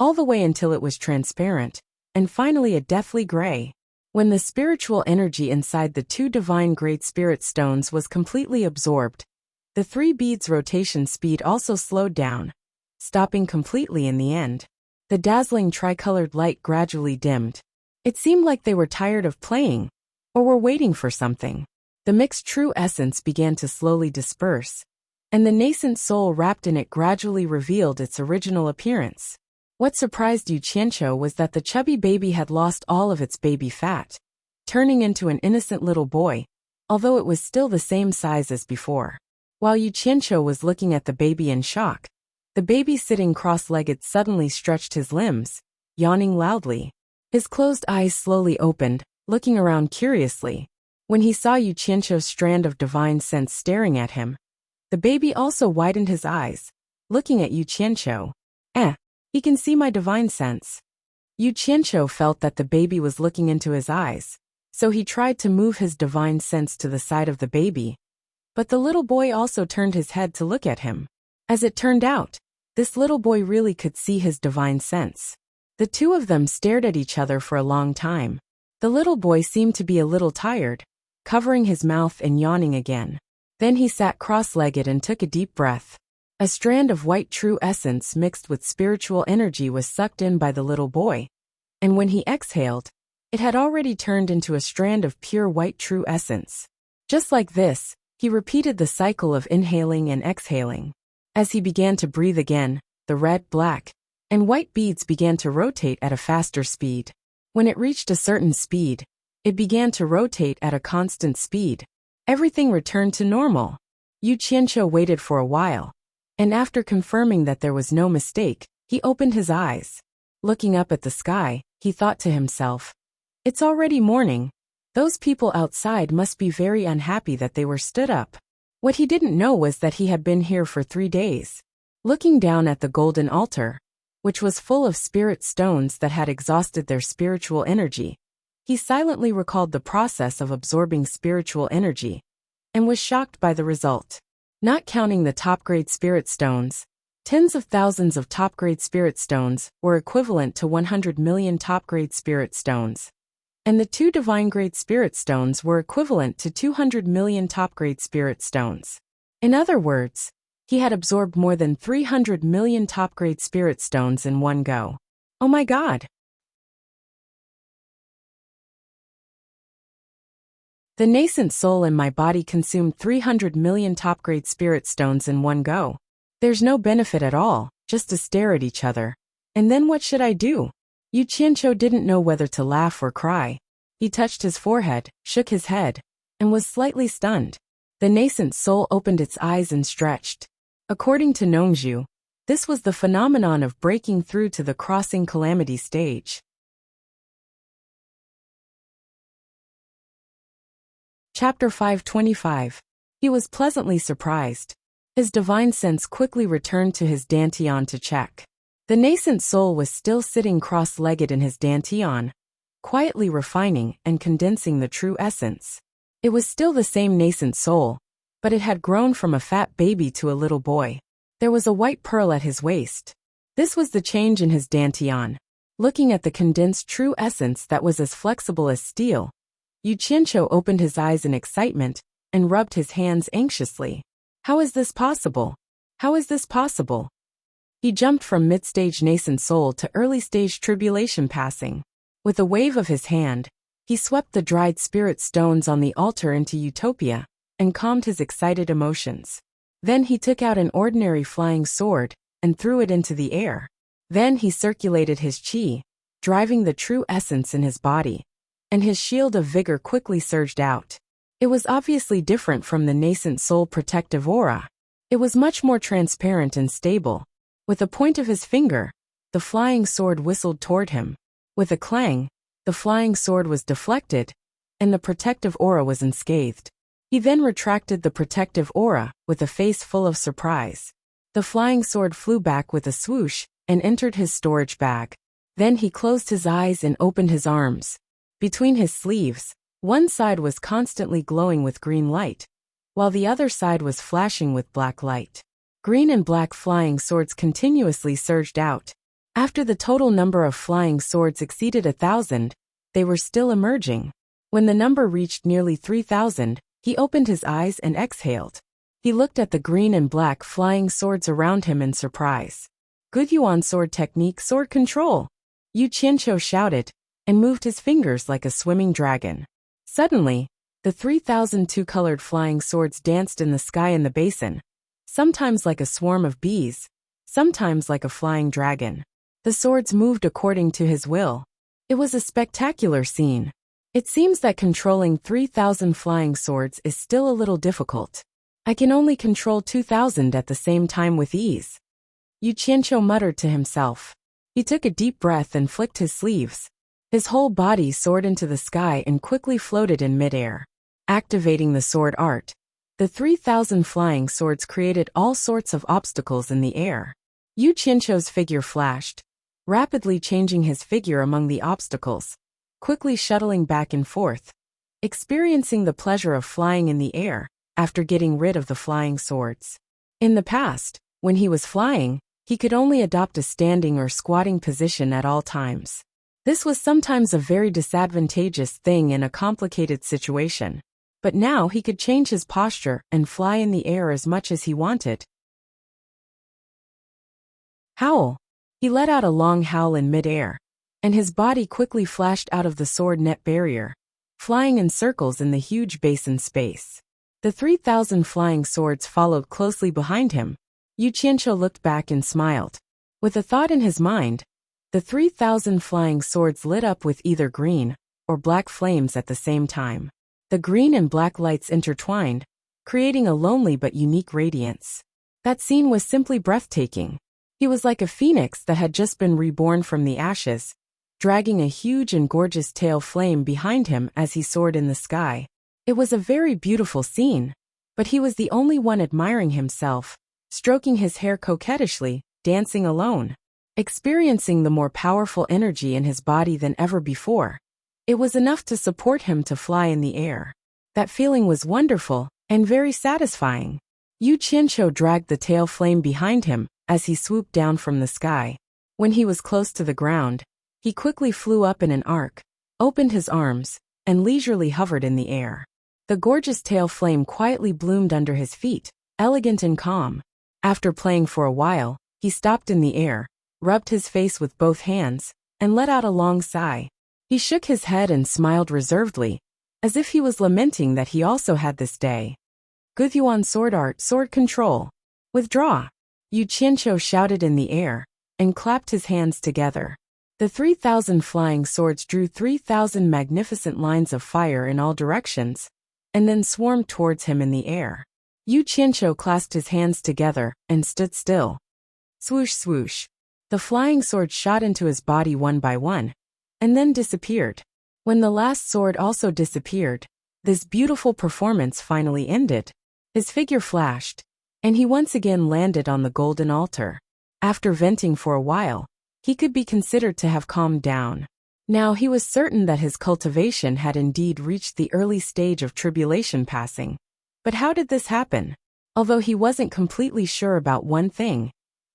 all the way until it was transparent, and finally a deathly gray. When the spiritual energy inside the 2 divine great spirit stones was completely absorbed, the 3 beads' rotation speed also slowed down, stopping completely in the end. The dazzling tricolored light gradually dimmed. It seemed like they were tired of playing, or were waiting for something. The mixed true essence began to slowly disperse, and the nascent soul wrapped in it gradually revealed its original appearance. What surprised Yu Qianqiu was that the chubby baby had lost all of its baby fat, turning into an innocent little boy, although it was still the same size as before. While Yu Qianqiu was looking at the baby in shock, the baby sitting cross-legged suddenly stretched his limbs, yawning loudly. His closed eyes slowly opened, looking around curiously. When he saw Yu Qianqiu's strand of divine sense staring at him, the baby also widened his eyes, looking at Yu Qianqiu. He can see my divine sense. Yu Qianqiu felt that the baby was looking into his eyes, so he tried to move his divine sense to the side of the baby. But the little boy also turned his head to look at him. As it turned out, this little boy really could see his divine sense. The 2 of them stared at each other for a long time. The little boy seemed to be a little tired, covering his mouth and yawning again. Then he sat cross-legged and took a deep breath. A strand of white true essence mixed with spiritual energy was sucked in by the little boy, and when he exhaled, it had already turned into a strand of pure white true essence. Just like this, he repeated the cycle of inhaling and exhaling. As he began to breathe again, the red, black, and white beads began to rotate at a faster speed. When it reached a certain speed, it began to rotate at a constant speed. Everything returned to normal. Yu Qianqiu waited for a while, and after confirming that there was no mistake, he opened his eyes. Looking up at the sky, he thought to himself, "It's already morning. Those people outside must be very unhappy that they were stood up." What he didn't know was that he had been here for 3 days. Looking down at the golden altar, which was full of spirit stones that had exhausted their spiritual energy, he silently recalled the process of absorbing spiritual energy, and was shocked by the result. Not counting the top-grade spirit stones, tens of thousands of top-grade spirit stones were equivalent to 100 million top-grade spirit stones. And the 2 divine-grade spirit stones were equivalent to 200 million top-grade spirit stones. In other words, he had absorbed more than 300 million top-grade spirit stones in one go. Oh my God! The nascent soul in my body consumed 300 million top-grade spirit stones in one go. There's no benefit at all, just to stare at each other. And then what should I do? Yu Qianqiu didn't know whether to laugh or cry. He touched his forehead, shook his head, and was slightly stunned. The nascent soul opened its eyes and stretched. According to Nongzhu, this was the phenomenon of breaking through to the crossing calamity stage. Chapter 525. He was pleasantly surprised. His divine sense quickly returned to his dantian to check. The nascent soul was still sitting cross-legged in his dantian, quietly refining and condensing the true essence. It was still the same nascent soul, but it had grown from a fat baby to a little boy. There was a white pearl at his waist. This was the change in his dantian. Looking at the condensed true essence that was as flexible as steel, Yu Qianqiu opened his eyes in excitement and rubbed his hands anxiously. How is this possible? How is this possible? He jumped from mid-stage nascent soul to early-stage tribulation passing. With a wave of his hand, he swept the dried spirit stones on the altar into utopia and calmed his excited emotions. Then he took out an ordinary flying sword and threw it into the air. Then he circulated his qi, driving the true essence in his body, and his shield of vigor quickly surged out. It was obviously different from the nascent soul protective aura. It was much more transparent and stable. With a point of his finger, the flying sword whistled toward him. With a clang, the flying sword was deflected, and the protective aura was unscathed. He then retracted the protective aura with a face full of surprise. The flying sword flew back with a swoosh and entered his storage bag. Then he closed his eyes and opened his arms. Between his sleeves, one side was constantly glowing with green light, while the other side was flashing with black light. Green and black flying swords continuously surged out. After the total number of flying swords exceeded 1,000, they were still emerging. When the number reached nearly 3,000, he opened his eyes and exhaled. He looked at the green and black flying swords around him in surprise. Good Yuan sword technique, sword control! Yu Qianqiu shouted, and moved his fingers like a swimming dragon. Suddenly, the 3,000 two-colored flying swords danced in the sky in the basin, sometimes like a swarm of bees, sometimes like a flying dragon. The swords moved according to his will. It was a spectacular scene. It seems that controlling 3,000 flying swords is still a little difficult. I can only control 2,000 at the same time with ease. Yu Qianqiu muttered to himself. He took a deep breath and flicked his sleeves. His whole body soared into the sky and quickly floated in midair. Activating the sword art, the 3,000 flying swords created all sorts of obstacles in the air. Yu Qianqiu's figure flashed, rapidly changing his figure among the obstacles, quickly shuttling back and forth, experiencing the pleasure of flying in the air after getting rid of the flying swords. In the past, when he was flying, he could only adopt a standing or squatting position at all times. This was sometimes a very disadvantageous thing in a complicated situation, but now he could change his posture and fly in the air as much as he wanted. Howl! He let out a long howl in midair, and his body quickly flashed out of the sword net barrier, flying in circles in the huge basin space. The 3,000 flying swords followed closely behind him. Yu Qianqiu looked back and smiled. With a thought in his mind, the 3,000 flying swords lit up with either green or black flames at the same time. The green and black lights intertwined, creating a lonely but unique radiance. That scene was simply breathtaking. He was like a phoenix that had just been reborn from the ashes, dragging a huge and gorgeous tail flame behind him as he soared in the sky. It was a very beautiful scene, but he was the only one admiring himself, stroking his hair coquettishly, dancing alone, experiencing the more powerful energy in his body than ever before. It was enough to support him to fly in the air. That feeling was wonderful and very satisfying. Yu Qianqiu dragged the tail flame behind him as he swooped down from the sky. When he was close to the ground, he quickly flew up in an arc, opened his arms, and leisurely hovered in the air. The gorgeous tail flame quietly bloomed under his feet, elegant and calm. After playing for a while, he stopped in the air, rubbed his face with both hands, and let out a long sigh. He shook his head and smiled reservedly, as if he was lamenting that he also had this day. Good Yuan sword art, sword control. Withdraw! Yu Qianqiu shouted in the air, and clapped his hands together. The 3,000 flying swords drew 3,000 magnificent lines of fire in all directions, and then swarmed towards him in the air. Yu Qianqiu clasped his hands together and stood still. Swoosh swoosh. The flying swords shot into his body one by one, and then disappeared. When the last sword also disappeared, this beautiful performance finally ended. His figure flashed, and he once again landed on the golden altar. After venting for a while, he could be considered to have calmed down. Now he was certain that his cultivation had indeed reached the early stage of tribulation passing. But how did this happen? Although he wasn't completely sure about one thing,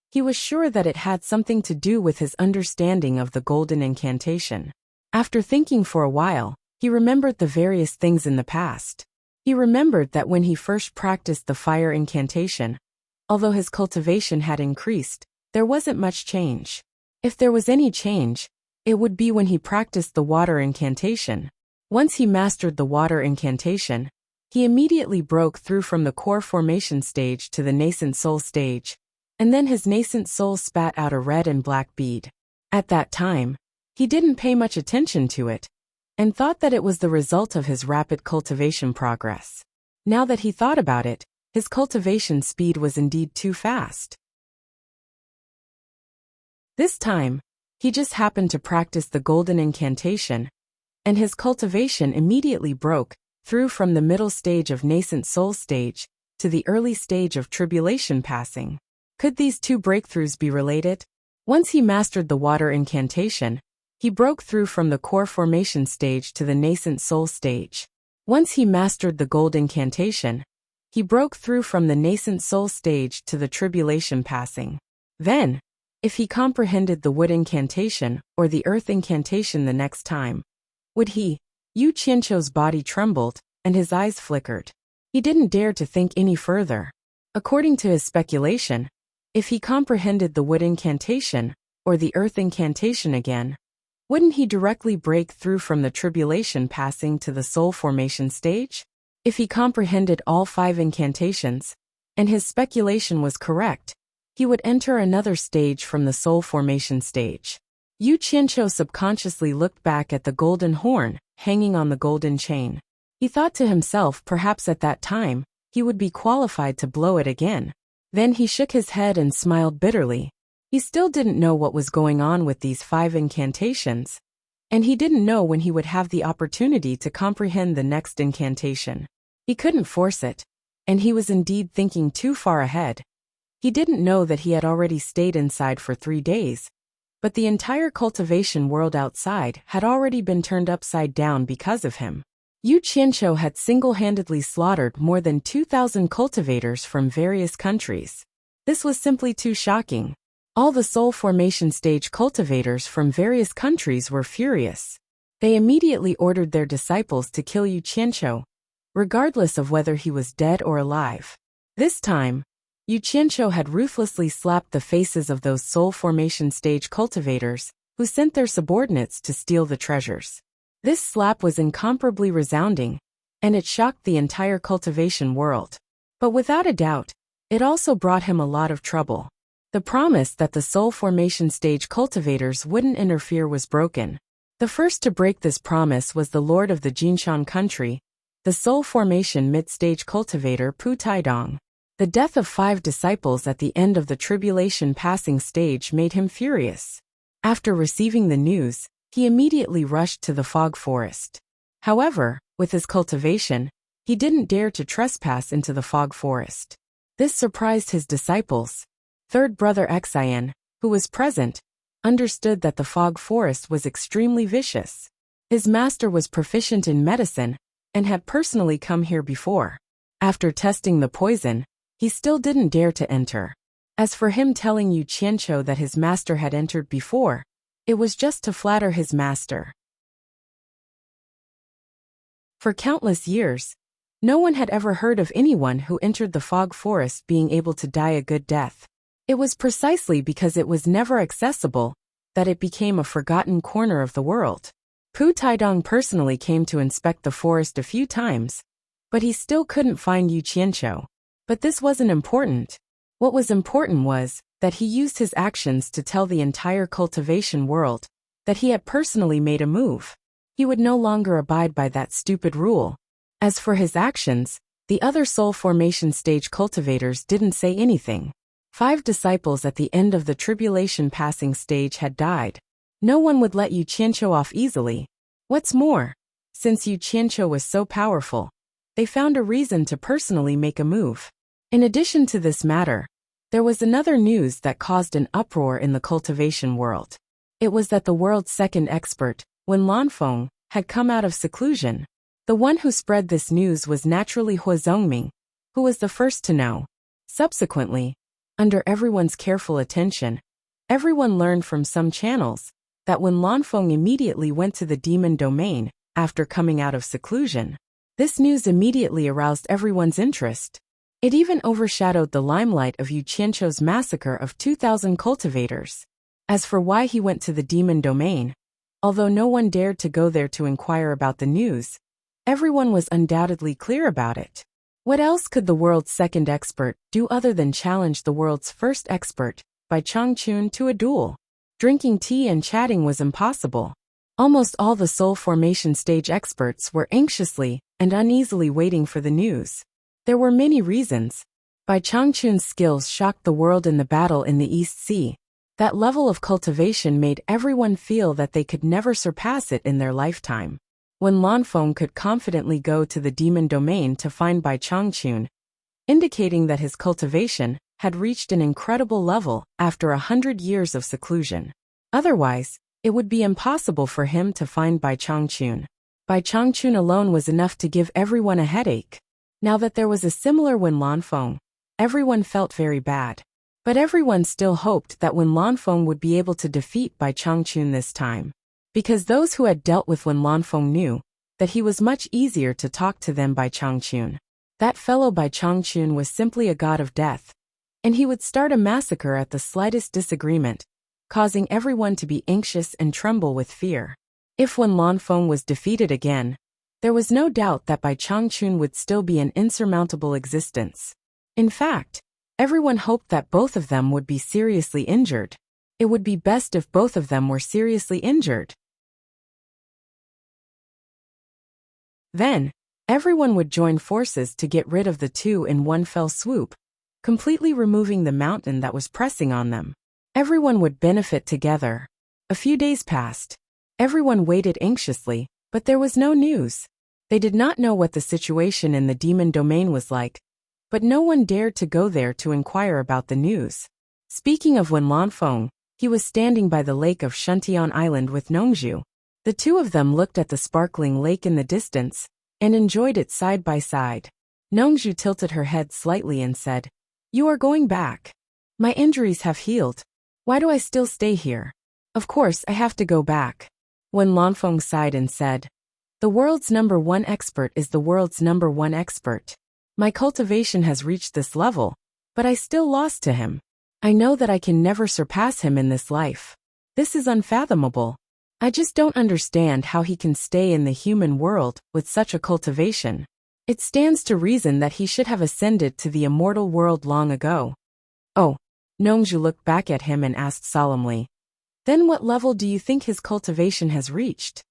he was sure that it had something to do with his understanding of the golden incantation. After thinking for a while, he remembered the various things in the past. He remembered that when he first practiced the fire incantation, although his cultivation had increased, there wasn't much change. If there was any change, it would be when he practiced the water incantation. Once he mastered the water incantation, he immediately broke through from the core formation stage to the nascent soul stage, and then his nascent soul spat out a red and black bead. At that time, he didn't pay much attention to it, and thought that it was the result of his rapid cultivation progress. Now that he thought about it, his cultivation speed was indeed too fast. This time, he just happened to practice the golden incantation, and his cultivation immediately broke through from the middle stage of nascent soul stage to the early stage of tribulation passing. Could these two breakthroughs be related? Once he mastered the water incantation, he broke through from the core formation stage to the nascent soul stage. Once he mastered the gold incantation, he broke through from the nascent soul stage to the tribulation passing. Then, if he comprehended the wood incantation or the earth incantation the next time, would he? Yu Qianqiu's body trembled, and his eyes flickered. He didn't dare to think any further. According to his speculation, if he comprehended the wood incantation or the earth incantation again, wouldn't he directly break through from the tribulation passing to the soul formation stage? If he comprehended all 5 incantations, and his speculation was correct, he would enter another stage from the soul formation stage. Yu Qianqiu subconsciously looked back at the golden horn hanging on the golden chain. He thought to himself perhaps at that time, he would be qualified to blow it again. Then he shook his head and smiled bitterly. He still didn't know what was going on with these 5 incantations, and he didn't know when he would have the opportunity to comprehend the next incantation. He couldn't force it, and he was indeed thinking too far ahead. He didn't know that he had already stayed inside for 3 days, but the entire cultivation world outside had already been turned upside down because of him. Yu Qianqiu had single-handedly slaughtered more than 2,000 cultivators from various countries. This was simply too shocking. All the soul formation stage cultivators from various countries were furious. They immediately ordered their disciples to kill Yu Qianqiu, regardless of whether he was dead or alive. This time, Yu Qianqiu had ruthlessly slapped the faces of those soul formation stage cultivators who sent their subordinates to steal the treasures. This slap was incomparably resounding, and it shocked the entire cultivation world. But without a doubt, it also brought him a lot of trouble. The promise that the soul formation stage cultivators wouldn't interfere was broken. The first to break this promise was the lord of the Jinshan country, the soul formation mid-stage cultivator Pu Taidong. The death of 5 disciples at the end of the tribulation passing stage made him furious. After receiving the news, he immediately rushed to the fog forest. However, with his cultivation, he didn't dare to trespass into the fog forest. This surprised his disciples. Third brother Xian, who was present, understood that the fog forest was extremely vicious. His master was proficient in medicine and had personally come here before. After testing the poison, he still didn't dare to enter. As for him telling Yu Qianqiu that his master had entered before, it was just to flatter his master. For countless years, no one had ever heard of anyone who entered the fog forest being able to die a good death. It was precisely because it was never accessible that it became a forgotten corner of the world. Pu Taidong personally came to inspect the forest a few times, but he still couldn't find Yu Qianqiu. But this wasn't important. What was important was that he used his actions to tell the entire cultivation world that he had personally made a move. He would no longer abide by that stupid rule. As for his actions, the other soul formation stage cultivators didn't say anything. 5 disciples at the end of the tribulation passing stage had died. No one would let Yu Qianqiu off easily. What's more, since Yu Qianqiu was so powerful, they found a reason to personally make a move. In addition to this matter, there was another news that caused an uproar in the cultivation world. It was that the world's second expert, Wen Lanfeng, had come out of seclusion. The one who spread this news was naturally Hua Zongming, who was the first to know. Subsequently, under everyone's careful attention, everyone learned from some channels that Wen Lanfeng immediately went to the demon domain after coming out of seclusion. This news immediately aroused everyone's interest. It even overshadowed the limelight of Yu Qianqiu's massacre of 2,000 cultivators. As for why he went to the demon domain, although no one dared to go there to inquire about the news, everyone was undoubtedly clear about it. What else could the world's second expert do other than challenge the world's first expert, Bai Changchun, to a duel? Drinking tea and chatting was impossible. Almost all the soul formation stage experts were anxiously and uneasily waiting for the news. There were many reasons. Bai Changchun's skills shocked the world in the battle in the East Sea. That level of cultivation made everyone feel that they could never surpass it in their lifetime. When Lanfeng could confidently go to the demon domain to find Bai Changchun, indicating that his cultivation had reached an incredible level after 100 years of seclusion. Otherwise, it would be impossible for him to find Bai Changchun. Bai Changchun alone was enough to give everyone a headache. Now that there was a similar Wen Lanfeng, everyone felt very bad. But everyone still hoped that Wen Lanfeng would be able to defeat Bai Changchun this time. Because those who had dealt with Wen Lanfeng knew that he was much easier to talk to than Bai Changchun. That fellow Bai Changchun was simply a god of death, and he would start a massacre at the slightest disagreement, causing everyone to be anxious and tremble with fear. If Wen Lanfeng was defeated again, there was no doubt that Bai Changchun would still be an insurmountable existence. In fact, everyone hoped that both of them would be seriously injured. It would be best if both of them were seriously injured. Then, everyone would join forces to get rid of the two in one fell swoop, completely removing the mountain that was pressing on them. Everyone would benefit together. A few days passed. Everyone waited anxiously, but there was no news. They did not know what the situation in the demon domain was like, but no one dared to go there to inquire about the news. Speaking of Wen Lanfeng, he was standing by the lake of Shuntian Island with Nongzhu. The two of them looked at the sparkling lake in the distance and enjoyed it side by side. Nongzhu tilted her head slightly and said, "You are going back. My injuries have healed. Why do I still stay here? Of course I have to go back." Wen Lanfeng sighed and said, "The world's #1 expert is the world's #1 expert. My cultivation has reached this level, but I still lost to him. I know that I can never surpass him in this life. This is unfathomable. I just don't understand how he can stay in the human world with such a cultivation. It stands to reason that he should have ascended to the immortal world long ago." "Oh." Nongzhu looked back at him and asked solemnly, "Then what level do you think his cultivation has reached?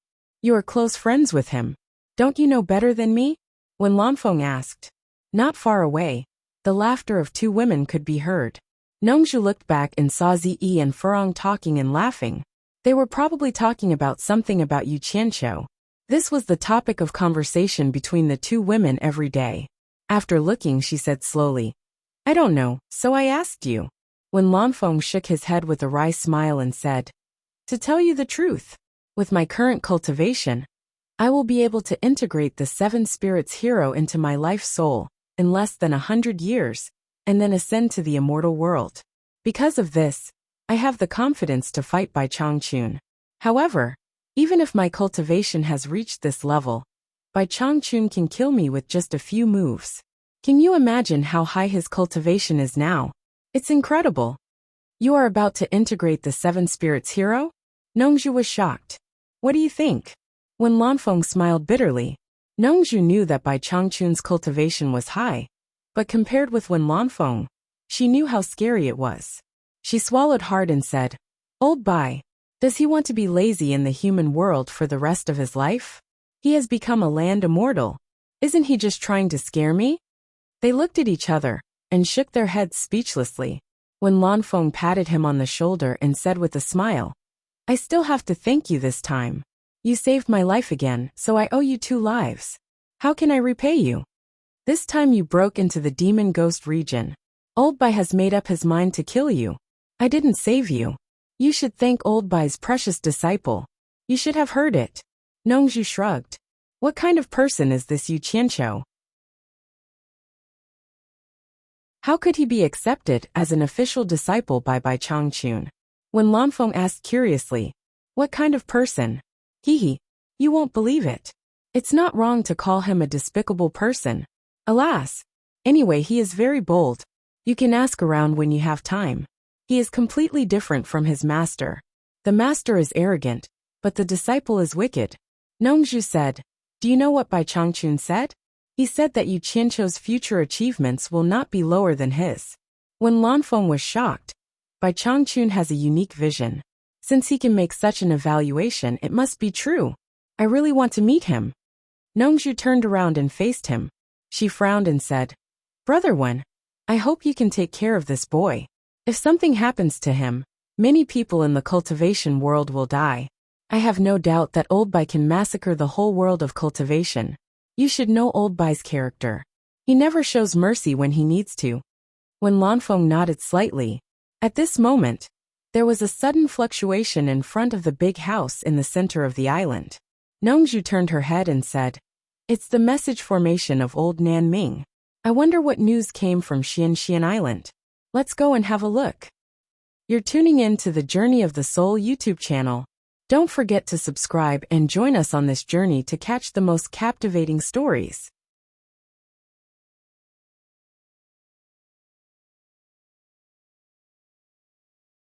You are close friends with him. Don't you know better than me?" Wen Lanfeng asked. Not far away, the laughter of two women could be heard. Nongzhu looked back and saw Ziyi and Furong talking and laughing. They were probably talking about something about Yu Qianqiu. This was the topic of conversation between the two women every day. After looking, she said slowly, "I don't know, so I asked you." Wen Lanfeng shook his head with a wry smile and said, "To tell you the truth, with my current cultivation, I will be able to integrate the seven spirits hero into my life soul in less than 100 years, and then ascend to the immortal world. Because of this, I have the confidence to fight Bai Changchun. However, even if my cultivation has reached this level, Bai Changchun can kill me with just a few moves. Can you imagine how high his cultivation is now? It's incredible." "You are about to integrate the seven spirits hero?" Nongzhu was shocked. "What do you think?" Wen Lanfeng smiled bitterly. Nongzhu knew that Bai Changchun's cultivation was high, but compared with Wen Lanfeng, she knew how scary it was. She swallowed hard and said, "Old Bai, does he want to be lazy in the human world for the rest of his life? He has become a land immortal. Isn't he just trying to scare me?" They looked at each other and shook their heads speechlessly. Wen Lanfeng patted him on the shoulder and said with a smile, "I still have to thank you this time. You saved my life again, so I owe you 2 lives. How can I repay you? This time you broke into the demon ghost region. Old Bai has made up his mind to kill you. I didn't save you. You should thank Old Bai's precious disciple. You should have heard it." Nongzhu shrugged. What kind of person is this Yu Qianqiu? How could he be accepted as an official disciple by Bai Changchun? Wen Lanfeng asked curiously, "What kind of person?" "Hehe, you won't believe it. It's not wrong to call him a despicable person. Alas. Anyway, he is very bold. You can ask around when you have time. He is completely different from his master. The master is arrogant, but the disciple is wicked." Nongzhu said, "Do you know what Bai Changchun said? He said that Yu Qianqiu's future achievements will not be lower than his." Wen Lanfeng was shocked. Bai Changchun has a unique vision. Since he can make such an evaluation, it must be true. I really want to meet him. Nongzhu turned around and faced him. She frowned and said, "Brother Wen, I hope you can take care of this boy. If something happens to him, many people in the cultivation world will die. I have no doubt that Old Bai can massacre the whole world of cultivation. You should know Old Bai's character. He never shows mercy when he needs to." When Lanfeng nodded slightly. At this moment, there was a sudden fluctuation in front of the big house in the center of the island. Nongzhu turned her head and said, "It's the message formation of old Nanming. I wonder what news came from Xian Island. Let's go and have a look." You're tuning in to the Journey of the Soul YouTube channel. Don't forget to subscribe and join us on this journey to catch the most captivating stories.